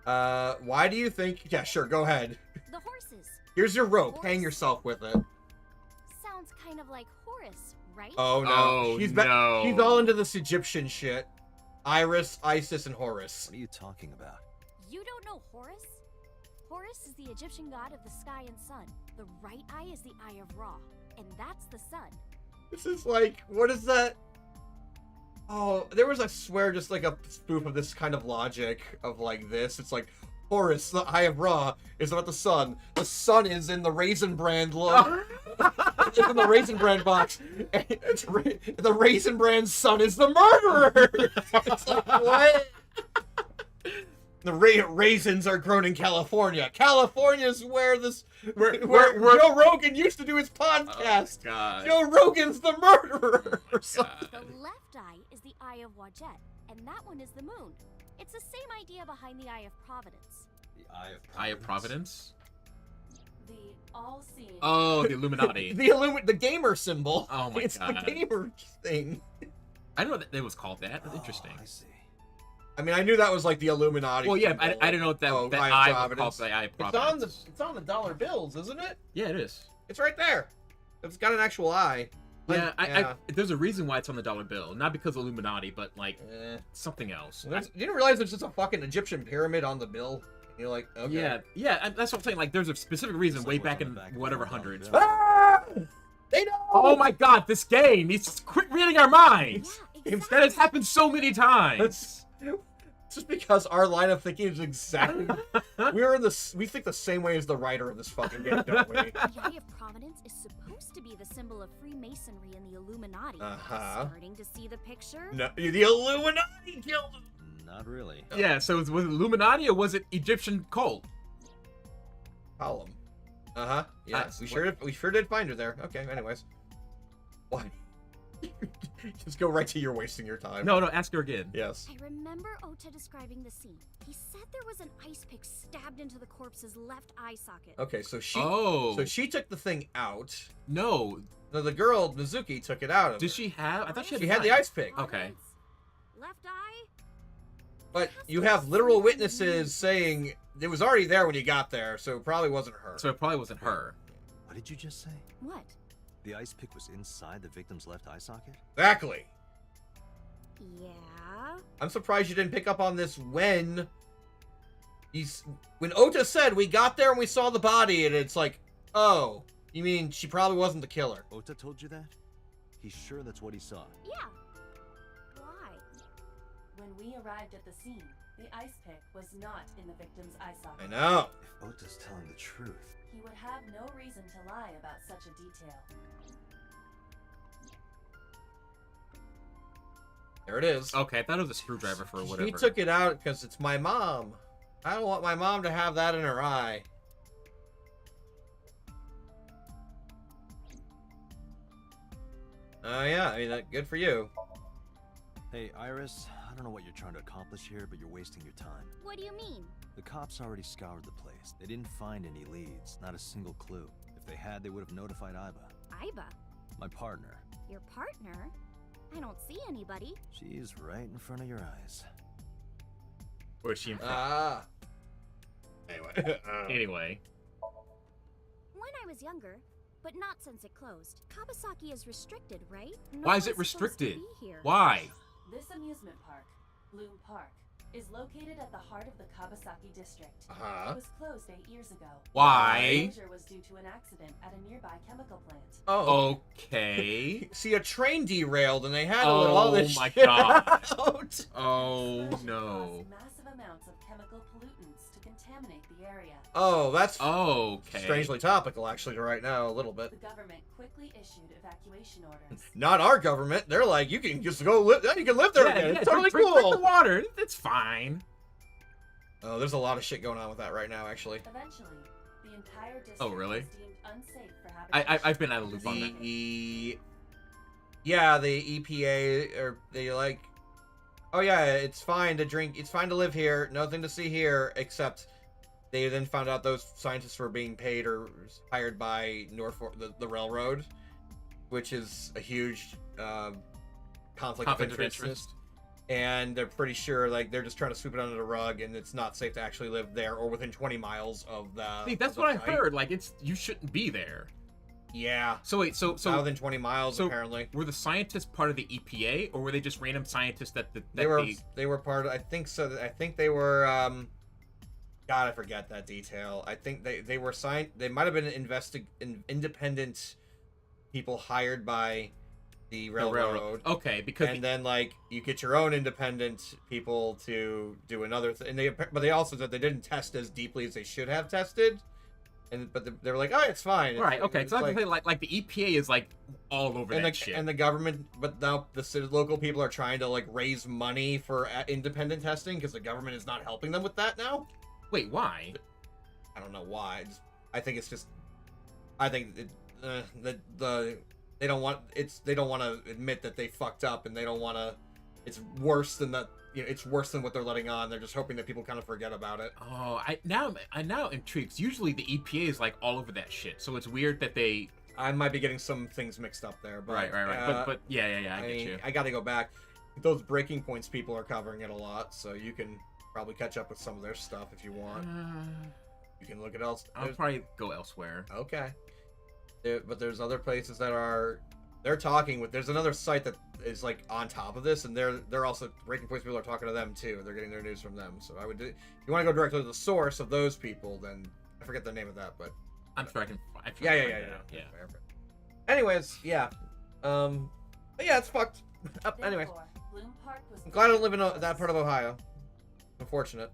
Why do you think? Yeah, sure. Go ahead. The horses. Here's your rope. Hang yourself with it. Sounds kind of like Horus, right? Oh no. Oh, She's no. She's all into this Egyptian shit. Iris, Isis, and Horus. What are you talking about? You don't know Horus? Horus is the Egyptian god of the sky and sun. The right eye is the eye of Ra, and that's the sun. This is like, what is that? Oh, there was, I swear, just like a spoof of this kind of logic of like this. It's like, Horus, the Eye of Ra, is about the sun. The sun is in the Raisin Bran look. It's in the Raisin Bran box. And the Raisin Bran sun is the murderer. It's like, what? The raisins are grown in California. California's where Joe Rogan used to do his podcast. Oh, God. Joe Rogan's the murderer. Oh, Or something. The left eye is the eye of Wajet, and that one is the moon. It's the same idea behind the eye of Providence. The Eye of Providence. Eye of Providence? The all-seeing. Oh, the Illuminati. the gamer symbol. Oh my it's God. the gamer thing. I didn't know that it was called that. That's Oh, interesting. I see. I mean, I knew that was like the Illuminati. Well, yeah, symbol. I didn't know what that, Oh, that Eye of eye was Providence. called the Eye of Providence. It's on the dollar bills, isn't it? Yeah, it is. It's right there. It's got an actual eye. Yeah, Like, there's a reason why it's on the dollar bill. Not because of Illuminati, but like Eh. something else. You didn't realize there's just a fucking Egyptian pyramid on the bill? And you're like, okay. Yeah, that's what I'm saying. Like, there's a specific reason It's way like back what's on in the back of whatever the dollar hundreds. bill. Ah! They know! Oh my God, this game! He's quit reading our minds. Yeah, That has happened so many times. It's just because our line of thinking is exactly. We think the same way as the writer of this fucking game, don't we? The Eye of Providence is supposed to be the symbol of Freemasonry and the Illuminati. Uh-huh. Starting to see the picture? No, the Illuminati killed him. Not really. Yeah, so was it Illuminati or was it Egyptian cult? Column. Uh-huh. Yeah, That's we sure did find her there. Okay, anyways. Why? Just go right to you're wasting your time. No, ask her again. Yes. I remember Ota describing the scene. He said there was an ice pick stabbed into the corpse's left eye socket. Okay, so she Oh. so she took the thing out. No. No, the girl, Mizuki, took it out of Did her. she have? I thought she had. She had the ice pick. Okay. Left eye? But you have literal witnesses saying it was already there when you got there, so it probably wasn't her. So it probably wasn't her. What did you just say? What? The ice pick was inside the victim's left eye socket? Exactly. Yeah. I'm surprised you didn't pick up on this when Ota said we got there and we saw the body, and it's like, oh, you mean she probably wasn't the killer? Ota told you that? He's sure that's what he saw. Yeah. Why? When we arrived at the scene, the ice pick was not in the victim's eye socket. I know. If Ota's telling the truth. He would have no reason to lie about such a detail. There it is. Okay, I thought it was a screwdriver for whatever. She took it out because it's my mom. I don't want my mom to have that in her eye. Oh yeah, I mean, good for you. Hey, Iris, I don't know what you're trying to accomplish here, but you're wasting your time. What do you mean? The cops already scoured the place. They didn't find any leads, not a single clue. If they had, they would have notified Iba. Iba? My partner. Your partner? I don't see anybody. She's right in front of your eyes. Where's she in front? Ah. Anyway. Anyway. When I was younger, but not since it closed. Kabasaki is restricted, right? No Why is one's it restricted? supposed to be here. Why? This amusement park, Bloom Park, is located at the heart of the Kabasaki district. Uh-huh. It was closed 8 years ago. Why? The closure was due to an accident at a nearby chemical plant. Oh. Okay. See, a train derailed and they had to let Oh all this my shit God. out. Oh Explosion no. caused massive amounts of chemical pollutants to contaminate the area. Oh, that's Okay. strangely topical, actually, right now, a little bit. The government quickly issued evacuation orders. Not our government. They're like, you can just go live. You can live there again. It's totally drink cool. the water. It's fine. Oh, there's a lot of shit going on with that right now, actually. Eventually, the entire district Oh, really? was deemed unsafe for habitation. I've been out of the loop on that. Yeah, the EPA, or they like, oh yeah, it's fine to drink, it's fine to live here, nothing to see here, except they then found out those scientists were being paid or hired by Norfolk, the railroad, which is a huge conflict of interest. And they're pretty sure, like, they're just trying to sweep it under the rug, and it's not safe to actually live there or within 20 miles of the. See, that's what I heard. Like, you shouldn't be there. Yeah. So wait, so Not within 20 miles, so apparently. were the scientists part of the EPA, or were they just random scientists that They were part of, I think so. I think they were. God, I forget that detail. I think they were they might have been independent people hired by the railroad. Okay, because and then like you get your own independent people to do another thing. And but they also said they didn't test as deeply as they should have tested. But they were like, oh, it's fine. Right. Okay. It's So like the EPA is like all over that shit. And the government, but now the local people are trying to like raise money for independent testing because the government is not helping them with that now. Wait, why? I don't know why. I think it's just. I think they don't want to admit that they fucked up, and they don't want to. It's worse than that. You know, it's worse than what they're letting on. They're just hoping that people kind of forget about it. Oh, I'm now intrigued. Usually the EPA is like all over that shit, so it's weird that they. I might be getting some things mixed up there, but Right. But yeah, I get you. I got to go back. Those breaking points people are covering it a lot, so you can probably catch up with some of their stuff if you want. You can look at else. I'll probably go elsewhere. Okay. But there's other places that are. They're talking with. There's another site that is like on top of this, and they're also breaking points. People are talking to them too. They're getting their news from them. So I would. If you want to go directly to the source of those people, then I forget the name of that, but. I'm sure I can. Yeah. Anyways, yeah. But yeah, it's fucked. Anyways, Therefore, Bloom Park was I'm glad I don't live in that part of Ohio. Unfortunate.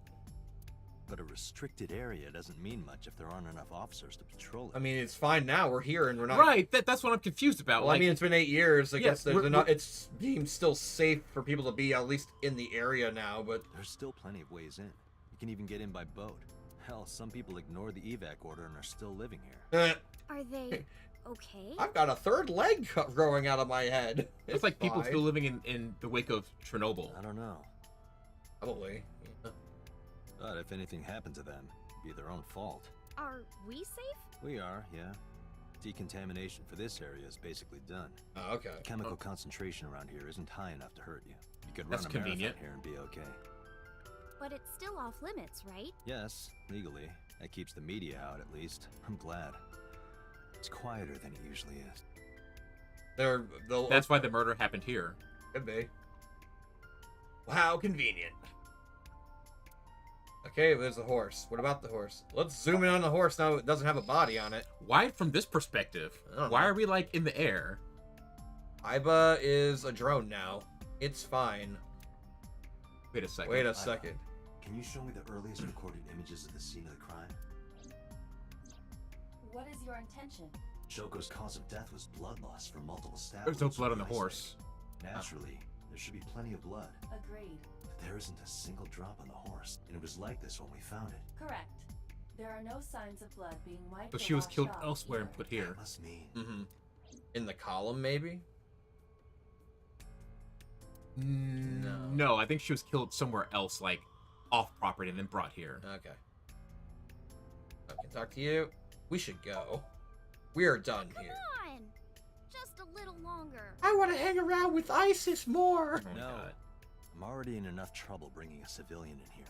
But a restricted area doesn't mean much if there aren't enough officers to patrol it. I mean, it's fine now. We're here and we're not. Right. That's what I'm confused about. Well, like, I mean, it's been 8 years. I guess we're- it's deemed still safe for people to be at least in the area now, but There's still plenty of ways in. You can even get in by boat. Hell, some people ignore the evac order and are still living here. Are they okay? I've got a third leg growing out of my head. it's like people fine. still living in the wake of Chernobyl. I don't know. Probably. But if anything happened to them, it'd be their own fault. Are we safe? We are, yeah. Decontamination for this area is basically done. Oh, okay. The chemical concentration around here isn't high enough to hurt you. You could That's run a convenient. marathon here and be okay. But it's still off limits, right? Yes, legally. That keeps the media out at least. I'm glad. It's quieter than it usually is. That's why the murder happened here. Could be. How convenient. Okay, there's the horse. What about the horse? Let's zoom in on the horse now. It doesn't have a body on it. Why from this perspective? I don't Why know. are we like in the air? Iba is a drone now. It's fine. Wait a second. Wait a second. Can you show me the earliest recorded images of the scene of the crime? What is your intention? Shoko's cause of death was blood loss from multiple stab There's no wounds blood on from the the ice horse. pick. Naturally, there should be plenty of blood. Agreed. But there isn't a single drop on the horse, and it was like this when we found it. Correct. There are no signs of blood being wiped. But or she was washed killed off elsewhere and either. put here. That must mean Mm-hmm. In the column, maybe? No, I think she was killed somewhere else, like off property, and then brought here. Okay. I can talk to you. We should go. We are done here. Come on! Just a little longer. I want to hang around with ISIS more. Oh my No. God. I'm already in enough trouble bringing a civilian in here.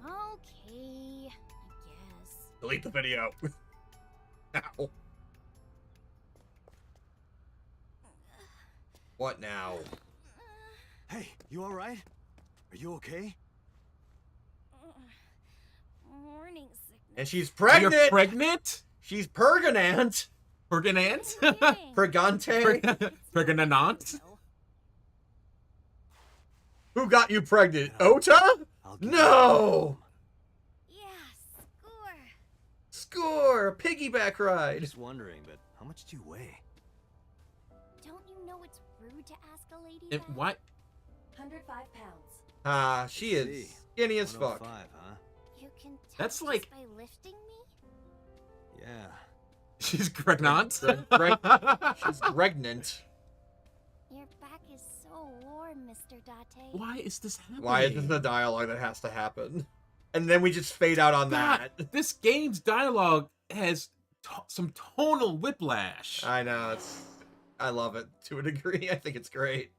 Okay, I guess. Delete the video. Ow. What now? Hey, you alright? Are you okay? Morning sickness. And she's You're pregnant. pregnant? She's Pergonant. Pregnant? Pregante. Pregnant? Who got you pregnant? Ota? I'll get No. Yeah, score. Score. A piggyback ride. Just wondering, but how much do you weigh? Don't you know it's rude to ask a lady And that? what? 105 pounds. Ah, she Let's is see. skinny as fuck. 105, huh? You can tell That's just like- by lifting me? Yeah. She's pregnant? She's pregnant. Your back is so warm, Mr. Date. Why is this happening? Why is this the dialogue that has to happen? And then we just fade out on God, that. this game's dialogue has some tonal whiplash. I know. I love it to a degree. I think it's great.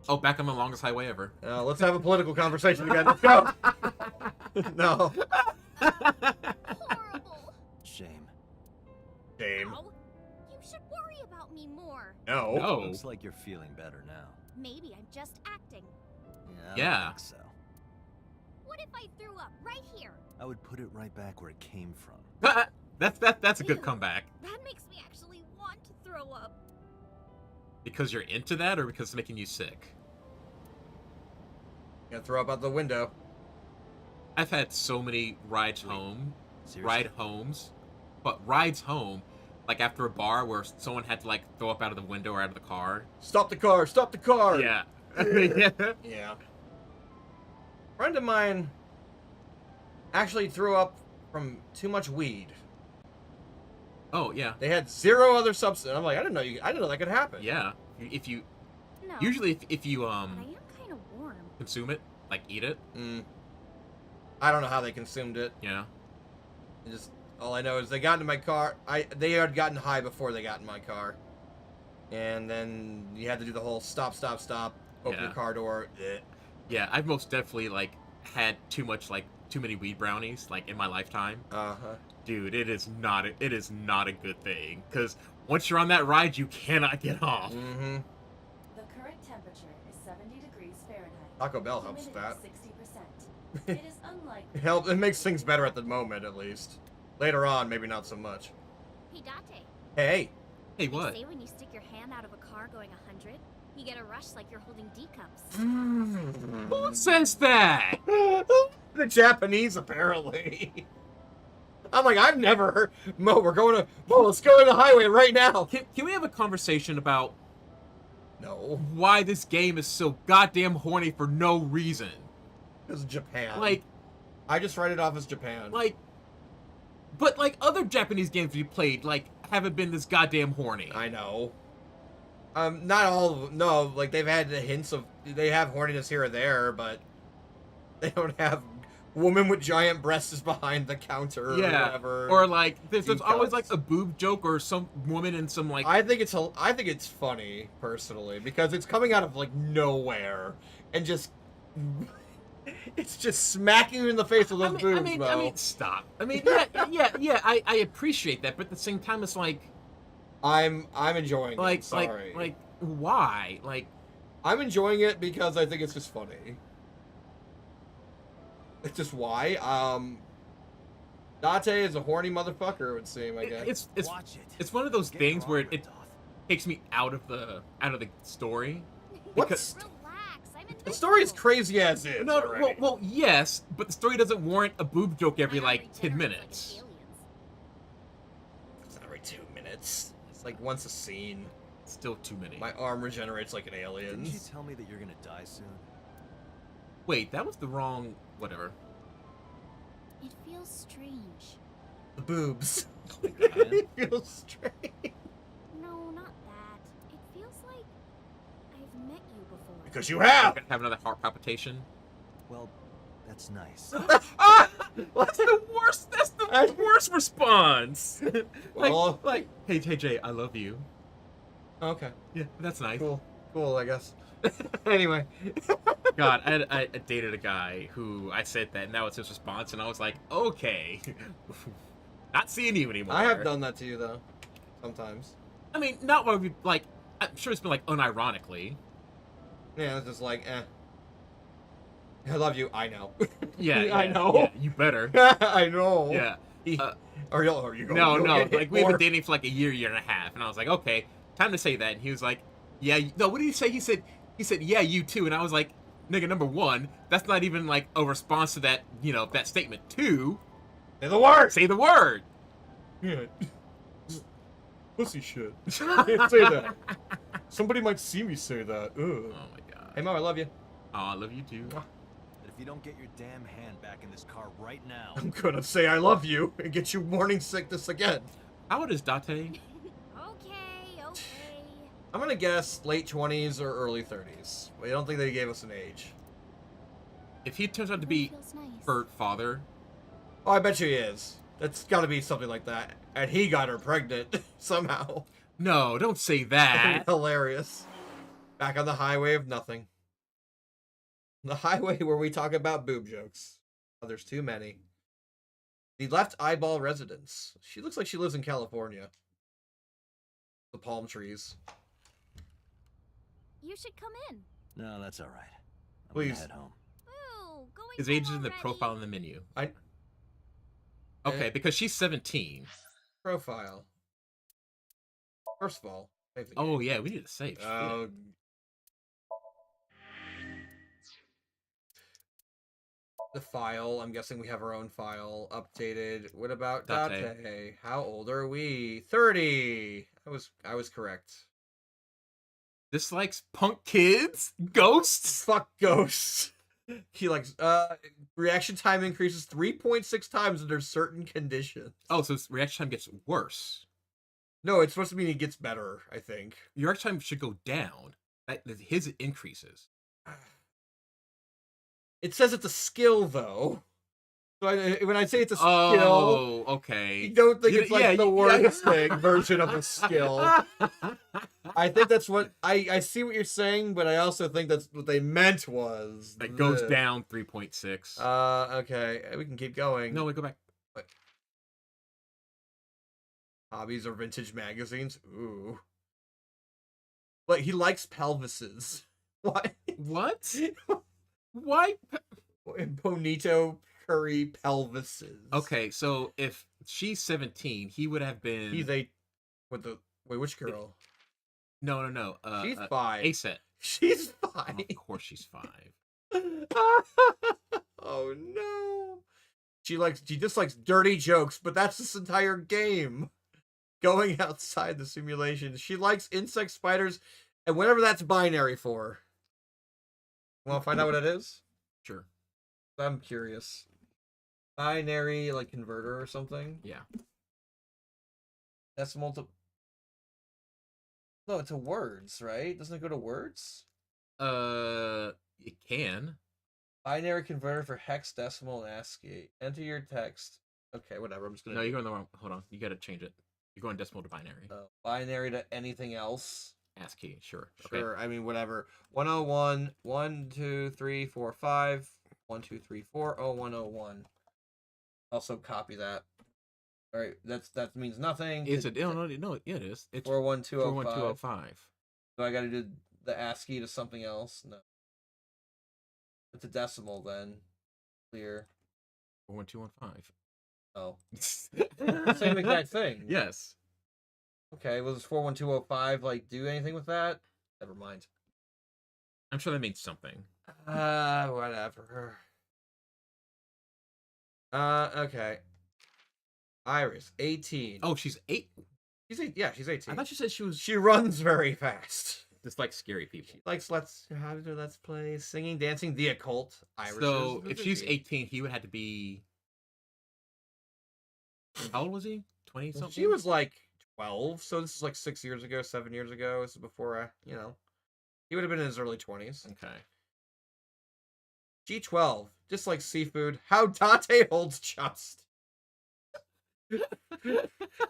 Oh, back on the longest highway ever. Let's have a political conversation again. Let's go. No. Horrible. Shame. Shame. Ow. You should worry about me more. No. No. Looks like you're feeling better now. Maybe I'm just acting. Yeah. I Yeah. don't think so. What if I threw up right here? I would put it right back where it came from. That's a good Ew. comeback. That makes me actually want to throw up. Because you're into that, or because it's making you sick? Gonna throw up out the window. I've had so many rides home, Seriously? ride homes, but rides home, like after a bar where someone had to like throw up out of the window or out of the car. Stop the car. Stop the car. Yeah. Yeah. A friend of mine actually threw up from too much weed. Oh yeah. They had zero other substance. I'm like, I didn't know that could happen. Yeah. If you No. usually if you But I am kind of warm. consume it, like eat it, I don't know how they consumed it. yeah. Just all I know is they got into my car. They had gotten high before they got in my car, and then you had to do the whole stop, open Yeah. your car door. Yeah, I've most definitely like had too many weed brownies like in my lifetime. Uh huh. Dude, it is not a good thing, because once you're on that ride, you cannot get off. Mm-hmm. The current temperature is 70 degrees Fahrenheit. Taco Bell helps with Humidity that. 60%. It is unlikely. It makes things better at the moment, at least. Later on, maybe not so much. Hey, Date. Hey, Hey, They what? say when you stick your hand out of a car going 100, You get a rush like you're holding D cups. Who says that? The Japanese, apparently. I'm like, I've never heard. Mo, let's go to the highway right now. Can we have a conversation about No. why this game is so goddamn horny for no reason? Because Japan. Like, I just write it off as Japan. But other Japanese games we played, haven't been this goddamn horny. I know. Not all of them. No, they've had the hints of, they have horniness here or there, but they don't have woman with giant breasts behind the counter or whatever. Or there's always cups. a boob joke or some woman in some I think it's funny, personally, because it's coming out of nowhere and just it's just smacking you in the face with those boobs, I Mo. mean, stop. I mean, yeah, I appreciate that, but at the same time, it's I'm enjoying it. Sorry. Why? I'm enjoying it because I think it's just funny. It's just why. Date is a horny motherfucker, it would seem, I guess. Watch it. It's one of those Get things your where arm it ripped off. takes me out of the story. What's Relax, I'm in the story is crazy as is. No, already. well, yes, but the story doesn't warrant a boob joke every My arm 10 regenerates like minutes. aliens. It's not every 2 minutes. It's once a scene. Still too many. My arm regenerates like an Didn't you alien's. tell me that you're gonna die soon? Wait, that was the wrong whatever. It feels strange. The boobs. Again? It feels strange. No, not that. It feels like I've met you before. Because you I'm have. gonna have another heart palpitation. Well, that's nice. That's the worst. That's the worst response. Well- hey Jay, I love you. Okay. Yeah, that's nice. Cool, I guess. Anyway. God, I dated a guy who I said that, and that was his response, and I was like, okay, not seeing you anymore. I have done that to you, though. Sometimes. I mean, not what we I'm sure it's been unironically. Yeah, it's just I love you, I know. Yeah, I know. Yeah, you better. I know. Yeah. Are you going No, to get we've more? been dating for a year and a half, and I was like, okay, time to say that. And he was like, yeah, no, what did he say? He said, yeah, you too. And I was like, nigga, number one, that's not even a response to that, that statement. Two, Say the word! say the word. Yeah. Pussy shit. Can't say that. Somebody might see me say that. Ugh. Oh my god. Hey, Mo, I love you. Oh, I love you too. But if you don't get your damn hand back in this car right now, I'm gonna say I love you and get you morning sickness again. How old is Date? Okay. I'm gonna guess late 20s or early 30s. I don't think they gave us an age. If he turns out to be Feels nice. her father, Oh, I bet you he is. That's gotta be something like that. And he got her pregnant somehow. no, don't say that. Hilarious. Back on the highway of nothing. The highway where we talk about boob jokes. Oh, there's too many. The left eyeball residence. She looks like she lives in California. The palm trees. You should come in. no, that's all right. I'm Please. gonna head home. Ooh, going His home age is in the already. profile in the menu. I Okay, because she's 17. profile. First of all, save the Oh game. yeah, we need to save. Shit. The file. I'm guessing we have our own file updated. What about Date. Date? How old are we? 30. I was correct. Dislikes punk kids, ghosts. Fuck ghosts. He likes reaction time increases 3.6 times under certain conditions. Oh, so his reaction time gets worse. No, it's supposed to mean he gets better, I think. Your reaction time should go down. His increases. It says it's a skill though. So when I say it's a skill, Oh, okay. you don't think it's Yeah, the yeah. worst thing version of a skill. I think that's what I see what you're saying, but I also think that's what they meant was That goes the- down 3.6. Okay, we can keep going. No, wait, go back. Hobbies or vintage magazines. Ooh. But he likes pelvises. What? What? Why? Bonito curry pelvises. Okay, so if she's 17, he would have been. He's a with the wait, which girl? No. She's 5. A-set. She's 5. Of course she's 5. Oh no. She just likes dirty jokes, but that's this entire game. Going outside the simulation. She likes insect spiders and whatever that's binary for. Want to find out what it is? Sure. I'm curious. Binary, like converter or something? Yeah. That's No, it's a words, right? Doesn't it go to words? It can. Binary converter for hex, decimal, and ASCII. Enter your text. Okay, whatever. I'm just gonna. No, you're going the wrong. Hold on. You got to change it. You're going decimal to binary. Binary to anything else. ASCII. Sure. Sure. Okay. I mean, whatever. 101, 1, 2, 3, 4, 5, 1, 2, 3, 4, 0101. Also copy that. All right, that means nothing. Is it? No, yeah, it is. It's 41205. 41205. So I got to do the ASCII to something else. No. It's a decimal then. Clear. 41215. Oh. Same exact thing. Yes. Okay, well, does 41205 like do anything with that? Never mind. I'm sure that means something. Whatever. Okay. Iris, 18. Oh, she's 8. She's 8. Yeah, she's 18. I thought you said she was. She runs very fast. Just like scary people. She likes how to do let's play, singing, dancing, the occult. Iris. So if she's 18, he would have to be. How old was he? 20 something. She was like 12. So this is like 6 years ago, 7 years ago. This is before he would have been in his early 20s. Okay. G12, just like seafood. How Date holds trust.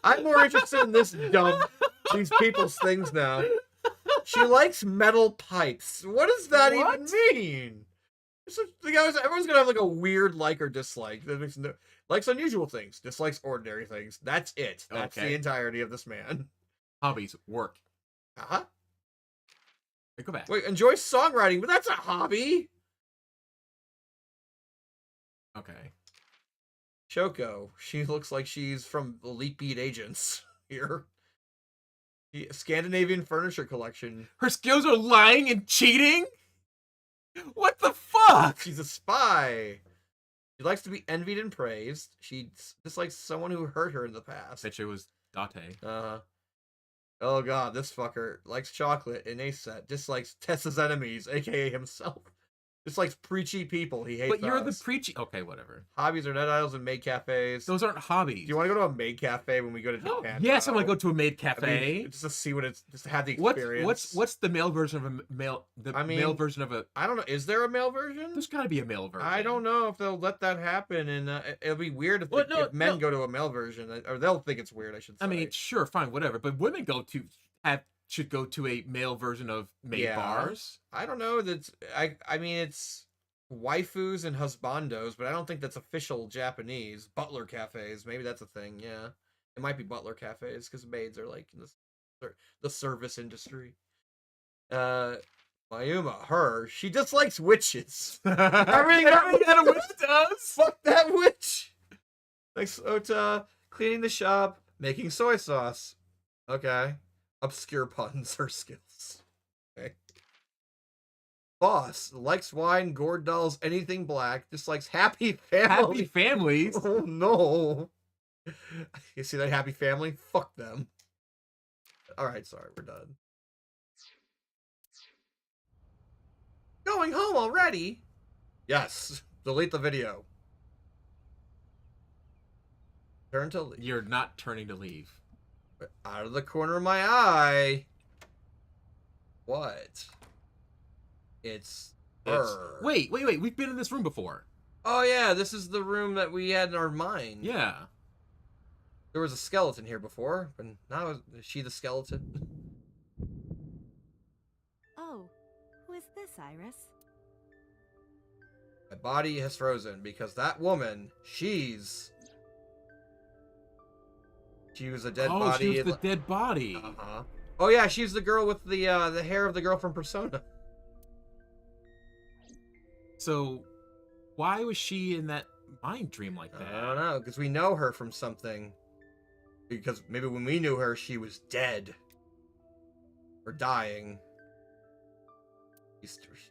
I'm more interested in these people's things now. She likes metal pipes. What does that even mean? Everyone's gonna have like a weird like or dislike. That makes likes unusual things, dislikes ordinary things. That's it. That's the entirety of this man. Hobbies, work. Huh? Hey, go back. Wait, enjoy songwriting, but that's a hobby. Okay. Choco. She looks like she's from Elite Beat Agents here. The Scandinavian furniture collection. Her skills are lying and cheating? What the fuck? She's a spy. She likes to be envied and praised. She dislikes someone who hurt her in the past. Bet you it was Date. Oh god, this fucker likes chocolate in a set. Dislikes Tessa's enemies, aka himself. Dislikes preachy people. He hates. But you're the preachy. Okay, whatever. Hobbies are net idols and maid cafes. Those aren't hobbies. Do you want to go to a maid cafe when we go to Japan? Yes, I want to go to a maid cafe. I mean, just to see just to have the experience. What's the male version of a male? Male version of a. I don't know. Is there a male version? There's got to be a male version. I don't know if they'll let that happen, and it'll be weird if men go to a male version, or they'll think it's weird. I should say. I mean, sure, fine, whatever. But women should go to a male version of maid bars. I don't know. I mean, it's waifus and husbandos, but I don't think that's official Japanese. Butler cafes, maybe that's a thing. Yeah, it might be butler cafes because maids are like in the service industry. Mayuma, she dislikes witches. everything that a witch does. Fuck that witch. Likes Ota, cleaning the shop, making soy sauce. Okay, obscure puns are skills. Okay. Boss likes wine, gourd dolls, anything black. Dislikes happy family. Happy families. Oh no! You see that happy family? Fuck them. All right, sorry, we're done. Going home already? Yes. Delete the video. Turn to leave. You're not turning to leave. Out of the corner of my eye. What? It's her. Wait. We've been in this room before. Oh, yeah. This is the room that we had in our mind. Yeah. There was a skeleton here before, but now is she the skeleton? Oh, who is this, Iris? My body has frozen because that woman, she was a dead body. Oh, she was the dead body. Uh-huh. Oh, yeah, she's the girl with the hair of the girl from Persona. So, why was she in that mind dream like that? I don't know, because we know her from something. Because maybe when we knew her, she was dead. We're dying.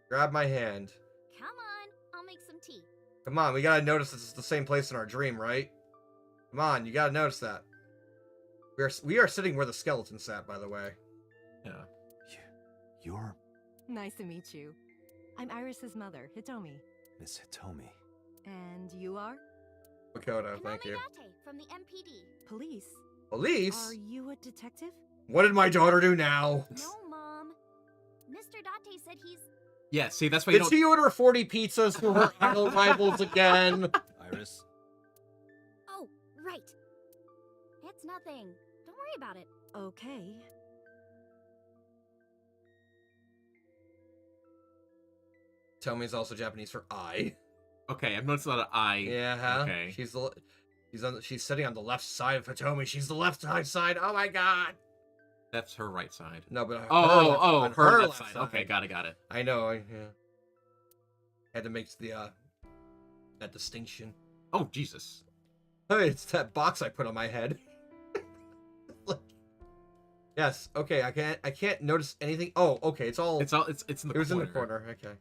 Grab my hand. Come on, I'll make some tea. Come on, we gotta notice this is the same place in our dream, right? Come on, you gotta notice that. We are sitting where the skeleton sat, by the way. Yeah. You're Nice to meet you. I'm Iris's mother, Hitomi. Miss Hitomi. And you are? Makoto, I'm thank you. Date from the MPD. Police. Police? Are you a detective? What did my daughter do now? No, Mom. Mr. Date said he's... Yeah, see, that's why you Did don't... she order 40 pizzas for her idol rivals again? Iris? Oh, right. It's nothing. Don't worry about it. Okay. Tomi's also Japanese for I. Okay, I've noticed a lot of I. Yeah, huh? Okay. She's sitting on the left side of Hitomi. She's the left side. Oh my god. That's her right side. No, but Oh, her her left side. Okay, got it. I know. Yeah. Had to make that distinction. Oh, Jesus. Hey, it's that box I put on my head. Yes. Okay. I can't notice anything. Oh, okay. It's in the corner. in the It was in the corner. Okay.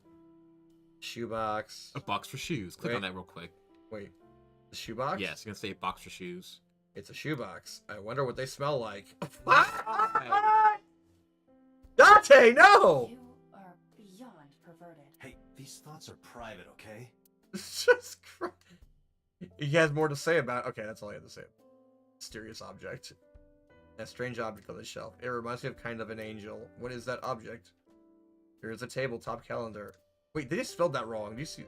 Shoebox. A box for shoes. Click on that real quick. Wait. The shoebox? Yes, you're gonna say box for shoes. It's a shoebox. I wonder what they smell like. Okay. Date, no! You are beyond perverted. Hey, these thoughts are private, okay? Jesus Christ. He has more to say about. Okay, that's all he had to say. Mysterious object. A strange object on the shelf. It reminds me of kind of an angel. What is that object? There is a tabletop calendar. Wait, they just spelled that wrong. Do you see?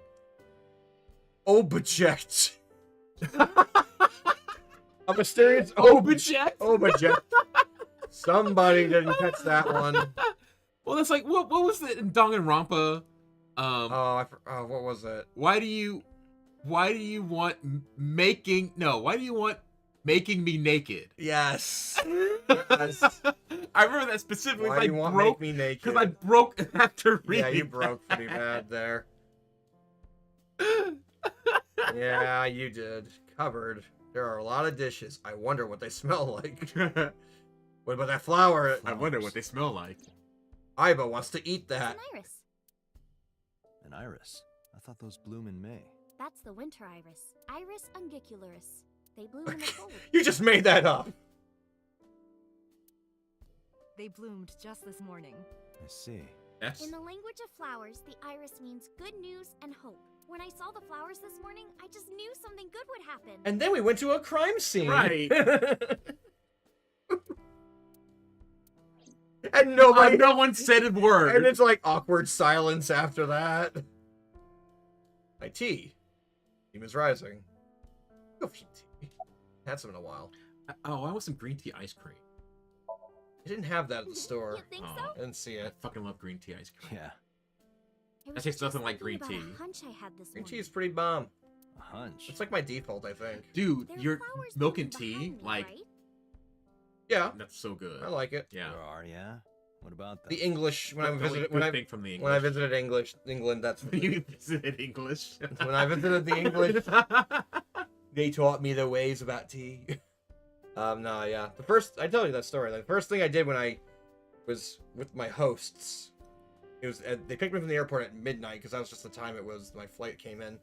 Object. A mysterious object. Object. Somebody didn't catch that one. Well, that's like what was it in Danganronpa? What was it? Why do you want making me naked? Yes. Yes. I remember that specifically. Why do you want broke make me naked? because I broke after reading. Yeah, you broke pretty bad there. Yeah, you did. Cupboard. There are a lot of dishes. I wonder what they smell like. What about that flower? I wonder what they smell like. Aiba wants to eat that. It's an iris. An iris? I thought those bloom in May. That's the winter iris. Iris ungicularis. They bloom in the cold. You just made that up. They bloomed just this morning. I see. Yes. In the language of flowers, the iris means good news and hope. When I saw the flowers this morning, I just knew something good would happen. And then we went to a crime scene. Right. And nobody. No one said a word. And it's like awkward silence after that. My tea. Team is rising. Go for some tea. Had some in a while. Oh, I want some green tea ice cream. I didn't have that at the store. You think Oh. so? I didn't see I it. fucking love green tea ice cream. Yeah. I That was tastes just nothing like thinking green about tea. a hunch I had this Green tea morning. is pretty bomb. A hunch. It's like my default, I think. Dude, There are your flowers milk blooming and tea, behind me, like, right? Yeah, that's so good. I like it. Yeah. There are, yeah? What about that? The English when I The only visited good thing from the when I English. visited England, that's You visited English. when I visited the English. They taught me the ways about tea. No, yeah. I told you that story. The first thing I did when I was with my hosts, it was they picked me from the airport at midnight because that was just the time it was my flight came in.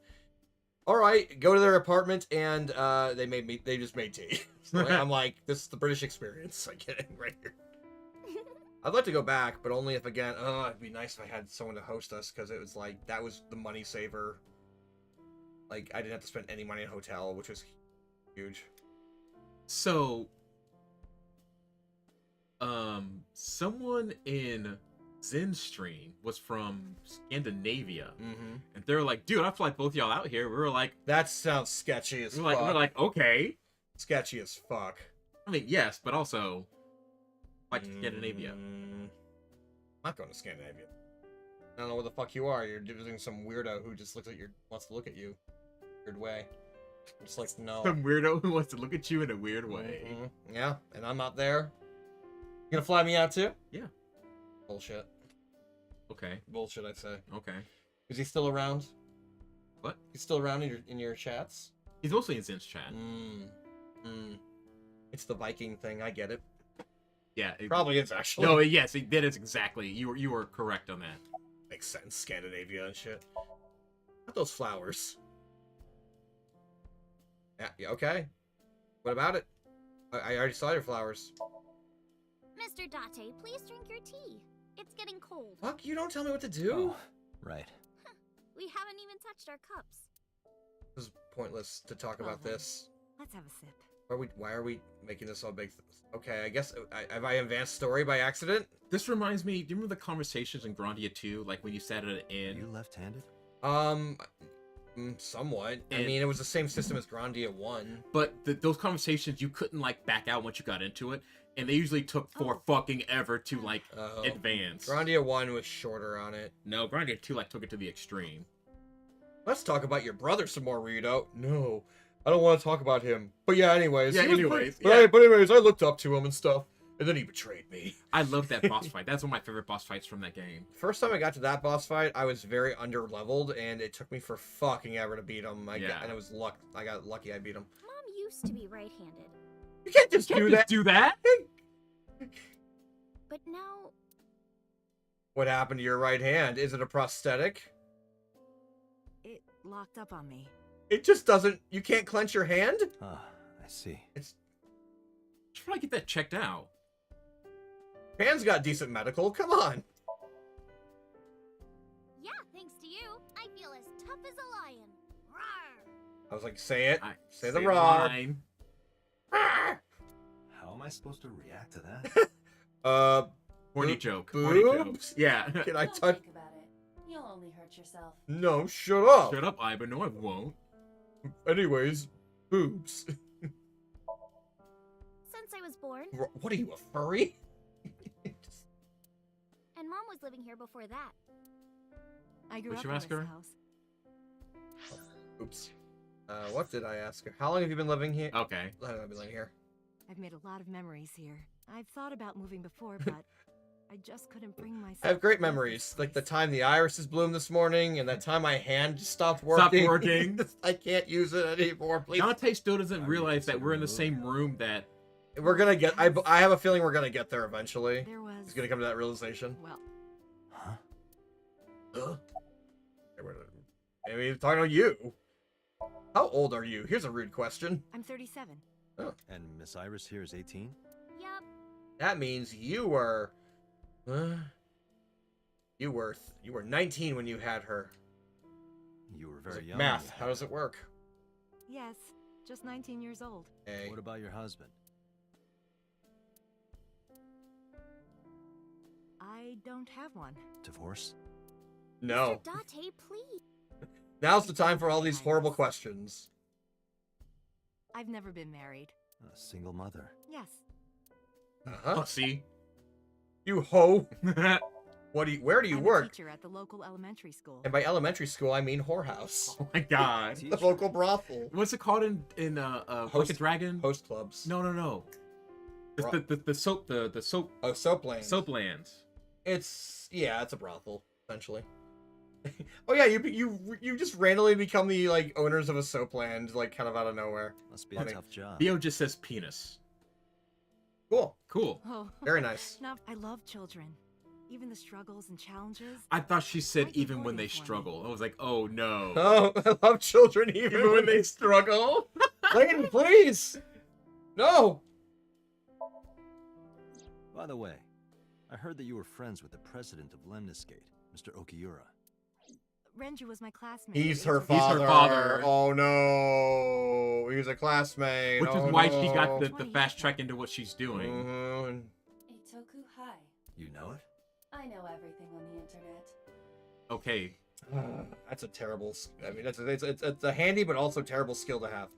All right, go to their apartment and they just made tea. So I'm like, this is the British experience. I get it right here. I'd like to go back, but only if again. Oh, it'd be nice if I had someone to host us because it was like that was the money saver. Like I didn't have to spend any money on hotel, which was huge. So, someone in Zen's stream was from Scandinavia, Mm-hmm. and they were like, "Dude, I fly both y'all out here." We were like, That sounds sketchy as fuck. we're like, okay. Sketchy as fuck. I mean, yes, but also like Scandinavia. I'm not going to Scandinavia. I don't know where the fuck you are. You're visiting some weirdo who just wants to look at you. Weird way. It's like, no. Some weirdo who wants to look at you in a weird way. Mhm. Yeah, and I'm not there. You gonna fly me out too? Yeah. Bullshit. Okay. Bullshit, I say. Okay. Is he still around? What? He's still around in your chats? He's mostly in Zen's chat. It's the Viking thing. I get it. Yeah. Probably is actually. No, yes, that is exactly. You were correct on that. Makes sense. Scandinavia and shit. Not those flowers. Yeah, okay. What about it? I already saw your flowers. Mr. Date, please drink your tea. It's getting cold. Fuck, you don't tell me what to do? Oh, right. We haven't even touched our cups. This is pointless to talk about then. this. Let's have a sip. Why are we making this so big? Okay, I guess have I advanced story by accident? This reminds me. Do you remember the conversations in Grandia 2, like when you sat at an Are inn? you left-handed? Somewhat. I And- mean, it was the same system as Grandia 1. But those conversations, you couldn't like back out once you got into it, and they usually took for fucking ever to like Oh. advance. Grandia 1 was shorter on it. No, Grandia 2 like took it to the extreme. Let's talk about your brother some more, Rito. No, I don't want to talk about him. But yeah, anyways. Yeah, he was anyways, pretty- yeah. But anyways, I looked up to him and stuff, and then he betrayed me. I love that boss fight. That's one of my favorite boss fights from that game. First time I got to that boss fight, I was very under-leveled, and it took me for fucking ever to beat him. Yeah. And it was luck. I got lucky I beat him. Mom used to be right-handed, You can't just Can't do just that. do that. but now What happened to your right hand? Is it a prosthetic? It locked up on me. It just doesn't. You can't clench your hand? Ah, I see. Should probably get that checked out. Hand's got decent medical. Come on. yeah, thanks to you, I feel as tough as a lion. Rawr. I was like, say it. I- Say the raw. line. Rawr. How am I supposed to react to that? Horny Bo- joke. Horny joke. boobs? Yeah. Can I Don't touch? think about it. You'll only hurt yourself. No, shut up. Shut up, Iba. No, I won't. Anyways, boobs. Since I was born, What are you, a furry? and Mom was living here before that. I grew What'd up you in ask this her? house. Oops. What did I ask her? How long have you been living here? Okay. How long have I been living here? I've made a lot of memories here. I've thought about moving before, but I just couldn't bring myself. I have great to leave memories. this Like the place. time the irises bloomed this morning, and that time my hand just stopped working. Stopped working. I can't use it anymore. Please. Dante still doesn't Are you realize that we're in the considering same room that. We're gonna get. I have a feeling we're gonna get there eventually. There was. He's gonna come to that realization. Well, Huh? Huh? Maybe he's talking to you. How old are you? Here's a rude question. I'm 37. And Miss Iris here is 18? Yup. That means you were. You were 19 when you had her. You were It's very like, young. math. How does it work? Yes, just 19 years old. Hey. What about your husband? I don't have one. Divorce? No. Mr. Date, please. Now's the time for all these horrible questions. I've never been married. A single mother. Yes. Uh-huh. Oh, see? You hoe. Oh What do you? Where do you I'm work? a teacher at the local elementary school. And by elementary school, I mean whorehouse. my god. The local brothel. What's it called in Host- Like a Dragon? Host clubs. No. The soap Oh, soap land. soap lands. It's it's a brothel essentially. Oh yeah, you just randomly become the like owners of a soap land like kind of out of nowhere. Must be Funny. a tough job. Theo just says penis. Cool. Cool. Oh, Very nice. no, I love children. Even the struggles and challenges. I thought she said Quite even when rewarding they for me. struggle. I was like, oh no. Oh, I love children even when they struggle. Lady, please. No. By the way, I heard that you were friends with the president of Lemniscate, Mr. Okiura. Renju was my classmate. He's at her Agency. father. He's her father. Oh no. He's a classmate. Which Oh, is why no. she got the 20 fast track into what she's doing. Mhm. Itoku Hai. You know it? I know everything on the internet. Okay. That's a terrible. I mean, it's a handy but also terrible skill to have.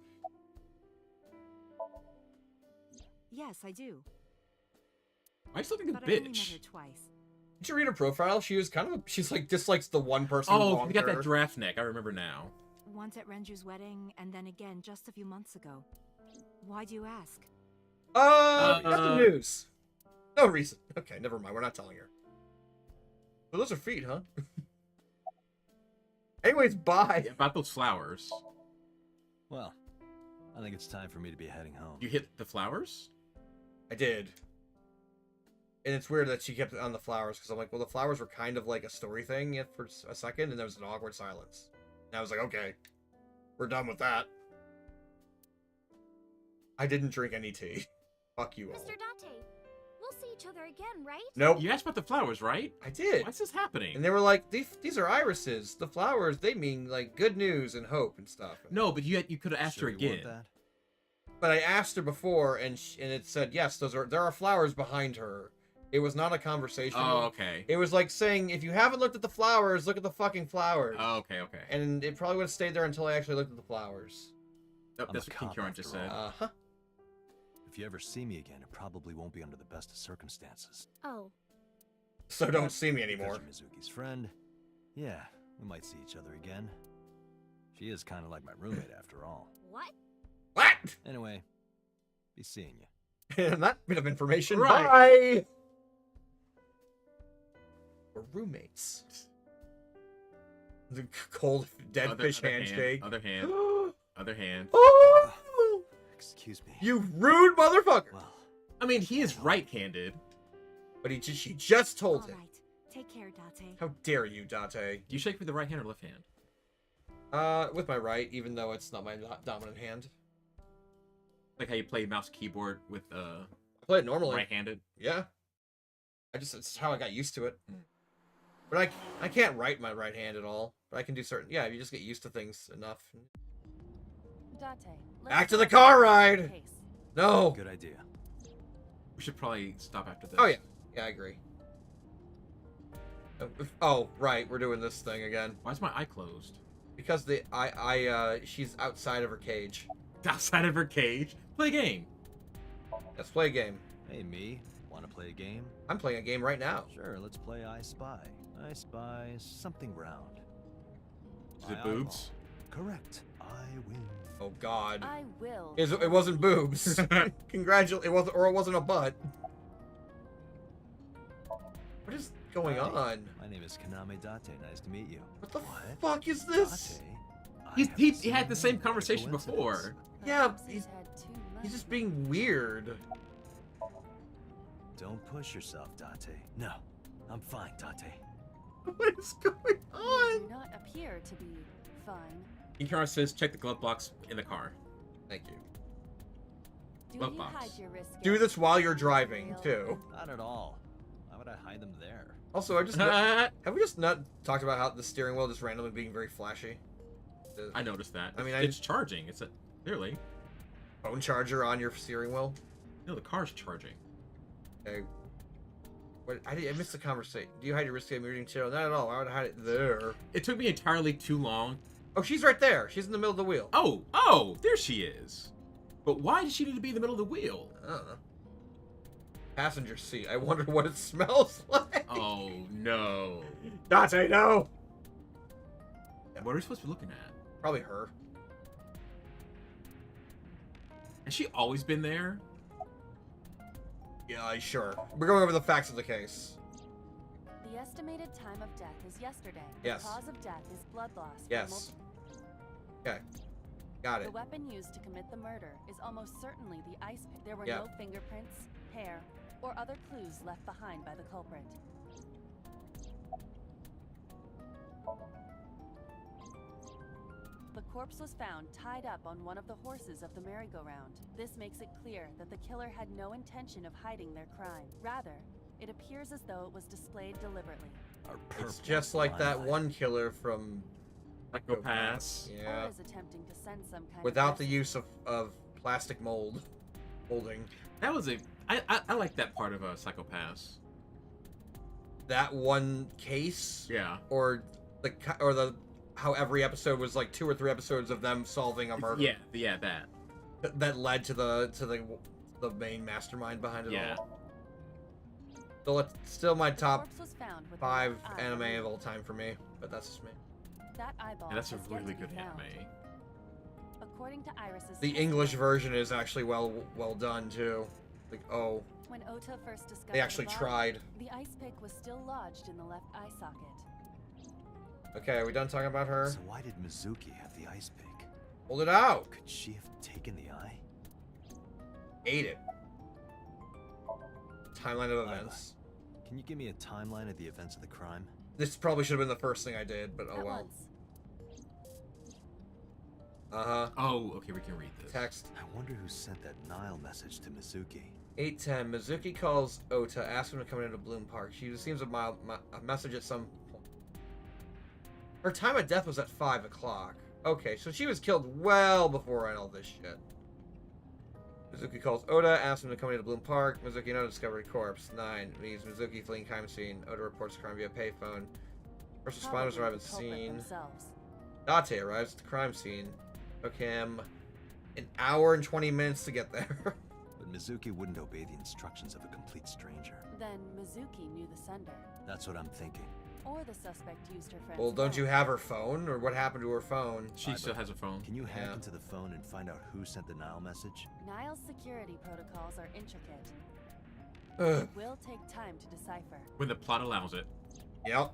Yes, I do. Why are you still being a But I only met bitch? her twice. Did you read her profile? She was she's like dislikes the one person. who Oh, wronged you got her. that giraffe neck. I remember now. Once at Renju's wedding, and then again just a few months ago. Why do you ask? Got the news. No reason. Okay, never mind. We're not telling her. So those are feet, huh? Anyways, bye. Yeah, about those flowers. Well, I think it's time for me to be heading home. You hit the flowers? I did. And it's weird that she kept it on the flowers, because I'm like, well, the flowers were kind of like a story thing yet for a second, and there was an awkward silence. And I was like, okay, we're done with that. I didn't drink any tea. Fuck you all. Mr. Date, we'll see each other again, right? Nope. You asked about the flowers, right? I did. Why's this happening? And they were like, these are irises. The flowers, they mean like good news and hope and stuff. No, but you could have asked Sure her you want again. that? But I asked her before, and it said yes. There are flowers behind her. It was not a conversation. Oh, okay. It was like saying, if you haven't looked at the flowers, look at the fucking flowers. Oh, okay, okay. And it probably would have stayed there until I actually looked at the flowers. Nope, I'm that's a what King cop Kieran just after said. all. Uh-huh. If you ever see me again, it probably won't be under the best of circumstances. Oh, So don't see me Because anymore. you're Mizuki's friend. Yeah, we might see each other again. She is kind of like my roommate after all. what? What? Anyway, be seeing you. And that bit of information. Right. Bye. We're roommates. The cold dead fish handshake. Other hand. Other hand. Oh! Excuse me. You rude motherfucker! Well, I mean, he is right-handed. But she just told All him. right. Take care, Date. How dare you, Date? Do you shake with the right hand or left hand? With my right, even though it's not my dominant hand. Like how you play mouse keyboard with I play it normally. right-handed. Yeah. It's how I got used to it. But I can't write my right hand at all. But I can do certain. Yeah, you just get used to things enough. Date, let's Back to the talk car about ride! case. No. good idea. We should probably stop after this. Oh yeah. Yeah, I agree. Oh right, we're doing this thing again Why is my eye closed? because she's outside of her cage. Outside of her cage. Play a game. Let's play a game. Hey, me. Want to play a game? I'm playing a game right now. Sure, let's play I Spy. I spy something round. Is My it boobs? eyeball. Correct. I win. Oh God. I will. It wasn't boobs. Congratulate. It wasn't a butt. What is going Hi. on? My name is Kaname Date. Nice to meet you. What the What? fuck is this? Date? I have He the had the same name. conversation Coincidence. before. Yeah, Perhaps he's had too much. just being weird. Don't push yourself, Date. No, I'm fine, Date. What is going You on? do not appear to be fun. King Kieran says check the glove box in the car. Thank you. Do Glove you box. hide your risk? Do this while you're driving too. Not at all. Why would I hide them there? Also, have we just not talked about how the steering wheel just randomly being very flashy? The I noticed that. I mean, it's charging. It's clearly. phone charger on your steering wheel. No, the car's charging. Okay. What? I missed the conversation. Do you hide your risky moving too? Not at all. Why would I hide it there? It took me entirely too long. Oh, she's right there. She's in the middle of the wheel. Oh, there she is. But why does she need to be in the middle of the wheel? I don't know. Passenger seat. I wonder what it smells like. Oh no. Date, no. What are we supposed to be looking at? Probably her. Has she always been there? Yeah, sure. We're going over the facts of the case. The estimated time of death is yesterday. Yes. The cause of death is blood loss. from Yes. Okay. Got it. The weapon used to commit the murder is almost certainly the ice pick. There were Yeah. no fingerprints, hair, or other clues left behind by the culprit. The corpse was found tied up on one of the horses of the merry-go-round. This makes it clear that the killer had no intention of hiding their crime. Rather, it appears as though it was displayed deliberately. Our It's purple just like that limelight. one killer from Psycho Pass. Yeah. Or is attempting to send some kind Without of the use of plastic molding. That was I like that part of Psycho Pass. That one case, Yeah. or how every episode was like 2 or 3 episodes of them solving a murder. Yeah, that. That led to the main mastermind behind it Yeah. all. So it's still my The top corpse was found with the 5 left eye anime removed. of all time for me, but that's just me. That eyeball And that's a has yet really to be good found. anime. According to Iris's The English version is actually well done too. Like, oh, When Ota first discovered they actually the body, tried. The ice pick was still lodged in the left eye socket. Okay, are we done talking about her? So why did Mizuki have the ice pick? Hold it out. Could she have taken the eye? Ate it. Timeline of Lila, events. can you give me a timeline of the events of the crime? This probably should have been the first thing I did, but oh At well. once. Oh, okay, we can read this. Text. I wonder who sent that Nile message to Mizuki. 8:10. Mizuki calls Ota, asks him to come into Bloom Park. She receives a message at some point. Her time of death was at 5 o'clock. Okay, so she was killed well before all this shit. Mizuki calls Ota, asks him to come into Bloom Park. Mizuki no discovered corpse. 9. Leaves Mizuki fleeing crime scene. Ota reports crime via payphone. First responders Probably arrive at the the culprit scene. themselves. Date arrives at the crime scene. Took him an hour and 20 minutes to get there. But Mizuki wouldn't obey the instructions of a complete stranger. Then Mizuki knew the sender. That's what I'm thinking. Or the suspect used her friend's Well, don't you phone. have her phone? Or what happened to her phone? She still has a phone. Can you hack Yeah. into the phone and find out who sent the Nile message? Nile's security protocols are intricate. Ugh. It will take time to decipher. When the plot allows it. Yep.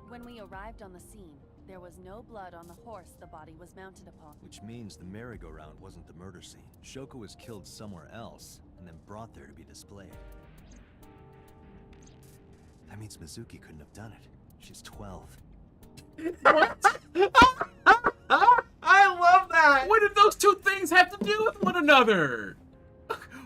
When we arrived on the scene, there was no blood on the horse the body was mounted upon. Which means the merry-go-round wasn't the murder scene. Shoko was killed somewhere else and then brought there to be displayed. That means Mizuki couldn't have done it. She's 12. What? I love that! What did those two things have to do with one another?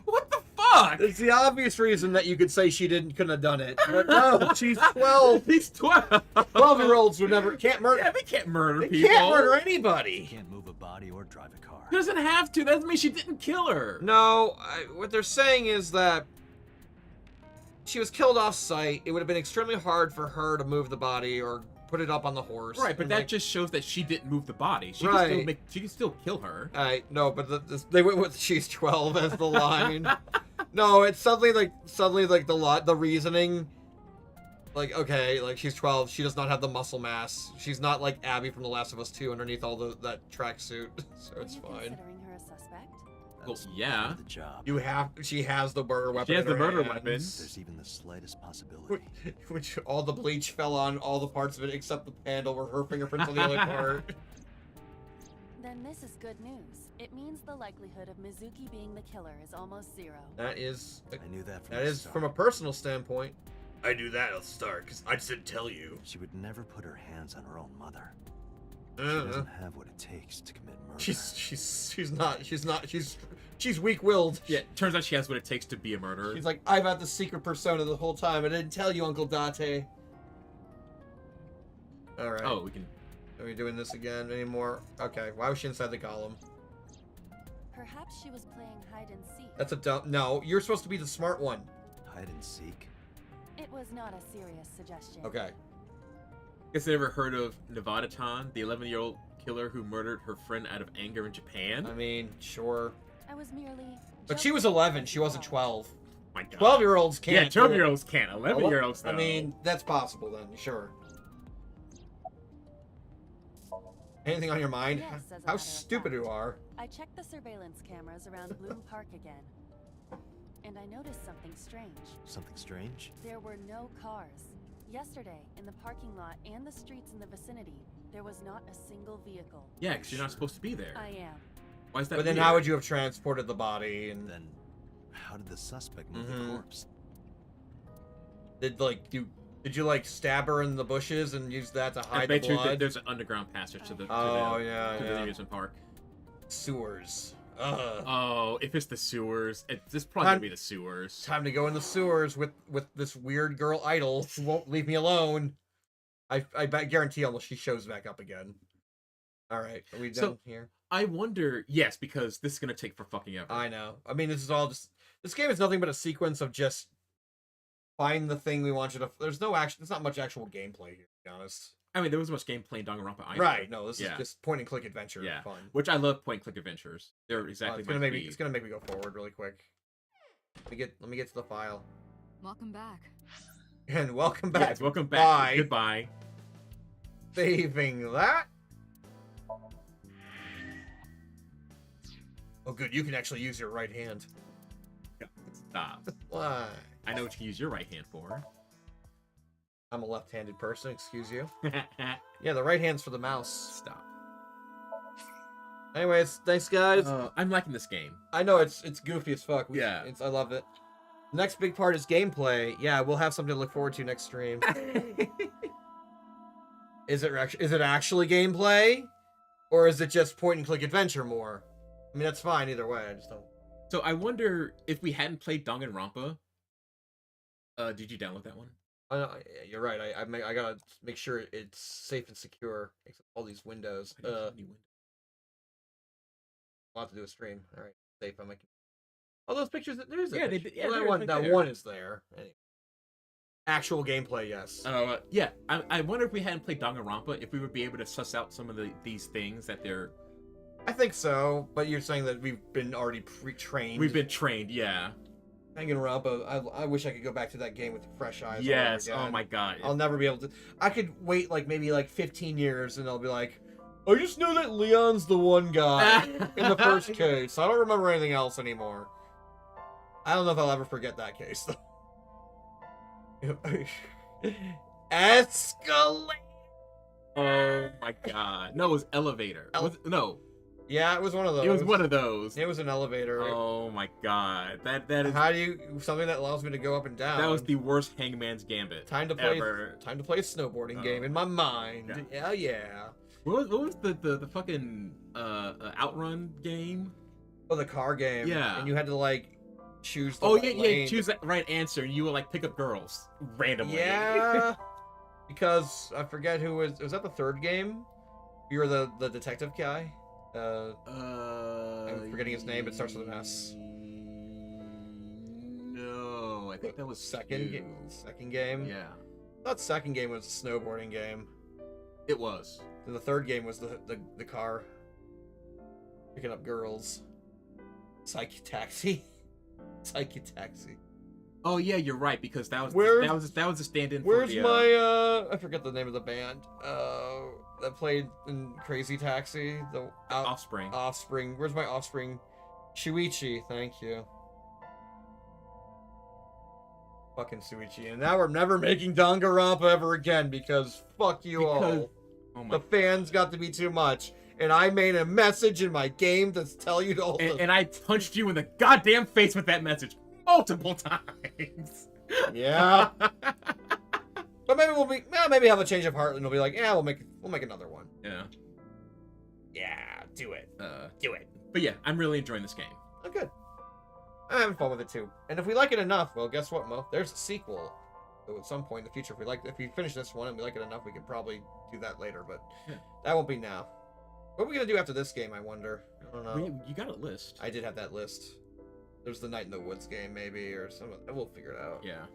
What the fuck? It's the obvious reason that you could say she couldn't have done it. But no, she's 12. He's 12. 12-year-olds would never can't murder. Yeah, they can't murder They people. can't murder anybody. She can't move a body or drive a car. She doesn't have to. That doesn't mean she didn't kill her. No, what they're saying is that she was killed off-site. It would have been extremely hard for her to move the body or put it up on the horse. Right, but And, that like, just shows that she didn't move the body. She Right. can still she can still kill her. No, but they went with she's 12 as the line. No, it's suddenly like the reasoning. Like, okay, like she's 12, she does not have the muscle mass. She's not like Abby from The Last of Us 2 underneath all that tracksuit, so Were it's you fine. considering her a suspect? Well, That's yeah. part of the job. She has the murder weapon. She has in the her murder hands. weapon. There's even the slightest possibility. Which all the bleach fell on all the parts of it except the handle where her fingerprints on the other part. Then this is good news. It means the likelihood of Mizuki being the killer is almost 0. That is I knew that from that the is start. from a personal standpoint. I knew that at the start because I just didn't tell you. She would never put her hands on her own mother. She Uh, doesn't have what it takes to commit murder. She's weak-willed. Yeah, turns out she has what it takes to be a murderer. She's like, I've had the secret persona the whole time. I didn't tell you, Uncle Date. All right. Oh, we can. Are we doing this again anymore? Okay. Why was she inside the column? Perhaps she was playing hide and seek. That's a dumb. No, you're supposed to be the smart one. Hide and seek. It was not a serious suggestion. Okay. Guess I ever heard of Nevada-tan, the 11-year-old killer who murdered her friend out of anger in Japan? I mean, sure. I was merely. But she was 11. She wasn't 12. My God. 12-year-olds can't. Yeah, 12-year-olds can't. 11-year-olds, though. I mean, that's possible then. Sure. Anything on your mind? Yes, as a How matter of stupid fact. you are. I checked the surveillance cameras around Bloom Park again. And I noticed something strange. Something strange? There were no cars. Yesterday, in the parking lot and the streets in the vicinity, there was not a single vehicle. Yeah, because you're not supposed to be there. I am. Why is that But then weird? how would you have transported the body? And Then, how did the suspect move Mhm. the corpse? did you like stab her in the bushes and use that to I hide the bet you that blood? there's an underground passage to the Oh, yeah, to yeah. the amusement park. Sewers. Ugh. Oh, if it's the sewers, this probably gonna be the sewers. Time to go in the sewers with this weird girl idol who won't leave me alone. I guarantee almost she shows back up again. All right, are we done So- here? I wonder, yes, because this is gonna take for fucking ever. I know. I mean, this is all just this game is nothing but a sequence of just find the thing we want you to. There's no action. There's not much actual gameplay here, to be honest. I mean, there was much gameplay in Danganronpa either. Right? No, this Yeah. is just point and click adventure. Yeah, Fun. which I love point and click adventures. They're exactly It's gonna my make me. speed. It's gonna make me go forward really quick. Let me get to the file. Welcome back. And welcome back. Yes, welcome back. Bye. Goodbye. Saving that. Oh, good. You can actually use your right hand. Stop. Why? I know what you can use your right hand for. I'm a left-handed person. Excuse you. Yeah, the right hand's for the mouse. Stop. Anyways, thanks guys. I'm liking this game. I know it's goofy as fuck. Yeah. I love it. The next big part is gameplay. Yeah, we'll have something to look forward to next stream. Is it actually gameplay, or is it just point and click adventure more? I mean, that's fine either way. I just don't. So I wonder if we hadn't played Danganronpa. Did you download that one? You're right. I gotta make sure it's safe and secure. Except all these windows. I'll have to do a stream. All right, safe on my. All those pictures. There's a picture. Well, that one is there. Anyway. Actual gameplay, yes. Yeah. I wonder if we hadn't played Danganronpa, if we would be able to suss out some of these things that they're. I think so, but you're saying that we've been already pre-trained. We've been trained, yeah. Danganronpa, I wish I could go back to that game with fresh eyes. Yes, oh my god. I'll never be able to. I could wait maybe 15 years and I'll be like, I just know that Leon's the one guy in the first case. I don't remember anything else anymore. I don't know if I'll ever forget that case, though. Escalate! Oh my god. No, it was Elevator. No. Yeah, it was one of those. It was one of those. It was an elevator. Oh my god. That is. How do you something that allows me to go up and down? That was the worst Hangman's Gambit. Time to play a snowboarding game in my mind. God. Hell yeah. What was the fucking Outrun game? Oh, the car game. Yeah. And you had to choose the lane. Choose the right answer and you would pick up girls randomly. Yeah. Because I forget who was that the third game? You were the detective guy? I'm forgetting his name. It starts with an S. No, I think that was second game. Second game. Yeah. I thought second game was a snowboarding game. It was. And the third game was the car picking up girls. Psyche Taxi. Psyche Taxi. Oh yeah, you're right because that was a stand-in. Where's my I forget the name of the band that played in Crazy Taxi. The Offspring. Offspring. Where's my Offspring? Shuichi. Thank you. Fucking Shuichi. And now we're never making Danganronpa ever again because fuck you all. Oh the fans got to be too much. And I made a message in my game to tell you to hold and I punched you in the goddamn face with that message multiple times. Yeah. But maybe maybe have a change of heart and we'll be like, yeah, we'll make another one. Yeah. Yeah, do it. Do it. But yeah, I'm really enjoying this game. Oh, good. I'm having fun with it too. And if we like it enough, well, guess what, Mo? There's a sequel. So at some point in the future, if we finish this one and we like it enough, we could probably do that later. But that won't be now. What are we gonna do after this game? I wonder. I don't know. You got a list. I did have that list. There's the Night in the Woods game, maybe, or some. We'll figure it out. Yeah.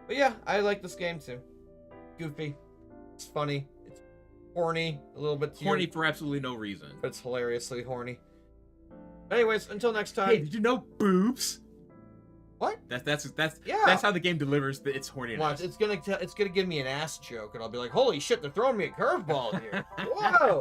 But yeah, I like this game too. Goofy. It's funny. It's horny. A little bit. Horny for absolutely no reason. But it's hilariously horny. Anyways, until next time. Hey, did you know boobs? What? That's how the game delivers its horniness. Watch, it's gonna give me an ass joke, and I'll be like, "Holy shit, they're throwing me a curveball here!" Whoa!